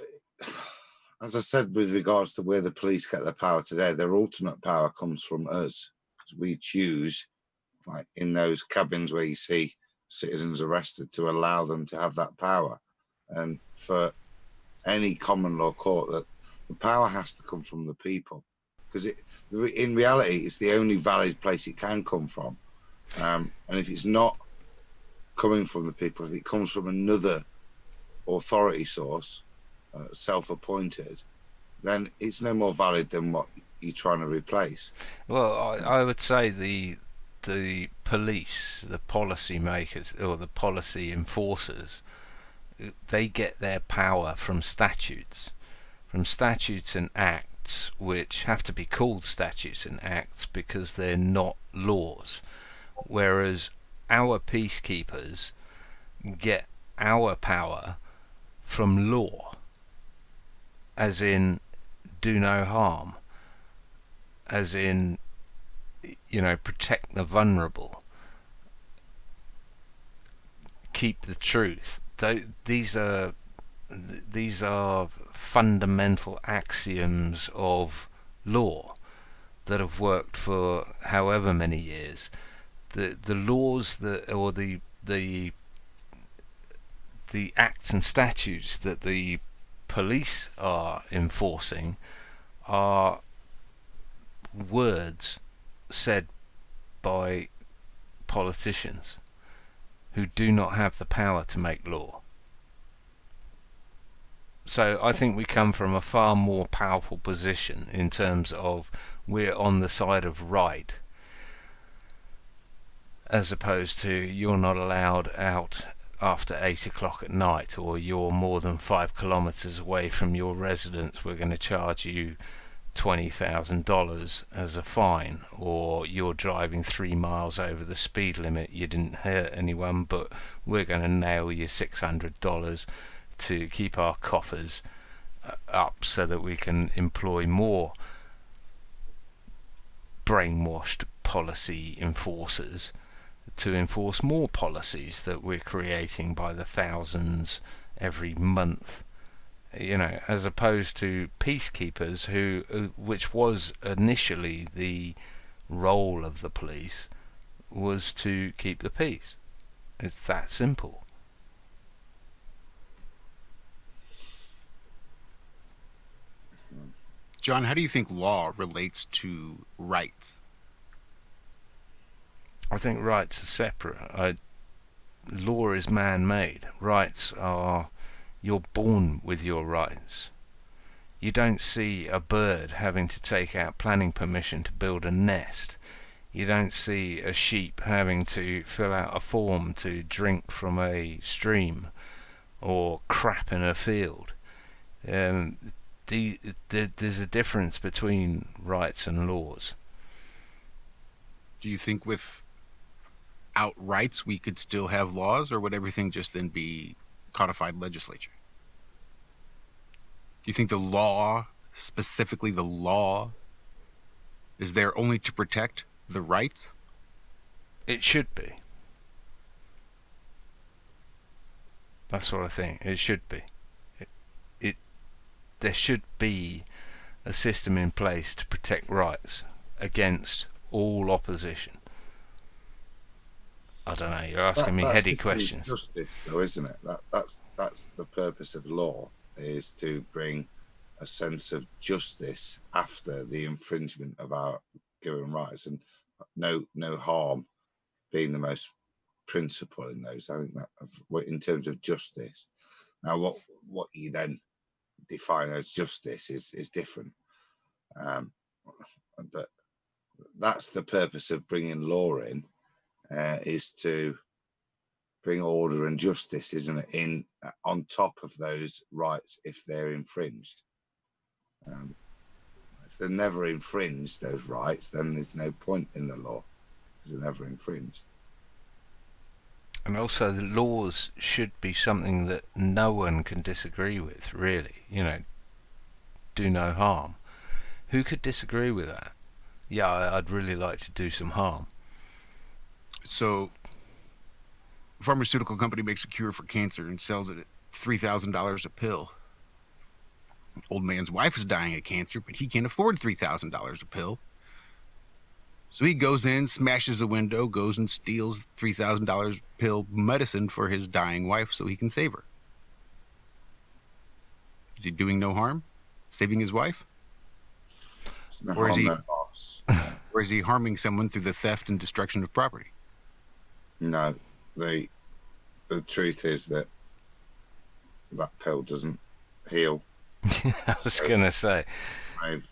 as I said, with regards to where the police get their power today, their ultimate power comes from us, because we choose, like in those cabins where you see citizens arrested, to allow them to have that power. And for any common law court, that the power has to come from the people, because in reality it's the only valid place it can come from. And if it's not coming from the people, if it comes from another authority source, self-appointed, then it's no more valid than what you're trying to replace. Well, I would say the police, the policy makers, or the policy enforcers, they get their power from statutes and acts, which have to be called statutes and acts because they're not laws. Whereas our peacekeepers get our power from law, as in do no harm. as in, protect the vulnerable, keep the truth. These are fundamental axioms of law that have worked for however many years. The laws or the acts and statutes that the police are enforcing are words said by politicians who do not have the power to make law. So I think we come from a far more powerful position in terms of we're on the side of right, as opposed to you're not allowed out after 8 o'clock at night, or you're more than 5 kilometers away from your residence, we're going to charge you $20,000 as a fine, or you're driving 3 miles over the speed limit, you didn't hurt anyone, but we're going to nail you $600 to keep our coffers up so that we can employ more brainwashed policy enforcers to enforce more policies that we're creating by the thousands every month, as opposed to peacekeepers which was initially the role of the police, was to keep the peace. It's that simple. John, how do you think law relates to rights? I think rights are separate. Law is man-made. Rights are, you're born with your rights. You don't see a bird having to take out planning permission to build a nest. You don't see a sheep having to fill out a form to drink from a stream or crap in a field. There's a difference between rights and laws. Do you think without rights we could still have laws, or would everything just then be codified legislature? Do you think the law, specifically the law, is there only to protect the rights? It should be. That's what I think. It should be. There should be a system in place to protect rights against all opposition. I don't know. You're asking me heady questions. That's justice, though, isn't it? That's the purpose of law, is to bring a sense of justice after the infringement of our given rights, and no harm being the most principle in those. I think that in terms of justice. Now, what you then define as justice is different, but that's the purpose of bringing law in, is to bring order and justice, isn't it, in on top of those rights if they're infringed. If they're never infringed, those rights, then there's no point in the law, because they're never infringed. And also the laws should be something that no one can disagree with, really. Do no harm. Who could disagree with that? Yeah, I'd really like to do some harm. So, a pharmaceutical company makes a cure for cancer and sells it at $3,000 a pill. Old man's wife is dying of cancer, but he can't afford $3,000 a pill. So he goes in, smashes a window, goes and steals $3,000 pill medicine for his dying wife so he can save her. Is he doing no harm? Saving his wife? Or is he harming someone through the theft and destruction of property? No. The truth is that pill doesn't heal. I was going to say.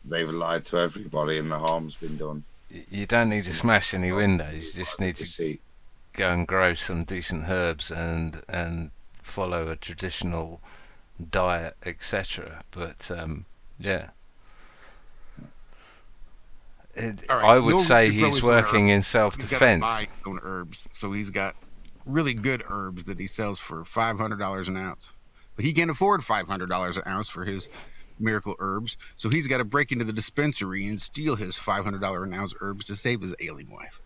They've lied to everybody and the harm's been done. You don't need to smash any windows. You just need to go and grow some decent herbs and follow a traditional diet, etc. But yeah, I would say he's working in self-defense. He's got own herbs, so he's got really good herbs that he sells for $500 an ounce. But he can't afford $500 an ounce for his miracle herbs, so he's got to break into the dispensary and steal his $500 an ounce herbs to save his ailing wife.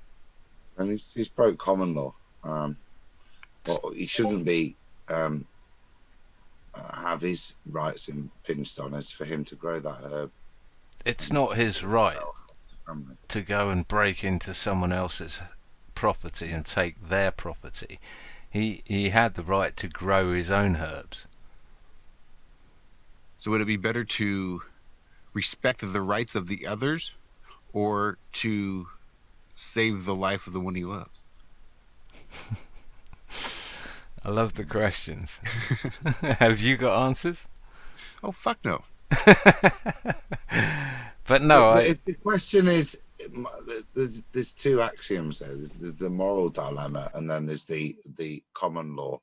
And he's broke common law. Well, he shouldn't be have his rights impinged on us for him to grow that herb. It's not his right to go and break into someone else's property and take their property. He had the right to grow his own herbs. So would it be better to respect the rights of the others, or to save the life of the one he loves? I love the questions. Have you got answers? Oh, fuck no. But no, the question is, there's two axioms there. There's the moral dilemma, and then there's the common law,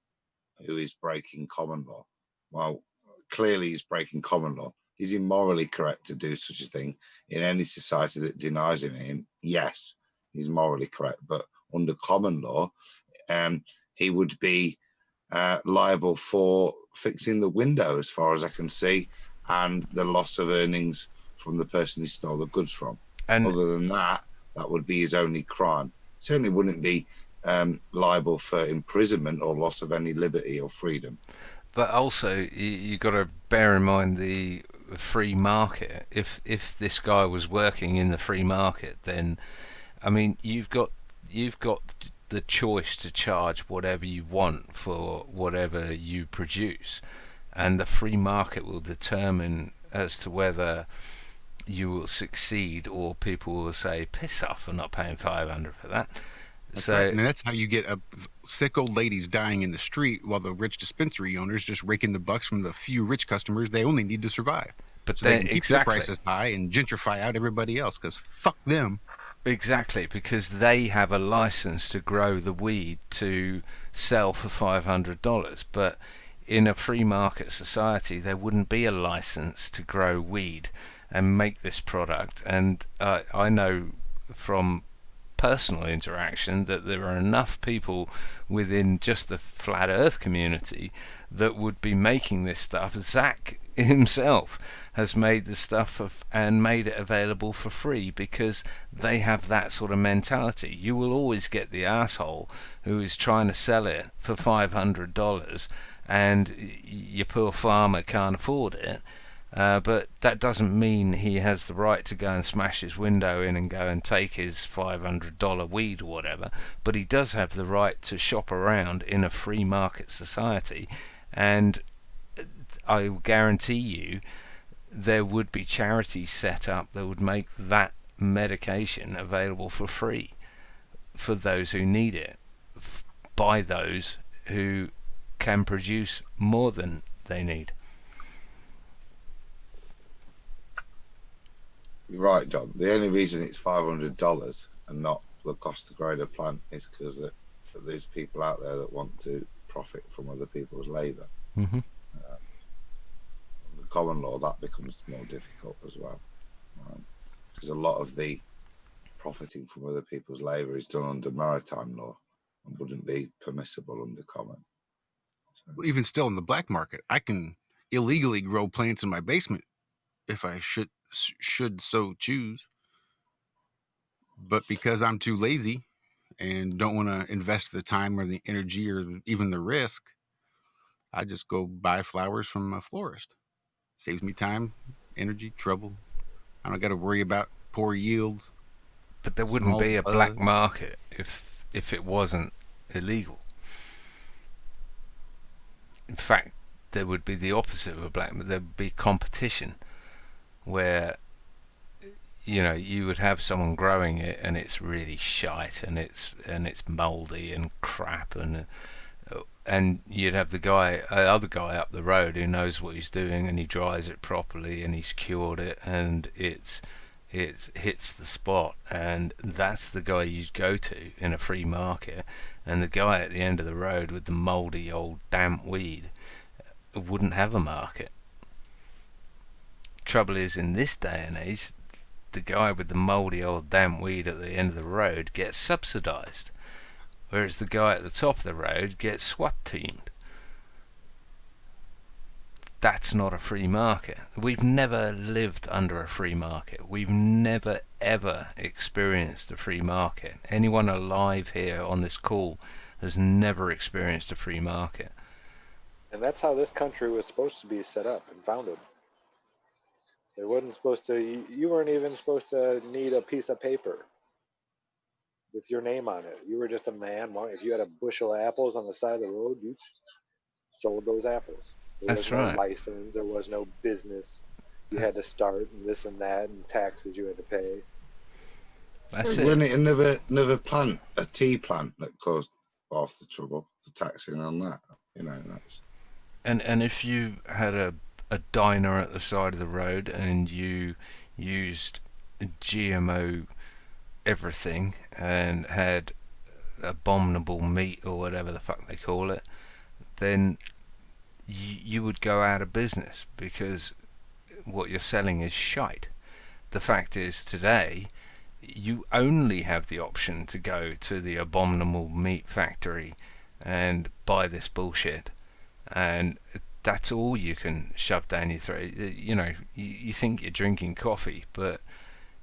who is breaking common law. Well, clearly he's breaking common law. Is he morally correct to do such a thing in any society that denies him? Yes, he's morally correct. But under common law, he would be liable for fixing the window, as far as I can see, and the loss of earnings from the person he stole the goods from. And other than that, that would be his only crime. Certainly wouldn't be liable for imprisonment or loss of any liberty or freedom. But also, you got to bear in mind the free market. If this guy was working in the free market, then, I mean, you've got the choice to charge whatever you want for whatever you produce, and the free market will determine as to whether you will succeed, or people will say, piss off, I'm not paying $500 for that. That's So right. And that's how you get sick old ladies dying in the street, while the rich dispensary owners just raking the bucks from the few rich customers they only need to survive. But so they can keep their prices high and gentrify out everybody else, because fuck them. Exactly, because they have a license to grow the weed to sell for $500. But in a free market society, there wouldn't be a license to grow weed and make this product. And I know from personal interaction that there are enough people within just the flat earth community that would be making this stuff. Zach himself has made the stuff and made it available for free, because they have that sort of mentality. You will always get the asshole who is trying to sell it for $500 and your poor farmer can't afford it. But that doesn't mean he has the right to go and smash his window in and go and take his $500 weed or whatever. But he does have the right to shop around in a free market society, and I guarantee you there would be charities set up that would make that medication available for free for those who need it, by those who can produce more than they need. You're right, John. The only reason it's $500 and not the cost to grow the plant is because that there's people out there that want to profit from other people's labour. Mm-hmm. The common law, that becomes more difficult as well, because a lot of the profiting from other people's labour is done under maritime law and wouldn't be permissible under common. Well, even still, in the black market, I can illegally grow plants in my basement if I should so choose. But because I'm too lazy and don't want to invest the time or the energy or even the risk, I just go buy flowers from a florist. Saves me time, energy, trouble. I don't got to worry about poor yields. But there wouldn't be a black market if it wasn't illegal. In fact, there would be the opposite of a black market. There would be competition, where you would have someone growing it and it's really shite and it's mouldy and crap, and you'd have the other guy up the road who knows what he's doing and he dries it properly and he's cured it and it hits the spot, and that's the guy you'd go to in a free market. And the guy at the end of the road with the mouldy old damp weed wouldn't have a market. Trouble is, in this day and age, the guy with the mouldy old damp weed at the end of the road gets subsidised, whereas the guy at the top of the road gets SWAT teamed. that's not a free market. We've never lived under a free market. We've never ever experienced a free market. Anyone alive here on this call has never experienced a free market. And that's how this country was supposed to be set up and founded. It wasn't supposed to, you weren't even supposed to need a piece of paper with your name on it. You were just a man. If you had a bushel of apples on the side of the road, you sold those apples. There That's was no right. license, there was no business. You had to start and this and that and taxes you had to pay. That's Wasn't it another plant, a tea plant, that caused half the trouble, the taxing on that? You know, that's. And if you had a diner at the side of the road and you used GMO everything and had abominable meat or whatever the fuck they call it, then you would go out of business because what you're selling is shite. The fact is, today you only have the option to go to the abominable meat factory and buy this bullshit, and that's all you can shove down your throat. You know, you think you're drinking coffee, but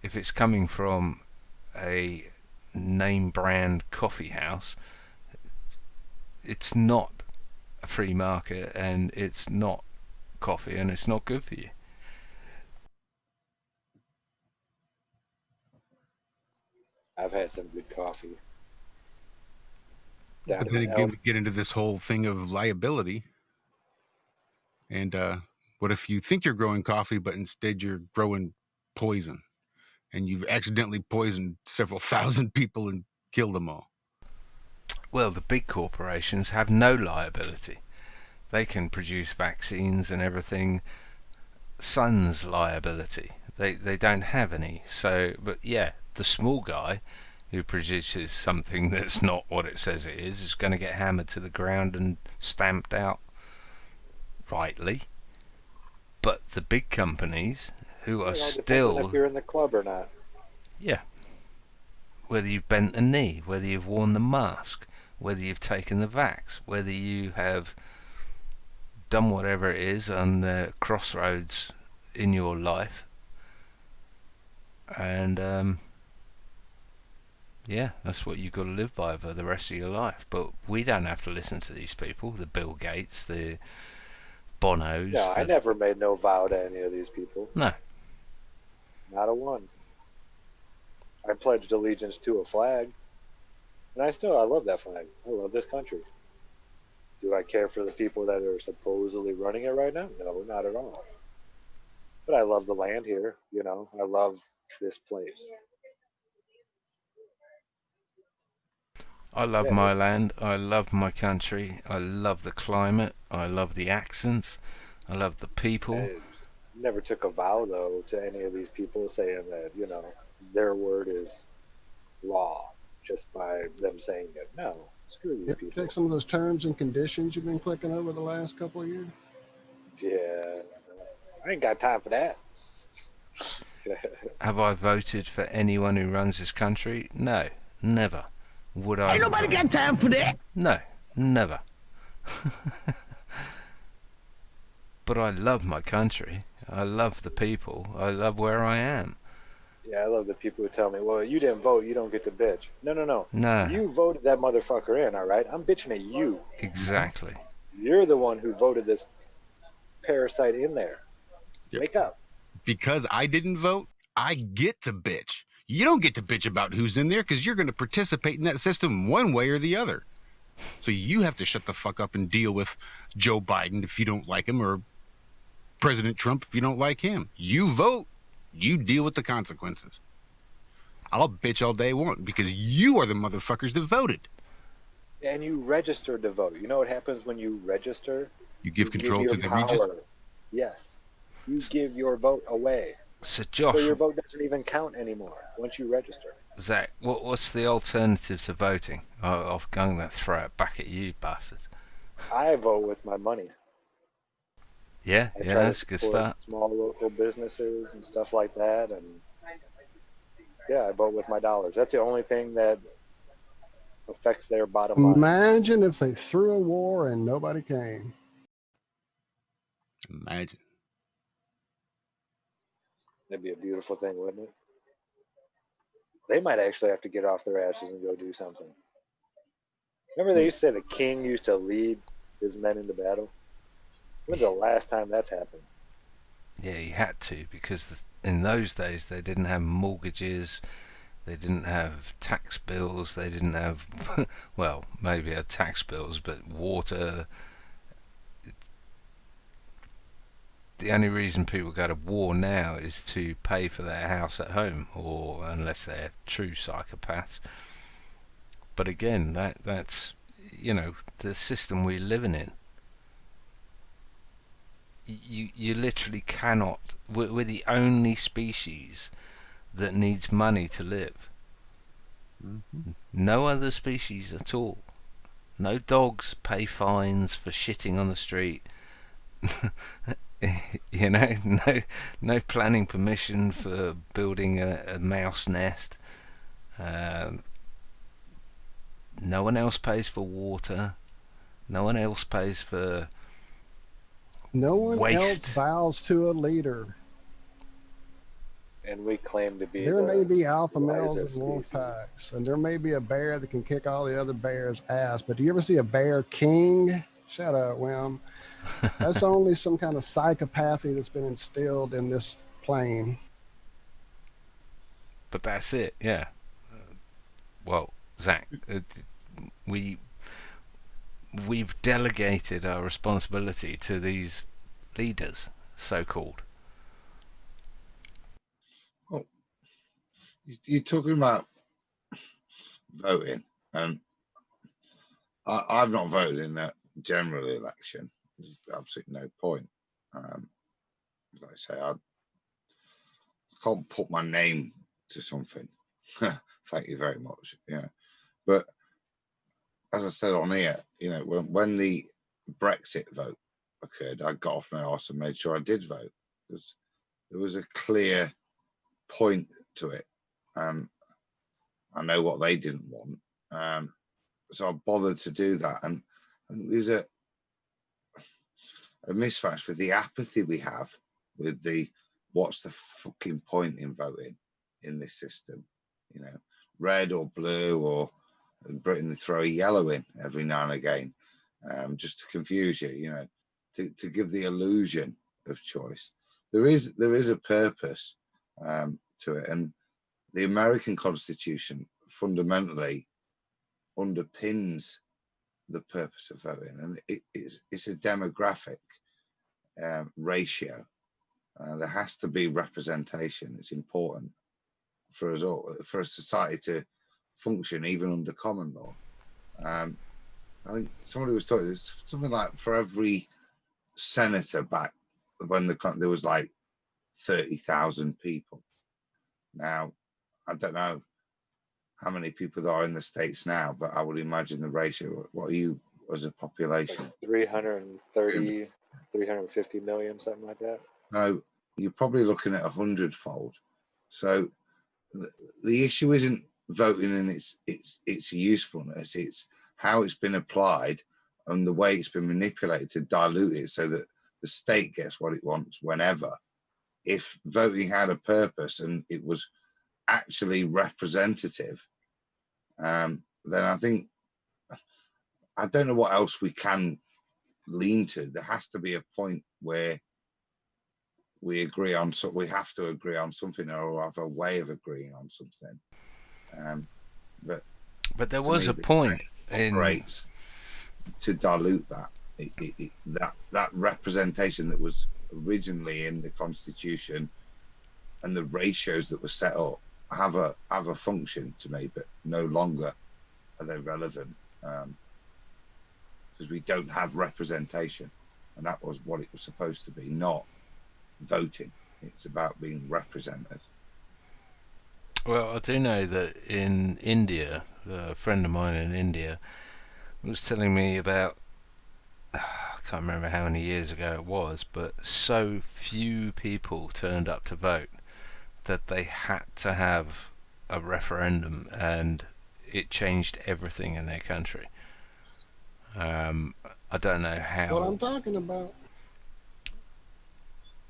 if it's coming from a name brand coffee house, it's not a free market, and it's not coffee, and it's not good for you. I've had some good coffee. But then again, we get into this whole thing of liability. And what if you think you're growing coffee, but instead you're growing poison, and you've accidentally poisoned several thousand people and killed them all? Well, the big corporations have no liability. They can produce vaccines and everything. Sun's liability. They don't have any. So, but yeah, the small guy who produces something that's not what it says it is going to get hammered to the ground and stamped out rightly. But the big companies who are still, if you're in the club or not. yeah, whether you've bent the knee, whether you've worn the mask, whether you've taken the vax, whether you have done whatever it is on the crossroads in your life, and yeah, that's what you've got to live by for the rest of your life. But we don't have to listen to these people, the Bill Gates, the Bonos. No, I never made no vow to any of these people. No. Not a one. I pledged allegiance to a flag. And I love that flag. I love this country. Do I care for the people that are supposedly running it right now? No, not at all. But I love the land here, you know. I love this place. I love my land, I love my country, I love the climate, I love the accents, I love the people. I never took a vow, though, to any of these people saying that, you know, their word is law just by them saying it. No, screw these people. Check some of those terms and conditions you've been clicking over the last couple of years. Yeah, I ain't got time for that. Have I voted for anyone who runs this country? No, never. Would I? Ain't nobody got time for that. No, never. But I love my country. I love the people. I love where I am. Yeah, I love the people who tell me, well, you didn't vote, you don't get to bitch. No. No. You voted that motherfucker in, all right? I'm bitching at you. Exactly. You're the one who voted this parasite in there. Yep. Wake up. Because I didn't vote, I get to bitch. You don't get to bitch about who's in there because you're going to participate in that system one way or the other. So you have to shut the fuck up and deal with Joe Biden if you don't like him, or President Trump if you don't like him. You vote, you deal with the consequences. I'll bitch all day I want because you are the motherfuckers that voted. And you registered to vote. You know what happens when you register? You give control your to the power. regions? Yes. You give your vote away. So Josh, So your vote doesn't even count anymore once you register. Zach, what's the alternative to voting? I'm going to throw it back at you, bastards. I vote with my money. Yeah, I yeah, try to that's a good support start. Small local businesses and stuff like that, and yeah, I vote with my dollars. That's the only thing that affects their bottom line. Imagine if they threw a war and nobody came. Imagine. That'd be a beautiful thing, wouldn't it? They might actually have to get off their asses and go do something. Remember they used to say the king used to lead his men into battle? When's the last time that's happened? Yeah, he had to, because in those days they didn't have mortgages, they didn't have tax bills, they didn't have, well, maybe had tax bills, but water. The only reason people go to war now is to pay for their house at home, or unless they're true psychopaths. But again, that's, you know, the system we're living in. You literally cannot. We're the only species that needs money to live. Mm-hmm. No other species at all. No dogs pay fines for shitting on the street. You know, no planning permission for building a mouse nest. No one else pays for water. No one else pays for No one waste. else bows to a leader. And we claim to be. There may be alpha wiser males and wolf packs, and there may be a bear that can kick all the other bears' ass. But do you ever see a bear king? Shut up, Wim. That's only some kind of psychopathy that's been instilled in this plane. But that's it, yeah. Well, Zach, we've delegated our responsibility to these leaders, so-called. Well, you're talking about voting, and I've not voted in that general election. There's absolutely no point. Like I say, I can't put my name to something. Thank you very much. Yeah, but as I said on here, you know, when the Brexit vote occurred, I got off my arse and made sure I did vote, because there was a clear point to it. I know what they didn't want, so I bothered to do that. And there's a mismatch with the apathy we have with the what's the fucking point in voting in this system, you know, red or blue, or in Britain they throw a yellow in every now and again, just to confuse you, you know, to give the illusion of choice. There is a purpose to it, and the American Constitution fundamentally underpins the purpose of voting, and it's a demographic ratio. There has to be representation. It's important for us all, for a society to function even under common law. I think somebody was talking, it's something like for every senator back when there was like 30,000 people. Now, I don't know how many people there are in the States now, but I would imagine the ratio. What are you as a population? Like 330, 350 million, something like that. No, you're probably looking at 100-fold. So the issue isn't voting and its usefulness, it's how it's been applied and the way it's been manipulated to dilute it so that the state gets what it wants whenever. If voting had a purpose and it was actually representative, then I think, I don't know what else we can lean to. There has to be a point where we agree on, so we have to agree on something or have a way of agreeing on something. But there was a point in to dilute that. That representation that was originally in the Constitution and the ratios that were set up have a function to me, but no longer are they relevant, because we don't have representation, and that was what it was supposed to be, not voting. It's about being represented. Well, I do know that in India, a friend of mine in India was telling me about, I can't remember how many years ago it was, but so few people turned up to vote that they had to have a referendum, and it changed everything in their country. I don't know how. That's what I'm talking about.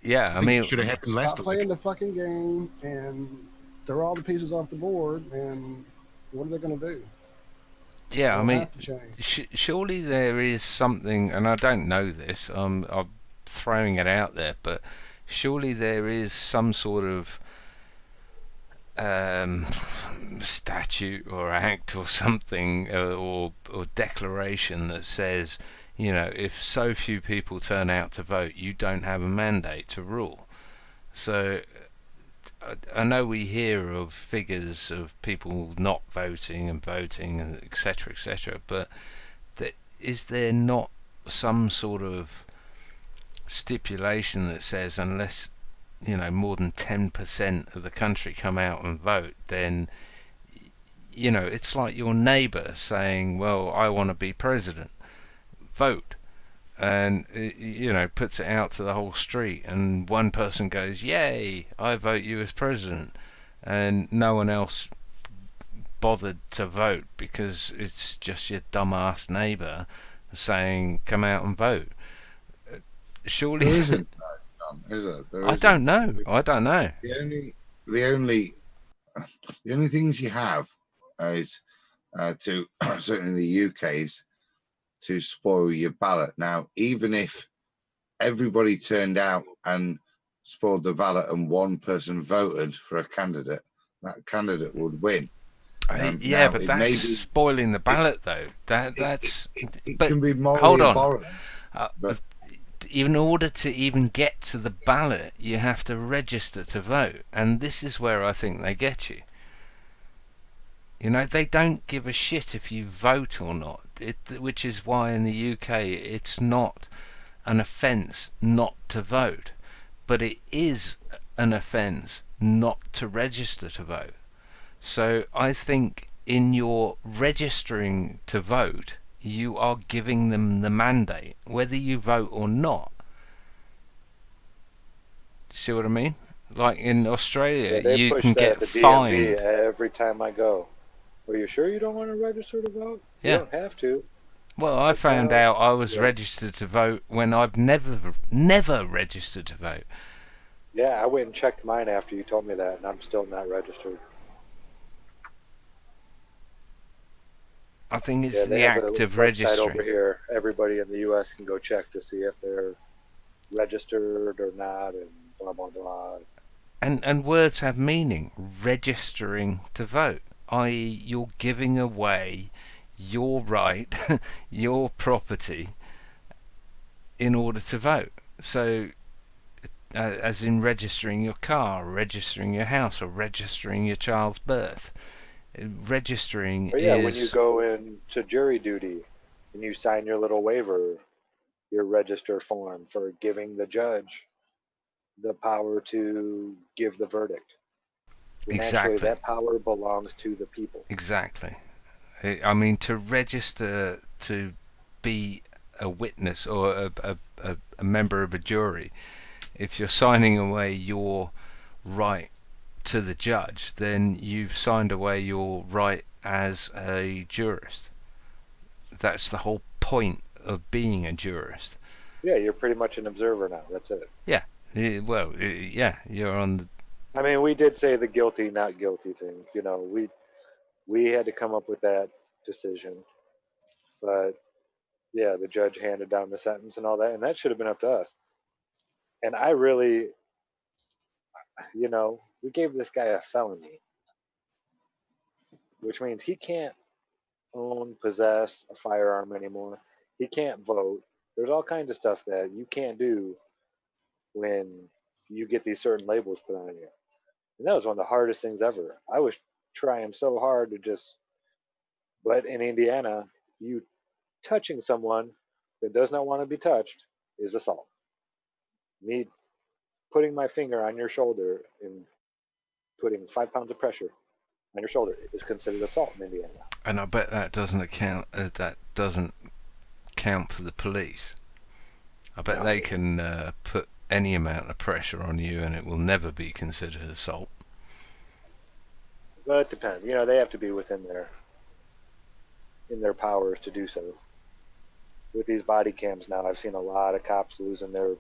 Yeah, I mean, should have happened last Stop playing the fucking game and throw all the pieces off the board. And what are they going to do? yeah, I They'll mean, have to change. surely there is something, and I don't know this. I'm throwing it out there, but surely there is some sort of statute or act or something or declaration that says, you know, if so few people turn out to vote, you don't have a mandate to rule. So I know we hear of figures of people not voting and voting, and etc., but is there not some sort of stipulation that says unless, you know, more than 10% of the country come out and vote, then, you know, it's like your neighbour saying, well, I want to be president, vote, and, you know, puts it out to the whole street, and one person goes, yay, I vote you as president, and no one else bothered to vote because it's just your dumbass neighbour saying come out and vote. Surely there isn't, John, is it? I don't know. The only things you have is to certainly in the UK is to spoil your ballot. Now, even if everybody turned out and spoiled the ballot and one person voted for a candidate, that candidate would win. Yeah, now, but that's spoiling the ballot, though. That's it but can be morally hold on. abhorrent, but In order to even get to the ballot, you have to register to vote, and this is where I think they get you. You know, they don't give a shit if you vote or not, which is why in the UK it's not an offence not to vote, but it is an offence not to register to vote. So I think in your registering to vote, you are giving them the mandate, whether you vote or not. See what I mean? Like in Australia, they you push can that get at the fined. DMV every time I go. Are you sure you don't want to register to vote? Yeah. You don't have to. Well, I found out I was registered to vote when I've never registered to vote. Yeah, I went and checked mine after you told me that, and I'm still not registered. I think it's they the have act a of website registering. over here. Everybody in the U.S. can go check to see if they're registered or not, and blah blah blah. And words have meaning. Registering to vote, i.e., you're giving away your right, your property, in order to vote. So, as in registering your car, registering your house, or registering your child's birth. Registering But yeah, is... when you go into jury duty and you sign your little waiver, your register form for giving the judge the power to give the verdict. And Exactly. actually, that power belongs to the people. Exactly. I mean, to register to be a witness or a member of a jury, if you're signing away your right to the judge, then you've signed away your right as a jurist. That's the whole point of being a jurist. Yeah, you're pretty much an observer now. That's it. Yeah. Well, yeah, you're on the... I mean, we did say the guilty, not guilty thing. You know, we had to come up with that decision. But, yeah, the judge handed down the sentence and all that, and that should have been up to us. And I really, you know, we gave this guy a felony, which means he can't own, possess a firearm anymore. He can't vote. There's all kinds of stuff that you can't do when you get these certain labels put on you. And that was one of the hardest things ever. I was trying so hard to just, but in Indiana, you touching someone that does not want to be touched is assault. Me putting my finger on your shoulder and putting 5 pounds of pressure on your shoulder is considered assault in Indiana. And I bet that doesn't account. That doesn't count for the police. I bet they can put any amount of pressure on you, and it will never be considered assault. Well, it depends. You know, they have to be within their powers to do so. With these body cams now, I've seen a lot of cops losing their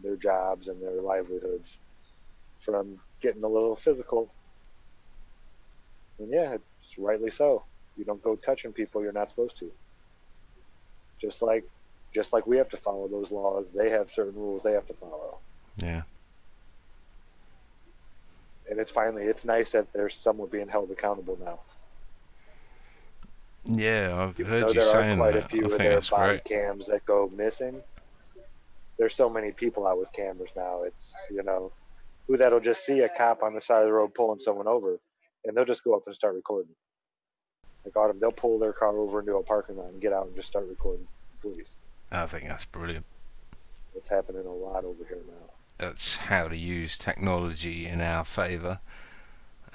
their jobs and their livelihoods from getting a little physical. And yeah, it's rightly so. You don't go touching people you're not supposed to. Just like we have to follow those laws, they have certain rules they have to follow. Yeah. And it's nice that there's someone being held accountable now. Yeah, I've Even heard though you there are saying quite that. a few I of think their that's body great. cams that go missing. There's so many people out with cameras now. It's, who that'll just see a cop on the side of the road pulling someone over, and they'll just go up and start recording. Like Autumn, they'll pull their car over into a parking lot and get out and just start recording the police. I think that's brilliant. It's happening a lot over here now. That's how to use technology in our favour,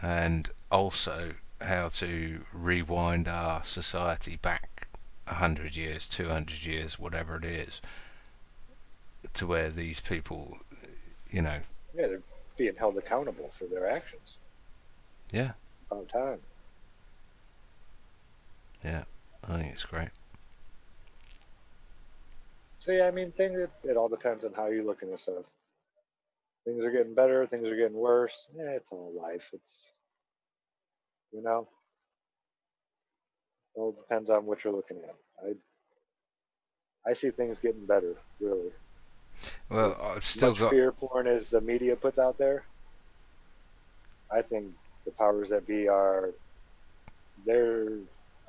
and also how to rewind our society back 100 years, 200 years, whatever it is, to where these people, Yeah, they're being held accountable for their actions. Yeah. It's about time. Yeah, I think it's great. So yeah, I mean, it all depends on how you're looking at stuff. Things are getting better, things are getting worse. Yeah, it's all life. It's, it all depends on what you're looking at. I see things getting better, really. Well, I've still much got fear porn as the media puts out there. I think the powers that be they're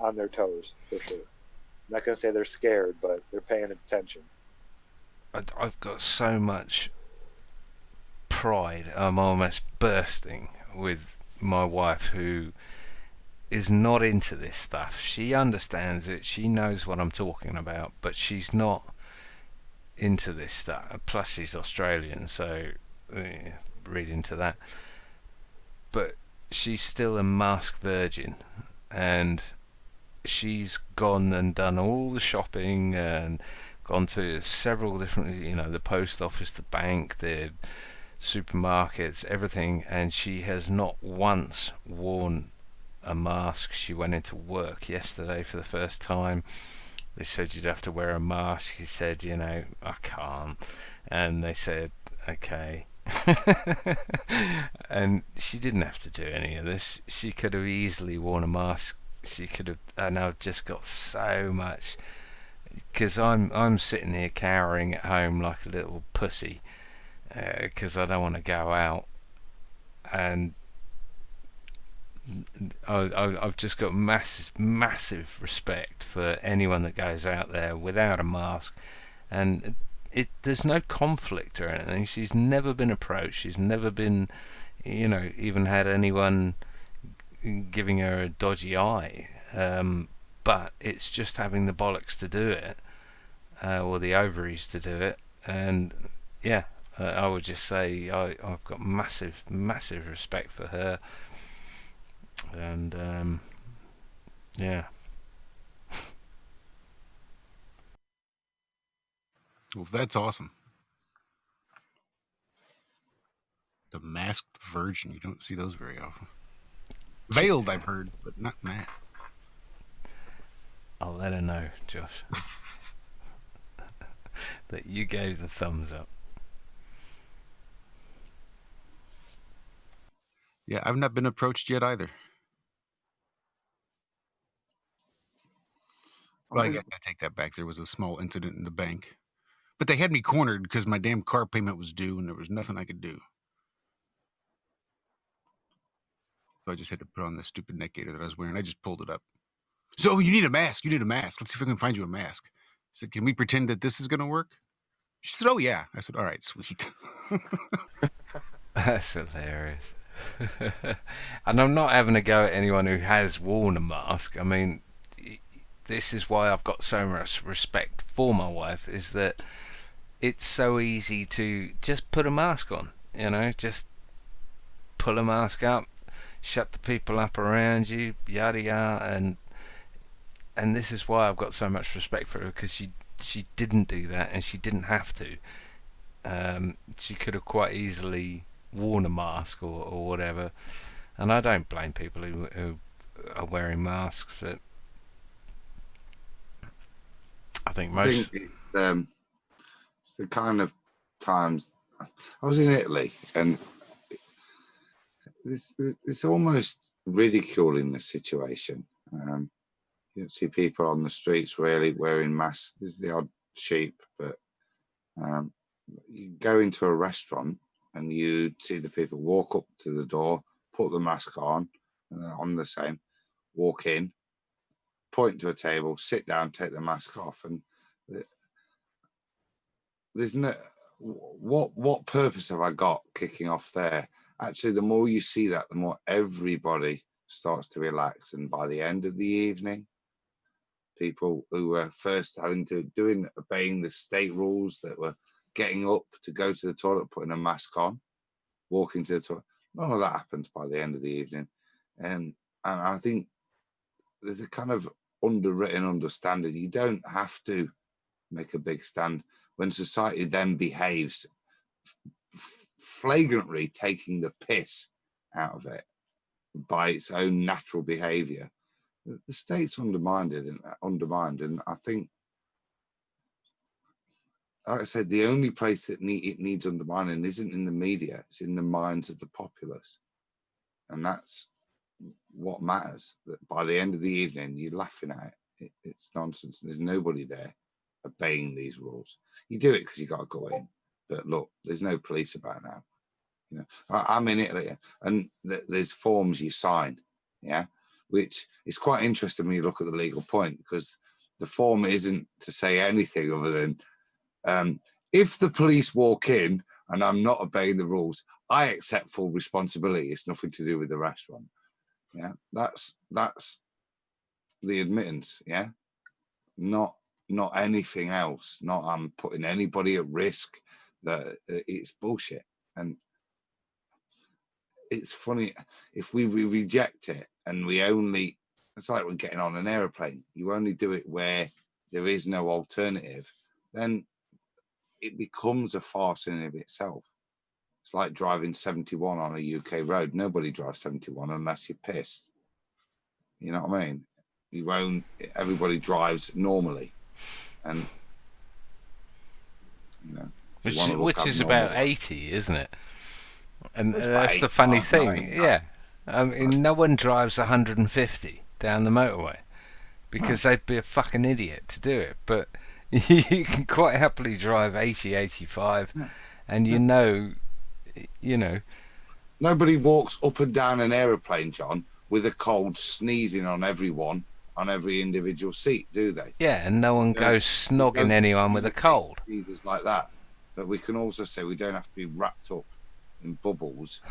on their toes for sure. I'm not gonna say they're scared, but they're paying attention. I've got so much pride. I'm almost bursting with my wife, who is not into this stuff. She understands it. She knows what I'm talking about, but she's not into this stuff. Plus, she's Australian, so read into that. But she's still a mask virgin, and she's gone and done all the shopping and gone to several different, the post office, the bank, the supermarkets, everything, and she has not once worn a mask. She went into work yesterday for the first time. They said you'd have to wear a mask. She said, I can't. And they said, okay. And she didn't have to do any of this. She could have easily worn a mask. She could have, and I've just got so much, because I'm sitting here cowering at home like a little pussy, because I don't want to go out, and I've just got massive respect for anyone that goes out there without a mask, and there's no conflict or anything. She's never been approached. She's never been, even had anyone giving her a dodgy eye. But it's just having the bollocks to do it, or the ovaries to do it, and yeah. I would just say I've got massive respect for her, and yeah. Well, that's awesome. The masked virgin, you don't see those very often. Veiled, I've heard, but not masked. I'll let her know, Josh, that you gave the thumbs up. Yeah, I've not been approached yet either. Well, I gotta take that back. There was a small incident in the bank, but they had me cornered because my damn car payment was due and there was nothing I could do. So I just had to put on the stupid neck gaiter that I was wearing. I just pulled it up. So you need a mask. You need a mask. Let's see if I can find you a mask. I said, can we pretend that this is going to work? She said, oh, yeah. I said, all right, sweet. That's hilarious. And I'm not having a go at anyone who has worn a mask. I mean, this is why I've got so much respect for my wife, is that it's so easy to just put a mask on, just pull a mask up, shut the people up around you, yada yada, and this is why I've got so much respect for her, because she didn't do that, and she didn't have to. She could have quite easily worn a mask or whatever, and I don't blame people who are wearing masks, but I think most... it's the kind of times. I was in Italy, and it's almost ridiculing the situation. You don't see people on the streets really wearing masks. There's the odd sheep, but you go into a restaurant and you see the people walk up to the door, put the mask on the same, walk in, point to a table, sit down, take the mask off, and there's no what purpose have I got kicking off there? Actually, the more you see that, the more everybody starts to relax, and by the end of the evening, people who were first obeying the state rules, that were getting up to go to the toilet, putting a mask on, walking to the toilet, none of that happens by the end of the evening. And I think there's a kind of underwritten understanding. You don't have to make a big stand when society then behaves flagrantly, taking the piss out of it by its own natural behavior. The state's undermined, and I think, like I said, the only place that it needs undermining isn't in the media; it's in the minds of the populace, and that's what matters. That by the end of the evening, you're laughing at it. It's nonsense. There's nobody there obeying these rules. You do it because you got to go in, but look, there's no police about now. You know, I'm in Italy, and there's forms you sign, yeah, which is quite interesting when you look at the legal point, because the form isn't to say anything other than if the police walk in and I'm not obeying the rules, I accept full responsibility. It's nothing to do with the restaurant. Yeah, that's the admittance. Yeah, not anything else. Not I'm putting anybody at risk. That it's bullshit. And it's funny, if we reject it and it's like we're getting on an aeroplane. You only do it where there is no alternative, then it becomes a farce in and of itself. It's like driving 71 on a UK road. Nobody drives 71 unless you're pissed. You know what I mean? Everybody drives normally. And, you know, which is about 80, isn't it? And that's the funny thing. Yeah. I mean, no one drives 150 down the motorway because they'd be a fucking idiot to do it. But you can quite happily drive 80, 85, and you know. Nobody walks up and down an aeroplane, John, with a cold sneezing on everyone on every individual seat, do they? Yeah, and no one goes snogging anyone with a cold. It's like that. But we can also say we don't have to be wrapped up in bubbles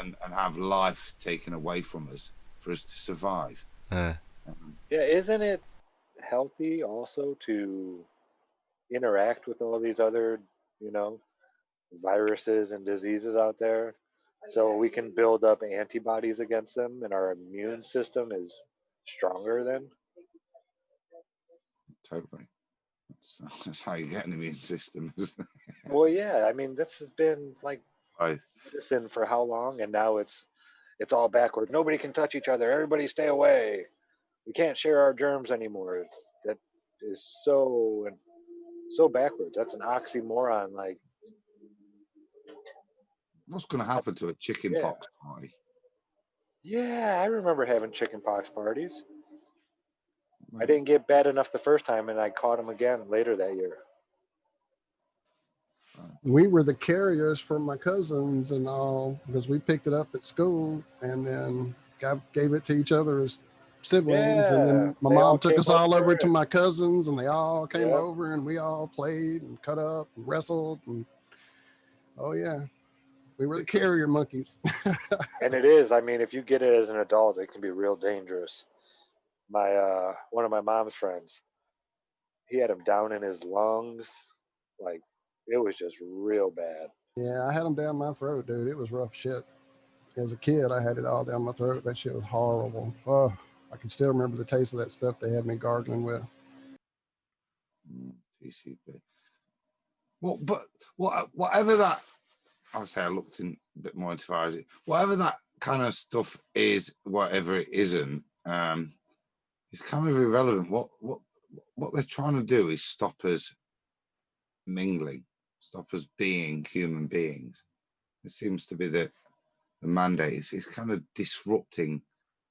and have life taken away from us for us to survive. Yeah, isn't it healthy also to interact with all these other, viruses and diseases out there, so we can build up antibodies against them and our immune system is stronger then? Totally. That's how you get an immune system. Well, yeah, I mean, this has been like medicine for how long, and now it's all backwards. Nobody can touch each other. Everybody stay away. We can't share our germs anymore. That is so backwards. That's an oxymoron. Like, what's going to happen to a chicken pox party? Yeah, I remember having chicken pox parties. I didn't get bad enough the first time, and I caught them again later that year. We were the carriers for my cousins and all, because we picked it up at school and then gave it to each other as siblings. And then my mom took us all over to my cousins, and they all came over, and we all played and cut up and wrestled. And we were the carrier monkeys. And it is. I mean, if you get it as an adult, it can be real dangerous. One of my mom's friends, he had him down in his lungs. Like, it was just real bad. Yeah, I had them down my throat, dude. It was rough shit. As a kid, I had it all down my throat. That shit was horrible. Oh, I can still remember the taste of that stuff they had me gargling with. TCP. Well, but whatever that, I'll say I looked in a bit more into it. Whatever that kind of stuff is, whatever it isn't, it's kind of irrelevant. What they're trying to do is stop us mingling, stop us being human beings. It seems to be the mandate. It's kind of disrupting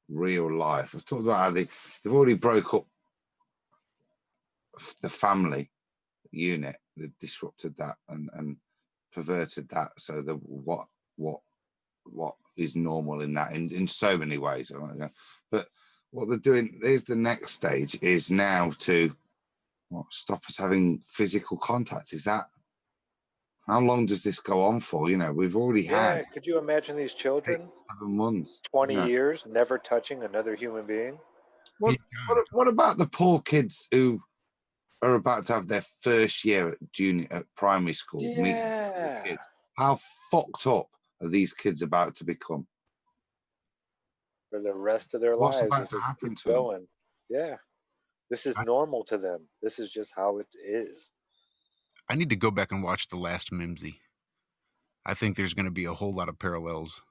real life. I've talked about how they've already broke up the family unit. They've disrupted that and perverted that. So the what is normal in that in so many ways. But what they're doing, there's the next stage, is now to stop us having physical contact. Is that, how long does this go on for? You know, we've already had. Could you imagine these children 7 months, 20 years never touching another human being? What about the poor kids who are about to have their first year at primary school? Yeah. Kids? How fucked up are these kids about to become? For the rest of their What's lives. about to happen to them? Yeah. This is normal to them. This is just how it is. I need to go back and watch The Last Mimsy. I think there's going to be a whole lot of parallels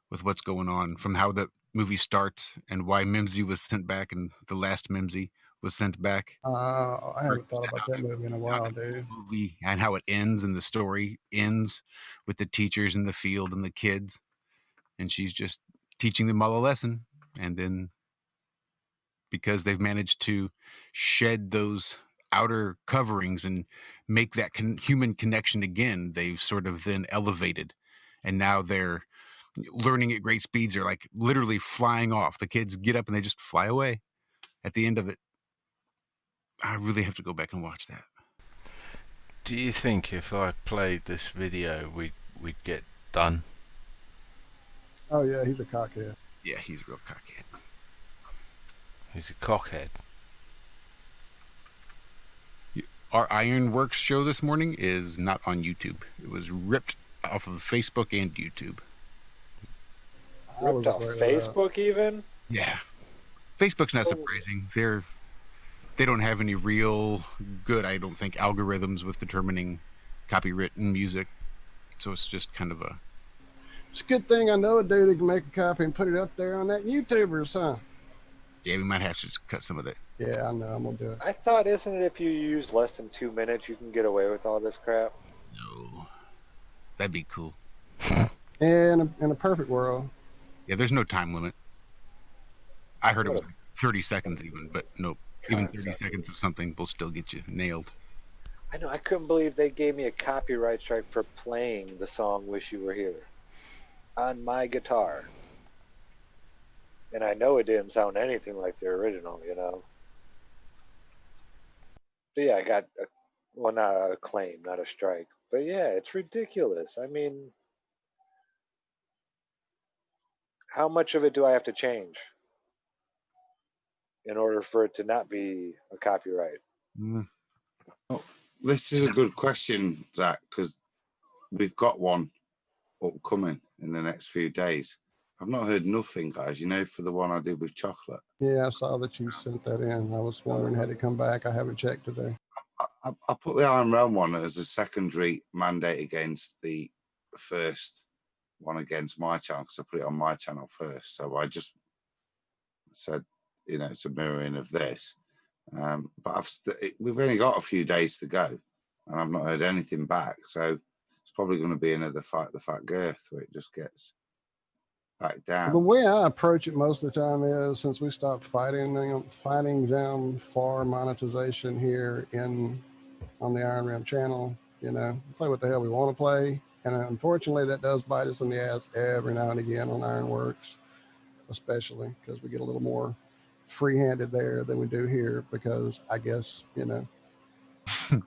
with what's going on from how the movie starts and why Mimsy was sent back and The Last Mimsy was sent back. I haven't thought about that movie in a while, dude. Movie and how it ends, and the story ends with the teachers in the field and the kids, and she's just teaching them all a lesson. And then because they've managed to shed those outer coverings and make that human connection again, they've sort of then elevated, and now they're learning at great speeds. They're like literally flying off. The kids get up and they just fly away at the end of it. I really have to go back and watch that. Do you think if I played this video, we'd get done? Oh yeah, he's a cockhead. Yeah, he's a real cockhead. He's a cockhead. Our Ironworks show this morning is not on YouTube. It was ripped off of Facebook and YouTube. Ripped off Facebook even? Yeah. Facebook's not surprising. They don't have any real good, I don't think, algorithms with determining copywritten music. So it's just kind of a... It's a good thing I know a dude who can make a copy and put it up there on that YouTubers, huh? Yeah, we might have to just cut some of that. Yeah, I know. I'm going to do it. I thought, isn't it if you use less than 2 minutes, you can get away with all this crap? No. That'd be cool. In a perfect world. Yeah, there's no time limit. I heard it was like 30 seconds even, but nope. Even 30 seconds of something will still get you nailed. I know. I couldn't believe they gave me a copyright strike for playing the song Wish You Were Here on my guitar. And I know it didn't sound anything like the original, you know. But yeah, I got, well, not a claim, not a strike. But yeah, it's ridiculous. I mean, how much of it do I have to change in order for it to not be a copyright? Well, this is a good question, Zach, because we've got one upcoming in the next few days. I've not heard nothing, guys, you know, for the one I did with chocolate. Yeah, I saw that you sent that in. I was wondering, had it come back? I haven't checked today. I put the Iron Realm one as a secondary mandate against the first one against my channel, because I put it on my channel first. So I just said, you know, it's a mirroring of this. But we've only got a few days to go, and I've not heard anything back. So it's probably going to be another Fight the Fat Girth, where it just gets back down. The way I approach it most of the time is, since we stopped fighting them for monetization here on the Iron Realm channel, you know, play what the hell we want to play. And unfortunately, that does bite us in the ass every now and again on Ironworks, especially because we get a little more free-handed there than we do here, because I guess, you know,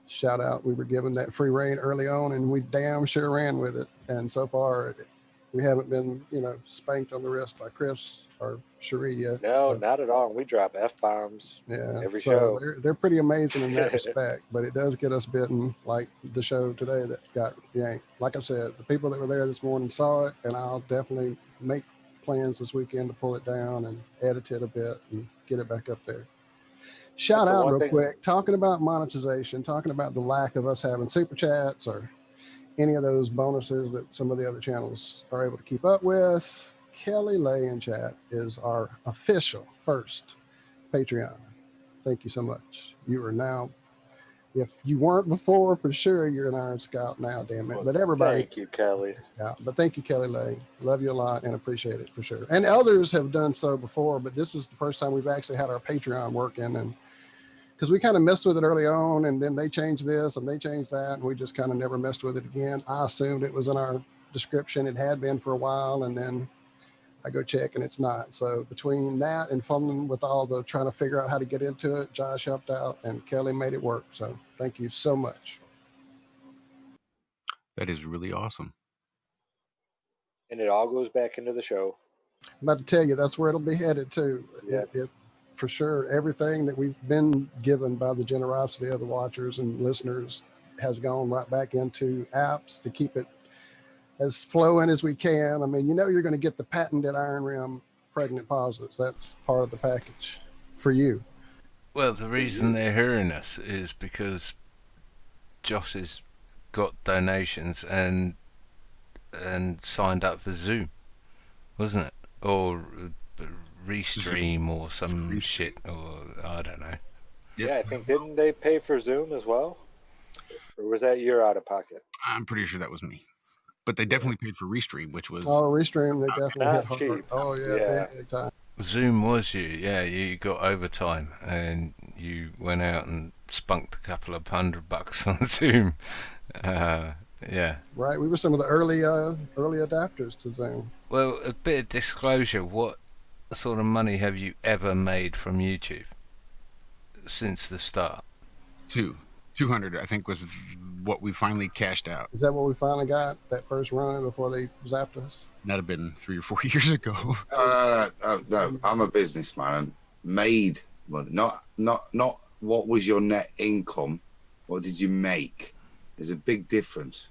shout out, we were given that free reign early on and we damn sure ran with it. And so far, we haven't been, you know, spanked on the wrist by Chris or Cherie yet. No, so, not at all. We drop F-bombs every show. They're pretty amazing in that respect, but it does get us bitten, like the show today that got yanked. Like I said, the people that were there this morning saw it, and I'll definitely make plans this weekend to pull it down and edit it a bit and get it back up there. Shout out real quick, talking about monetization, talking about the lack of us having super chats or any of those bonuses that some of the other channels are able to keep up with. Kelly Lay in chat is our official first Patreon. Thank you so much. You are now if you weren't before, for sure, you're an Iron Scout now, damn it. But everybody, Thank you, Kelly. yeah, but thank you, Kelly Lay. Love you a lot and appreciate it for sure. And others have done so before, but this is the first time we've actually had our Patreon working, and because we kind of messed with it early on, and then they changed this and they changed that, and we just kind of never messed with it again. I assumed it was in our description. It had been for a while, and then I go check and it's not. So between that and fumbling with all the trying to figure out how to get into it, Josh helped out and Kelly made it work. So thank you so much. That is really awesome. And it all goes back into the show. I'm about to tell you, that's where it'll be headed to. Yeah. It, for sure, everything that we've been given by the generosity of the watchers and listeners has gone right back into apps to keep it as flowing as we can. I mean, you know, you're going to get the patented Iron Rim pregnant pauses. That's part of the package for you. Well, the reason they're hearing us is because Josh has got donations and signed up for Zoom, wasn't it? Or Restream or some shit, or I don't know. Yeah, I think, didn't they pay for Zoom as well? Or was that your out of pocket? I'm pretty sure that was me. But they definitely paid for Restream, which was... Oh, Restream, they definitely hit hard. cheap. Oh, yeah. Big time. Zoom was you, yeah. You got overtime and you went out and spunked a couple of $100 on Zoom. Yeah. Right, we were some of the early adapters to Zoom. Well, a bit of disclosure. What sort of money have you ever made from YouTube since the start? 200, I think, was what we finally cashed out. Is that what we finally got, that first run before they zapped us? That'd have been 3 or 4 years ago. No, I'm a businessman and made money. Not what was your net income, what did you make? There's a big difference.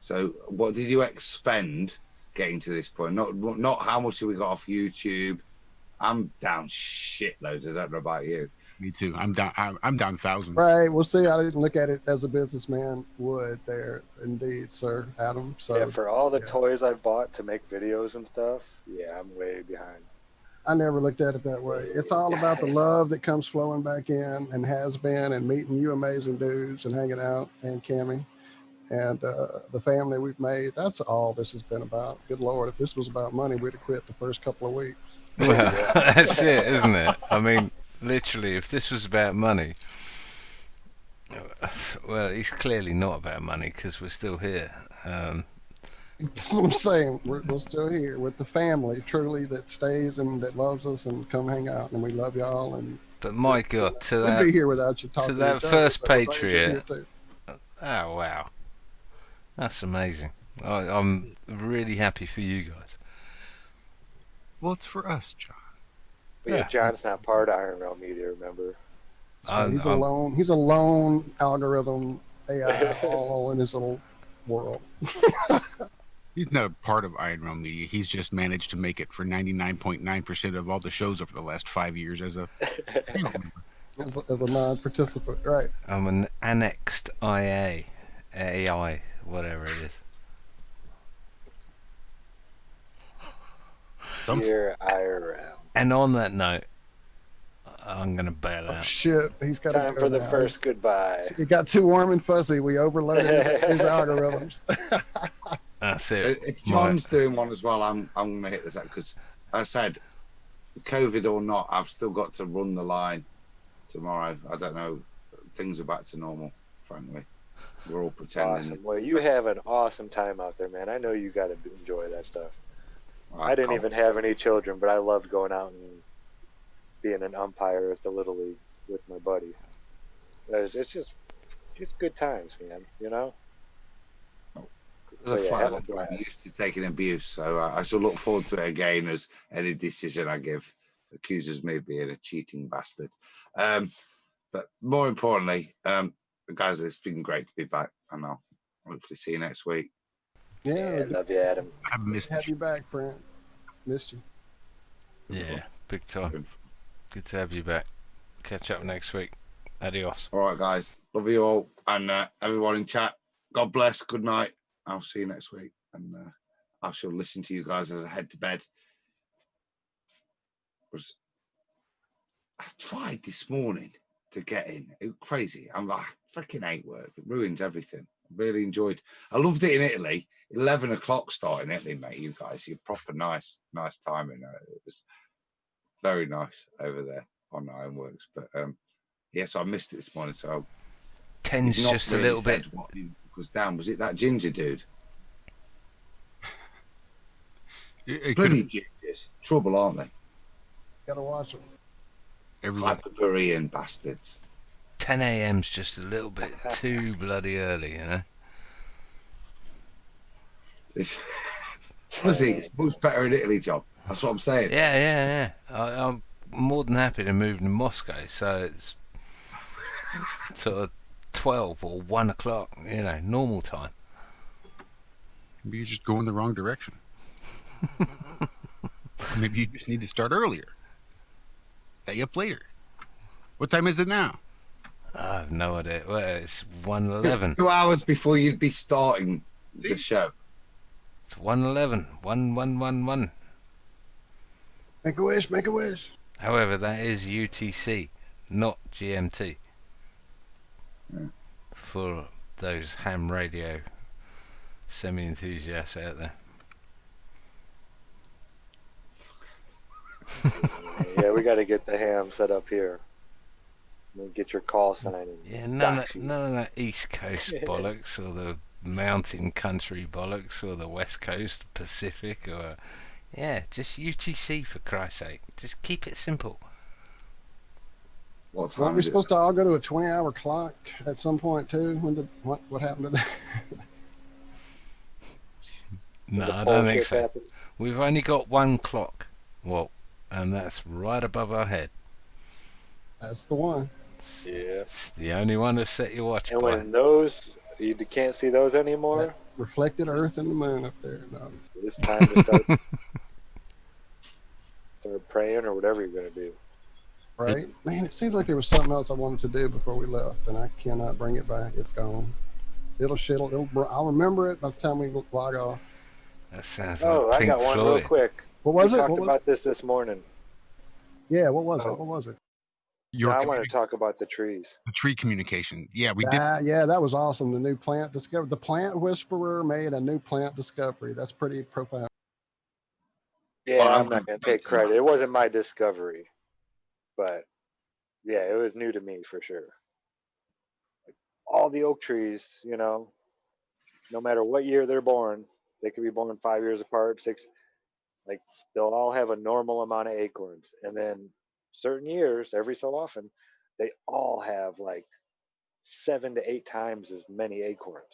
So what did you expend getting to this point? Not how much we got off YouTube. I'm down shitloads. I don't know about you. Me too. I'm down thousands. Right. Well, see, I didn't look at it as a businessman would there. Indeed, sir, Adam. So yeah, for all the toys I bought to make videos and stuff, yeah, I'm way behind. I never looked at it that way. It's all about the love that comes flowing back in and has been, and meeting you amazing dudes and hanging out, and Cammie and the family we've made. That's all this has been about. Good Lord, if this was about money, we'd have quit the first couple of weeks. Well, that's it, isn't it? I mean, literally, if this was about money, well, it's clearly not about money because we're still here. That's what I'm saying. We're still here with the family, truly, that stays and that loves us and come hang out, and we love y'all. And but my God, to we'd that, be here without you talking to that each other, first but we're glad you're Patriot. here too. Oh wow, that's amazing. I'm really happy for you guys. Well, it's for us, John. But yeah, John's not part of Iron Realm Media, remember? So he's a lone algorithm AI all in his little world. He's not a part of Iron Realm Media. He's just managed to make it for 99.9% of all the shows over the last 5 years as a as a non-participant, right? I'm an annexed AI, whatever it is. Dear IRL. And on that note, I'm gonna bail out. Shit, he's got Time to go for the now. first goodbye. It got too warm and fuzzy. We overloaded his algorithms. That's it. If John's doing one as well, I'm going to hit this out because I said, COVID or not, I've still got to run the line tomorrow. I don't know. Things are back to normal, frankly. We're all pretending. Awesome. Well, you have an awesome time out there, man. I know you got to enjoy that stuff. I didn't even have any children, but I loved going out and being an umpire at the Little League with my buddies. It's just good times, man, you know? So, yeah, I'm used to taking abuse, so I shall look forward to it again as any decision I give accuses me of being a cheating bastard. But more importantly, guys, it's been great to be back, and I'll hopefully see you next week. Yeah, love you, Adam. I missed have you back, friend. Missed you. Yeah, big time. Good to have you back. Catch up next week. Adios. All right, guys. Love you all. And everyone in chat, God bless. Good night. I'll see you next week. And I shall listen to you guys as I head to bed. I tried this morning to get in. It was crazy. I'm like, I freaking hate work. It ruins everything. I really enjoyed. I loved it in Italy. 11 o'clock start in Italy, mate. You guys, you're proper nice timing. It was very nice over there on Ironworks. But so I missed it this morning. So 10's not just really a little said bit. what was down. Was it that ginger dude? Bloody gingers. Trouble, aren't they? Gotta watch them. Hyperborean bastards. 10 a.m.'s just a little bit too bloody early, you know. Honestly, it's much better in Italy, John. That's what I'm saying. Yeah. I'm more than happy to move to Moscow, so it's sort of 12 or 1 o'clock, you know, normal time. Maybe you're just going the wrong direction. Maybe you just need to start earlier. Stay up later. What time is it now? I have no idea. Well, it's 1:11. 2 hours before you'd be starting the show. It's 1:11. 1:11. Make a wish, make a wish. However, that is UTC, not GMT. Yeah. For those ham radio semi-enthusiasts out there. Yeah, we got to get the ham set up here. Get your call sign. Yeah, none of that East Coast bollocks or the mountain country bollocks or the West Coast Pacific or just UTC for Christ's sake. Just keep it simple. What Weren't we supposed to all go to a 20-hour clock at some point too? What happened to that? No, I don't think so. We've only got one clock, and that's right above our head. That's the one. Yeah. It's the only one to set your watch And by. when those, you can't see those anymore. That reflected Earth and the moon up there. No. It's time to start praying or whatever you're going to do. Right? Man, it seems like there was something else I wanted to do before we left, and I cannot bring it back. It's gone. I'll remember it by the time we log off. That sounds like I Pink got one Floyd. real quick. What was we it? talked about this morning. Yeah, what was it? What was it? I want to talk about the trees. The tree communication. Yeah, we did. Yeah, that was awesome. The new plant discovery. The plant whisperer made a new plant discovery. That's pretty profound. Yeah, I'm not going to take credit. It wasn't my discovery. But, yeah, it was new to me for sure. Like, all the oak trees, no matter what year they're born, they could be born 5 years apart, 6. Like, they'll all have a normal amount of acorns. And then certain years, every so often, they all have like 7 to 8 times as many acorns.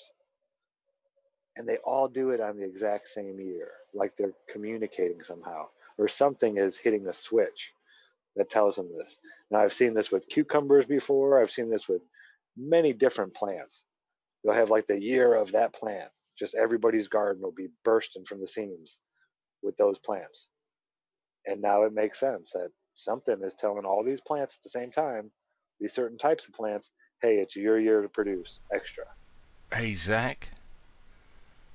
And they all do it on the exact same year, like they're communicating somehow, or something is hitting a switch that tells them this. Now, I've seen this with cucumbers before. I've seen this with many different plants. They'll have like the year of that plant. Just everybody's garden will be bursting from the seams with those plants. And now it makes sense that something is telling all these plants at the same time, these certain types of plants, hey, it's your year to produce extra. Hey, Zach.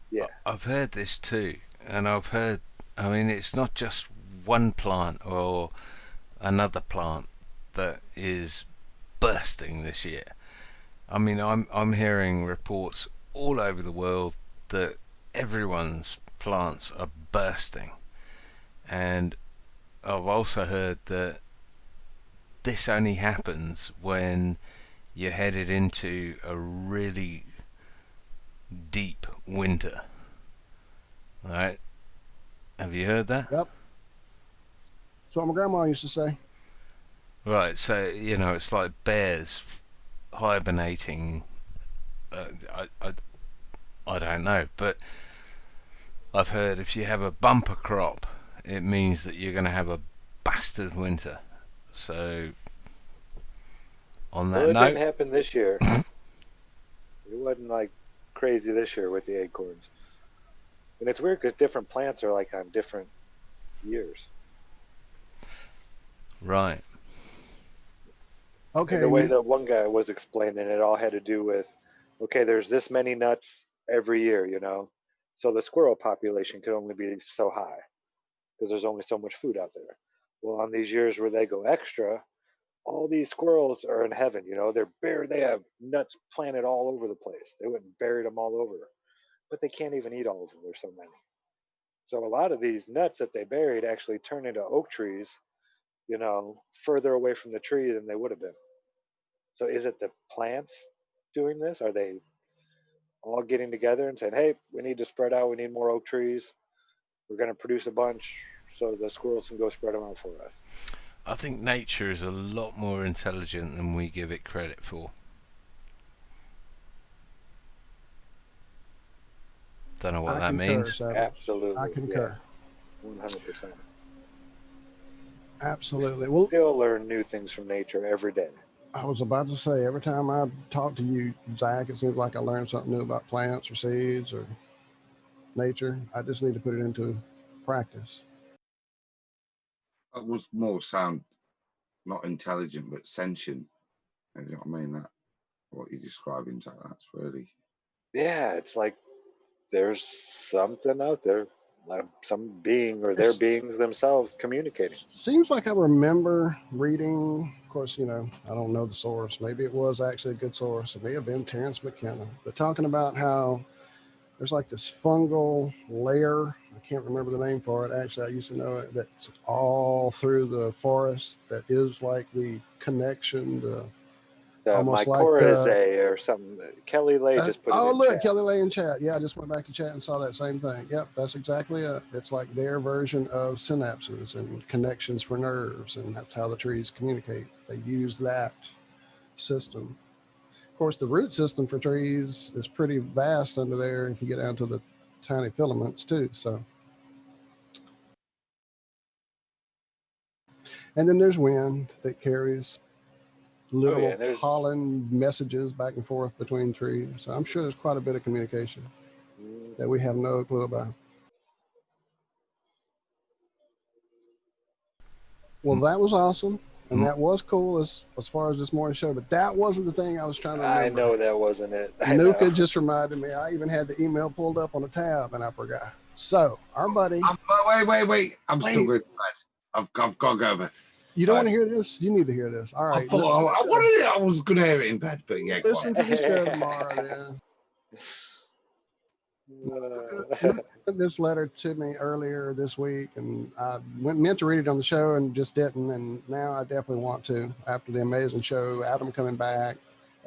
Yeah. I've heard this too. And it's not just one plant or another plant that is bursting this year. I mean, I'm hearing reports all over the world that everyone's plants are bursting. And I've also heard that this only happens when you're headed into a really deep winter. Right? Have you heard that? Yep. That's what my grandma used to say. Right, so, it's like bears hibernating. I don't know, but I've heard if you have a bumper crop, it means that you're going to have a bastard winter. So, on that It note, didn't happen this year. It wasn't like crazy this year with the acorns. And it's weird because different plants are like on different years. right. Okay. And the way that one guy was explaining it all had to do with, okay, there's this many nuts every year, so the squirrel population could only be so high because there's only so much food out there. Well, on these years where they go extra, all these squirrels are in heaven. They have nuts planted all over the place. They went and buried them all over, but they can't even eat all of them. There's so many. So a lot of these nuts that they buried actually turn into oak trees, further away from the tree than they would have been. So is it the plants doing this? Are they all getting together and saying, hey, we need to spread out. We need more oak trees. We're going to produce a bunch so the squirrels can go spread them out for us. I think nature is a lot more intelligent than we give it credit for. Don't know what that means. Absolutely. I concur. Yeah, 100%. Absolutely. We still learn new things from nature every day. I was about to say, every time I talk to you, Zach, it seems like I learn something new about plants or seeds or nature. I just need to put it into practice. That was more sound, not intelligent, but sentient. You know what I mean? That what you're describing, that's really. Yeah, it's like there's something out there, like some being or their beings themselves communicating. Seems like I remember reading, of course, I don't know the source. Maybe it was actually a good source. It may have been Terence McKenna, but talking about how there's like this fungal layer. I can't remember the name for it. Actually, I used to know it. That's all through the forest. That is like the connection. The mycorrhizae or something. Kelly Lay just put it in chat. Kelly Lay in chat. Yeah, I just went back to chat and saw that same thing. Yep, that's exactly it. It's like their version of synapses and connections for nerves, and that's how the trees communicate. They use that system. Of course, the root system for trees is pretty vast under there if you get down to the tiny filaments too. So, and then there's wind that carries little pollen messages back and forth between trees. So I'm sure there's quite a bit of communication that we have no clue about. Well, that was awesome. And that was cool as far as this morning show, but that wasn't the thing I was trying to remember. I know that wasn't it. Nuka just reminded me. I even had the email pulled up on a tab and I forgot. So our buddy. Wait. I'm still good. I've got to go back. You don't want to hear this? You need to hear this. All right. I was going to hear it in bed, but yeah. Listen to the show tomorrow then. Sent this letter to me earlier this week, and I meant to read it on the show and just didn't, and now I definitely want to after the amazing show, Adam coming back,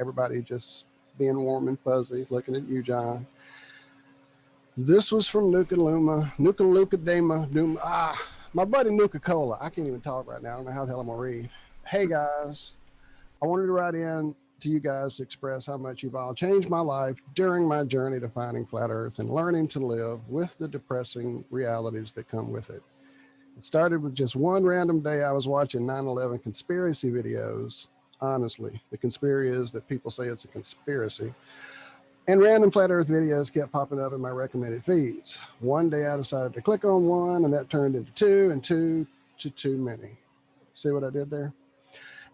everybody just being warm and fuzzy, looking at you, John. This was from Nuka Dema, my buddy Nuka Cola. I can't even talk right now. I don't know how the hell I'm gonna read. Hey guys, I wanted to write in to you guys to express how much you've all changed my life during my journey to finding flat earth and learning to live with the depressing realities that come with it. It started with just one random day I was watching 9/11 conspiracy videos. Honestly, the conspiracy is that people say it's a conspiracy. And random flat earth videos kept popping up in my recommended feeds. One day I decided to click on one and that turned into two and two to too many. See what I did there?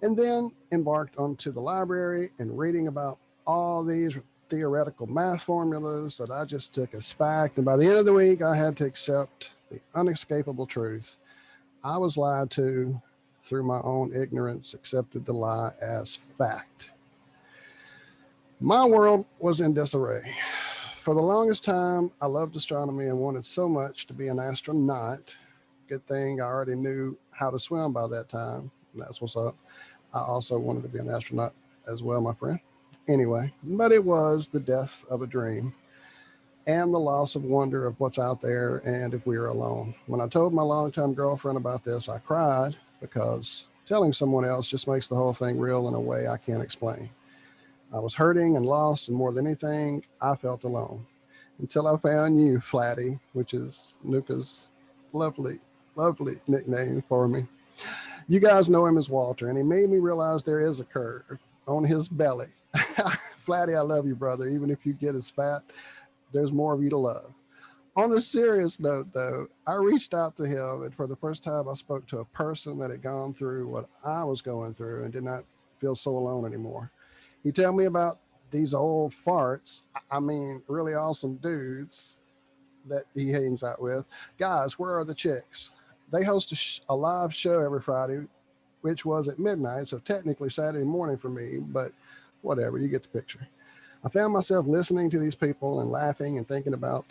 And then embarked onto the library and reading about all these theoretical math formulas that I just took as fact. And by the end of the week, I had to accept the unescapable truth. I was lied to through my own ignorance, accepted the lie as fact. My world was in disarray. For the longest time, I loved astronomy and wanted so much to be an astronaut. Good thing I already knew how to swim by that time. That's what's up. I also wanted to be an astronaut as well, my friend. Anyway, but it was the death of a dream and the loss of wonder of what's out there and if we were alone. When I told my longtime girlfriend about this, I cried because telling someone else just makes the whole thing real in a way I can't explain. I was hurting and lost, and more than anything, I felt alone until I found you, Flatty, which is Nuka's lovely nickname for me. You guys know him as Walter, and he made me realize there is a curve on his belly. Flatty, I love you, brother. Even if you get as fat, there's more of you to love. On a serious note, though, I reached out to him, and for the first time, I spoke to a person that had gone through what I was going through and did not feel so alone anymore. He told me about these old farts, I mean, really awesome dudes that he hangs out with. Guys, where are the chicks? They host a live show every Friday which was at midnight, so technically Saturday morning for me, but whatever, you get the picture. I found myself listening to these people and laughing and thinking about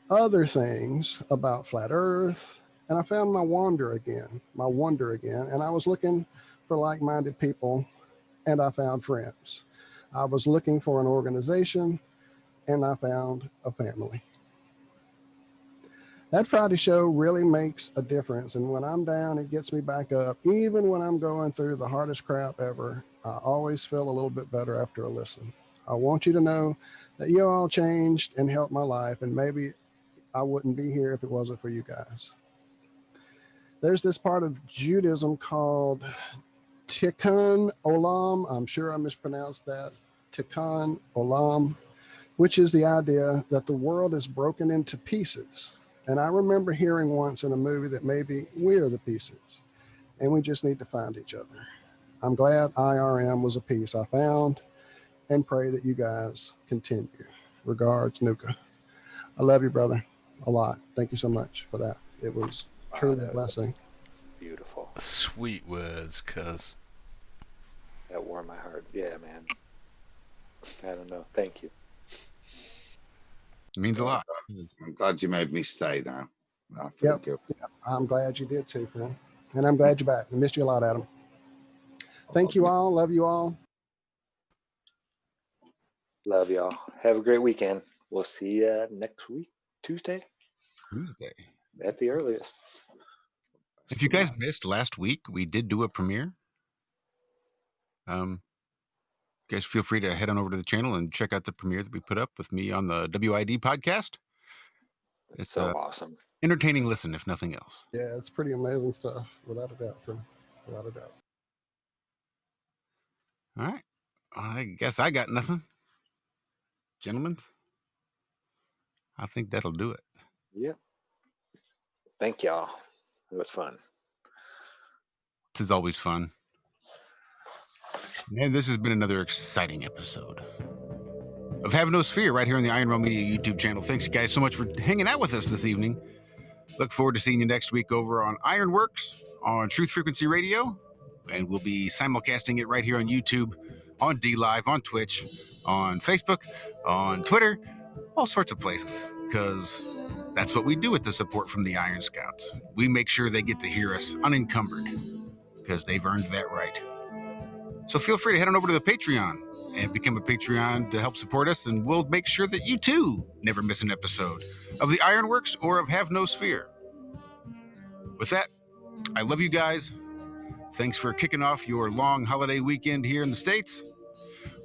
other things about flat Earth, and I found my wonder again, and I was looking for like-minded people, and I found friends. I was looking for an organization, and I found a family. That Friday show really makes a difference, and when I'm down, it gets me back up. Even when I'm going through the hardest crap ever, I always feel a little bit better after a listen. I want you to know that you all changed and helped my life, and maybe I wouldn't be here if it wasn't for you guys. There's this part of Judaism called Tikkun Olam. I'm sure I mispronounced that. Tikkun Olam, which is the idea that the world is broken into pieces. And I remember hearing once in a movie that maybe we're the pieces and we just need to find each other. I'm glad IRM was a piece I found, and pray that you guys continue. Regards, Nuka. I love you, brother, a lot. Thank you so much for that. It was truly a blessing. Beautiful. Sweet words, cuz. That warmed my heart. Yeah, man. I don't know. Thank you. It means a lot. I'm glad you made me stay now. I feel good. Yep. I'm glad you did too, friend. And I'm glad you're back. I missed you a lot, Adam. Thank you all. Love you all. Love y'all. Have a great weekend. We'll see you next week, Tuesday at the earliest. If you guys missed last week, we did do a premiere. You guys feel free to head on over to the channel and check out the premiere that we put up with me on the WID podcast. It's so awesome. Entertaining listen, if nothing else. Yeah, it's pretty amazing stuff, without a doubt, friend. Without a doubt. All right. I guess I got nothing. Gentlemen, I think that'll do it. Yep. Thank y'all. It was fun. This is always fun. And this has been another exciting episode of Have No Sphere right here on the Iron Realm Media YouTube channel. Thanks, guys, so much for hanging out with us this evening. Look forward to seeing you next week over on Ironworks on Truth Frequency Radio. And we'll be simulcasting it right here on YouTube, on DLive, on Twitch, on Facebook, on Twitter, all sorts of places. Because that's what we do with the support from the Iron Scouts. We make sure they get to hear us unencumbered because they've earned that right. So feel free to head on over to the Patreon and become a Patreon to help support us, and we'll make sure that you too never miss an episode of the Ironworks or of Have No Sphere. With that, I love you guys. Thanks for kicking off your long holiday weekend here in the States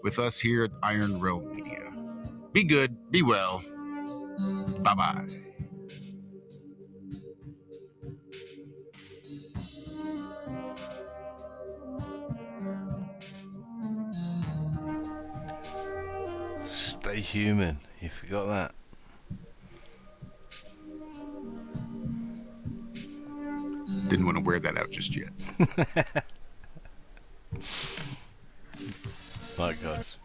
with us here at Iron Realm Media. Be good, be well. Bye-bye. Stay human. You forgot that. Didn't want to wear that out just yet. Like us.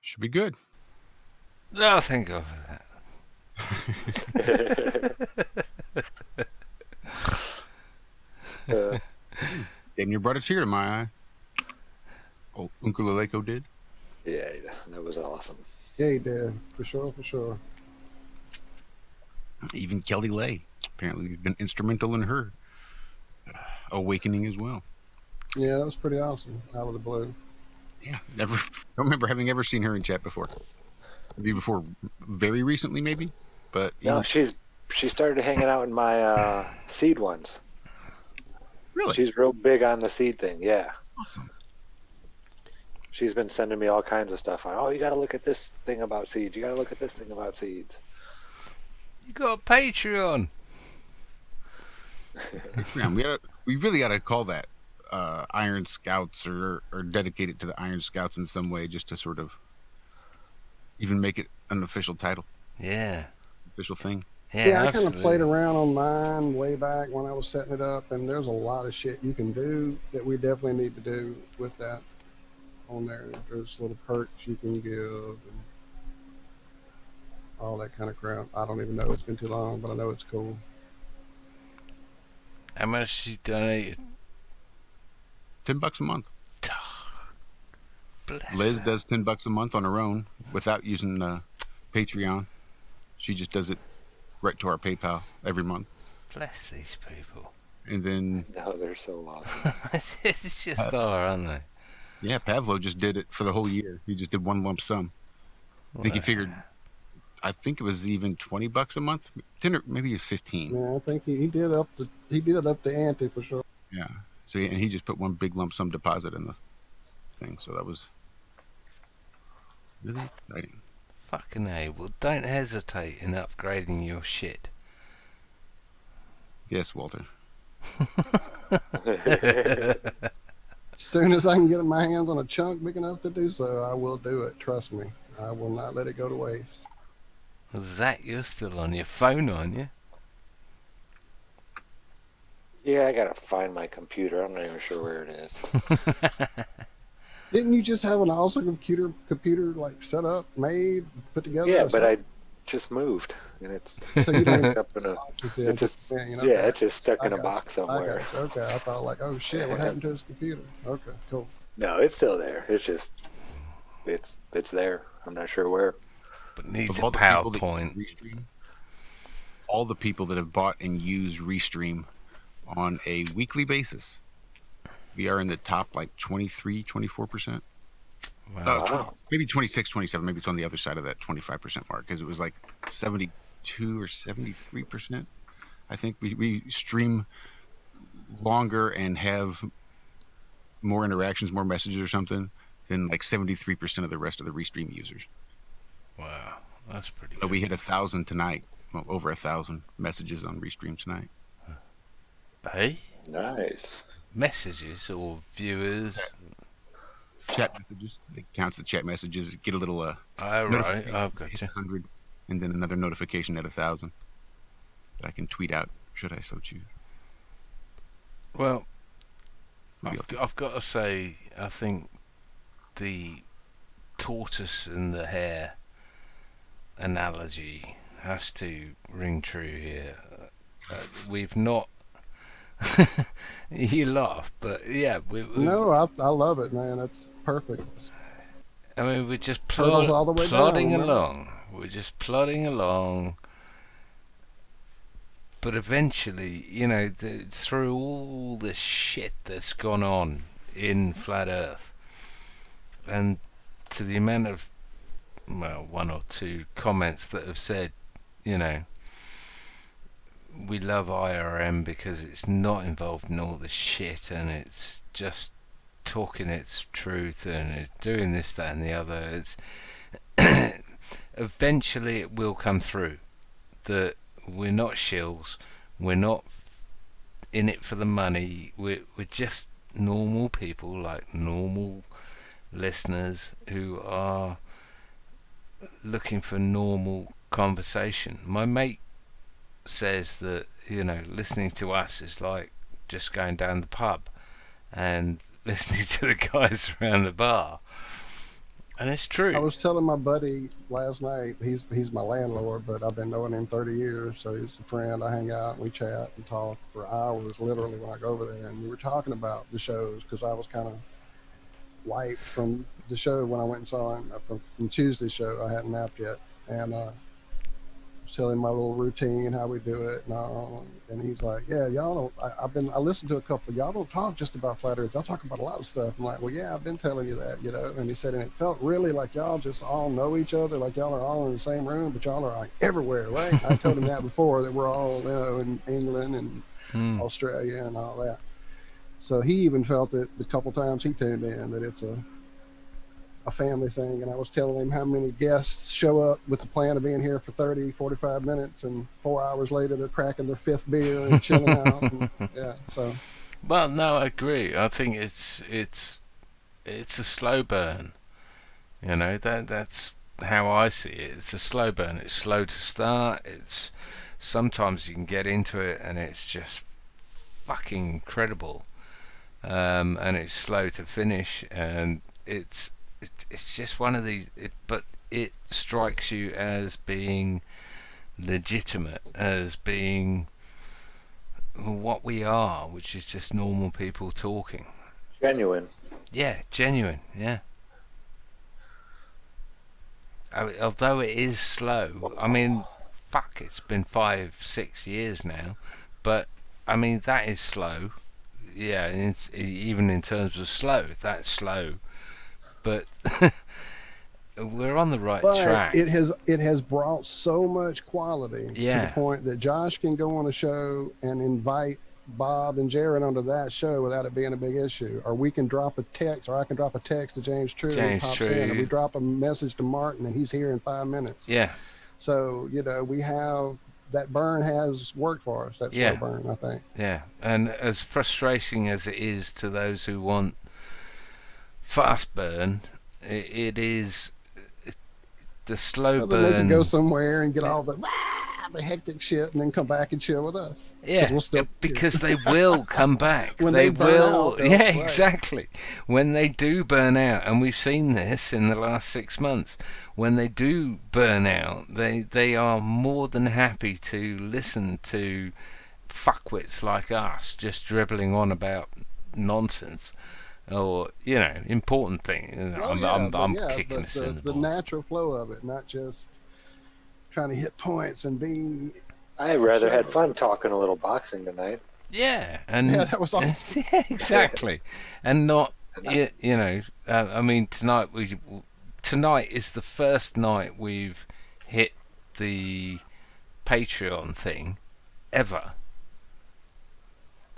Should be good. No, thank God for that. Damn near brought a tear to my eye. Oh, Uncle Aleko did? Yeah, that was awesome. Yeah, he did. For sure, for sure. Even Kelly Lay. Apparently you've been instrumental in her awakening as well. Yeah, that was pretty awesome. Out of the blue. Yeah, don't remember having ever seen her in chat before. Maybe before very recently, maybe. But no, she started hanging out in my seed ones. Really? She's real big on the seed thing. Yeah. Awesome. she's been sending me all kinds of stuff. Oh, you got to look at this thing about seeds. You got to look at this thing about seeds. You got a Patreon. Patreon. We really got to call that Iron Scouts or dedicate it to the Iron Scouts in some way, just to sort of even make it an official title. Yeah. Official thing. Yeah, I kind of played around on mine way back when I was setting it up, and there's a lot of shit you can do that we definitely need to do with that on there. There's little perks you can give and all that kind of crap. I don't even know. It's been too long, but I know it's cool. How much she donated? $10 a month. Bless Liz her. does $10 a month on her own without using Patreon. She just does it right to our PayPal every month. Bless these people. And then No, they're so lost. It's just are, aren't they? yeah, Pavlo just did it for the whole year. He just did one lump sum. I think he figured. I think it was even $20 a month. 10 or maybe it's 15. Yeah, I think he did up the ante for sure. Yeah. So and he just put one big lump sum deposit in the thing. So that was really exciting. Fucking A. Well, don't hesitate in upgrading your shit. Yes, Walter. As soon as I can get my hands on a chunk big enough to do so, I will do it. Trust me. I will not let it go to waste. Zach, you're still on your phone, aren't you? Yeah, I gotta find my computer. I'm not even sure where it is. Didn't you just have an awesome computer like set up, made, put together? Yeah, or but I something? just moved, and it's So you don't- stuck up in a. It's just, yeah, it's just stuck in a box somewhere. Okay, I thought like, oh shit, what happened to his computer? Okay, cool. No, it's still there. It's just, it's there. I'm not sure where. But needs Of a all the people that PowerPoint. use Restream, all the people that have bought and used Restream on a weekly basis, we are in the top like 23, 24%. Wow. Maybe 26, 27. Maybe it's on the other side of that 25% mark because it was like 72 or 73%. I think we stream longer and have more interactions, more messages or something than like 73% of the rest of the Restream users. Wow, that's pretty So good. we hit 1,000 tonight. Well, over 1,000 messages on Restream tonight. Hey? Nice. Messages or viewers? Chat messages. It counts the chat messages. Get a little Oh, right. notification I've got hit you. 100, and then another notification at 1,000 that I can tweet out should I so choose. Well, Maybe I've got to say, I think the tortoise and the hare analogy has to ring true here. We've not. You laugh, but yeah, No, I love it, man. It's perfect. I mean, we're just Turtles all the way plodding down, man. along. We're just plodding along. But eventually, you know, through all the shit that's gone on in Flat Earth, and to the amount of, well, one or two comments that have said, you know, we love IRM because it's not involved in all the shit and it's just talking its truth and it's doing this, that and the other. It's eventually it will come through that we're not shills, we're not in it for the money, we're just normal people like normal listeners who are looking for normal conversation. My mate says that, you know, listening to us is like just going down the pub and listening to the guys around the bar, and it's true. I was telling my buddy last night, he's my landlord, but I've been knowing him 30 years, so he's a friend. I hang out and we chat and talk for hours literally when I go over there, and we were talking about the shows because I was kind of wiped from the show when I went and saw him from Tuesday's show. I hadn't napped yet, and telling my little routine, how we do it, and he's like, yeah, y'all don't, I listened to a couple, y'all don't talk just about Flat Earth, y'all talk about a lot of stuff. I'm like, well, yeah, I've been telling you that, you know. And he said, and it felt really like y'all just all know each other, like y'all are all in the same room, but y'all are like everywhere, right? I told him that before, that we're all, you know, in England and Australia and all that. So he even felt it the couple times he tuned in, that it's a family thing. And I was telling him how many guests show up with the plan of being here for 30, 45 minutes, and 4 hours later they're cracking their 5th beer and chilling out. And, yeah, so. Well, no, I agree. I think it's a slow burn. You know, that's how I see it. It's a slow burn. It's slow to start. It's sometimes you can get into it and it's just fucking incredible. And it's slow to finish, and it's just one of these. But it strikes you as being legitimate, as being what we are, which is just normal people talking. Genuine. Yeah, genuine. Yeah. Although it is slow, I mean, fuck, it's been 5-6 years now, but I mean that is slow. Yeah, even in terms of slow, that's slow. But we're on the right track. It has brought so much quality to the point that Josh can go on a show and invite Bob and Jared onto that show without it being a big issue. Or we can drop a text, or I can drop a text to James True and he pops in, or we drop a message to Martin and he's here in 5 minutes. Yeah. So, you know, we have that burn has worked for us. That slow burn, I think. Yeah, and as frustrating as it is to those who want fast burn, it is the slow burn. They can go somewhere and get all the hectic shit and then come back and chill with us. Yeah, because they will come back. When they burn will. out, though, yeah, right. Exactly. When they do burn out, and we've seen this in the last 6 months. When they do burn out, they are more than happy to listen to fuckwits like us just dribbling on about nonsense, or you know, important things. I'm kicking us in the balls. Natural flow of it, not just trying to hit points and being. I rather had fun talking a little boxing tonight. Yeah, and that was awesome. Yeah, exactly, and not you know. I mean, tonight is the first night we've hit the Patreon thing ever.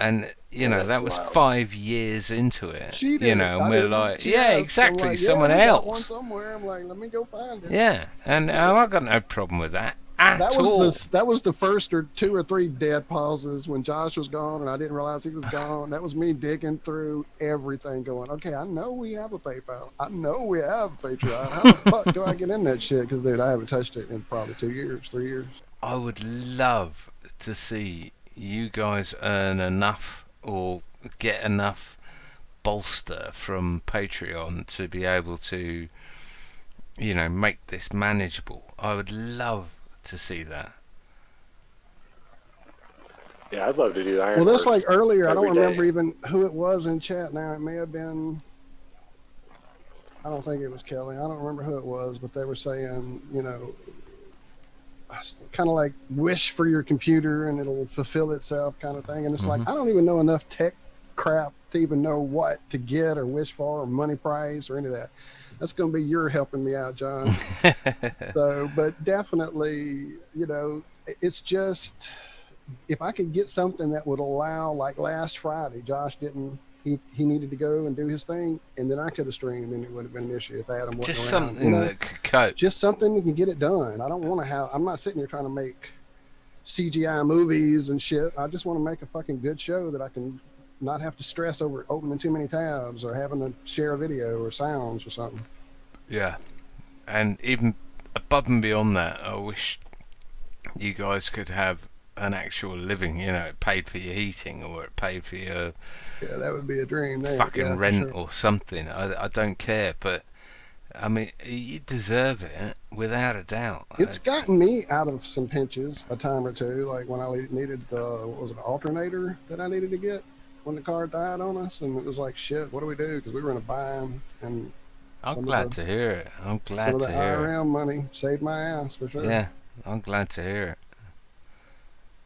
And, you know, that was 5 years into it. She did you know, and we're like, exactly, like, someone we got else. one somewhere. I'm like, let me go find it. Yeah, and I've got no problem with that at all. That was the first 2 or 3 dead pauses when Josh was gone and I didn't realize he was gone. That was me digging through everything going, okay, I know we have a PayPal. I know we have a Patreon. How the fuck do I get in that shit? Because, dude, I haven't touched it in probably 2 years, 3 years. I would love to see you guys earn enough or get enough bolster from Patreon to be able to, you know, make this manageable. I would love to see that. Yeah, I'd love to do Iron. Well, that's like earlier. I don't remember day. even who it was in chat now. It may have been, I don't think it was Kelly. I don't remember who it was, but they were saying, you know, kind of like wish for your computer and it'll fulfill itself kind of thing. And it's like, I don't even know enough tech crap to even know what to get or wish for or money price or any of that. That's going to be your helping me out, John. So, but definitely, you know, it's just, if I could get something that would allow, like last Friday, Josh didn't, he needed to go and do his thing, and then I could have streamed, and it would have been an issue if Adam wasn't Just around. something that could cope. Just something that can get it done. I don't want to have, I'm not sitting here trying to make CGI movies and shit. I just want to make a fucking good show that I can not have to stress over opening too many tabs or having to share a video or sounds or something. Yeah. And even above and beyond that, I wish you guys could have an actual living, you know, it paid for your heating or it paid for your that would be a dream there. fucking rent or something. I don't care, but I mean, you deserve it without a doubt. It's gotten me out of some pinches a time or two, like when I needed an alternator that I needed to get when the car died on us, and it was like, shit, what do we do? Because we were in a bind, and I'm glad to hear it. I'm glad some to of the hear it. IRM money saved my ass for sure. Yeah, I'm glad to hear it.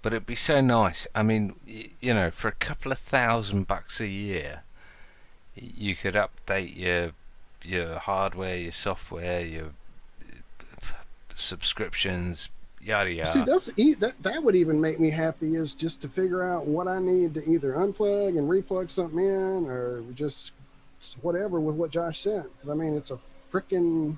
But it'd be so nice. I mean, you know, for a couple of $1,000 a year, you could update your hardware, your software, your subscriptions, yada yada. See, that would even make me happy, is just to figure out what I need to either unplug and replug something in, or just whatever with what Josh sent. Because I mean, it's a freaking,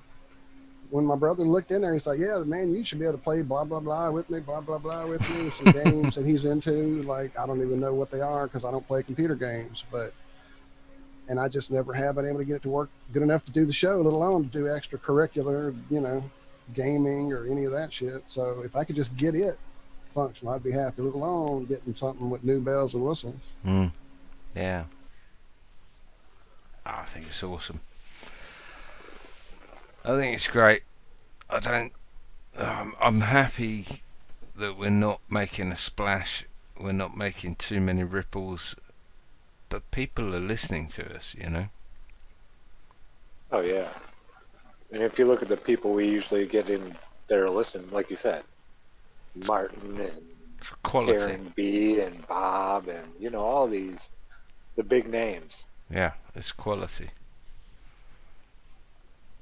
when my brother looked in there, he's like, yeah, man, you should be able to play blah, blah, blah with me, blah, blah, blah with me. Some games that he's into. Like, I don't even know what they are because I don't play computer games. And I just never have been able to get it to work good enough to do the show, let alone to do extracurricular, gaming or any of that shit. So if I could just get it functional, I'd be happy, let alone getting something with new bells and whistles. Yeah. I think it's awesome. I think it's great. I'm happy that we're not making a splash. We're not making too many ripples. But people are listening to us, Oh, yeah. And if you look at the people we usually get in that are listening, like you said, Martin and quality. Karen B and Bob and, all these, the big names. Yeah, it's quality.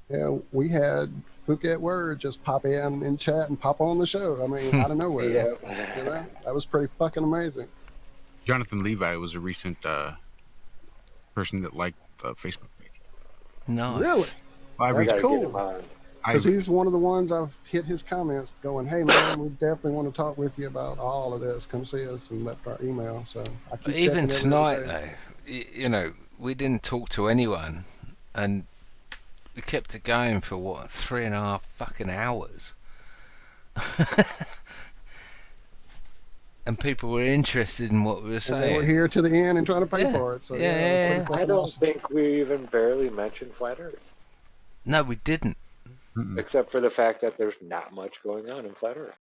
Yeah, we had Phuket Word just pop in chat and pop on the show. I mean, out of nowhere. Yeah. That was pretty fucking amazing. Jonathan Levi was a recent person that liked the Facebook page. No, really, that's cool. Because he's one of the ones I've hit his comments, going, "Hey man, we definitely want to talk with you about all of this. Come see us," and left our email. So I keep even checking tonight, though, we didn't talk to anyone, and we kept it going for 3.5 fucking hours. And people were interested in what we were saying. And they were here to the end and trying to pay for it. So yeah. I don't think we even barely mentioned Flat Earth. No, we didn't. Except for the fact that there's not much going on in Flat Earth.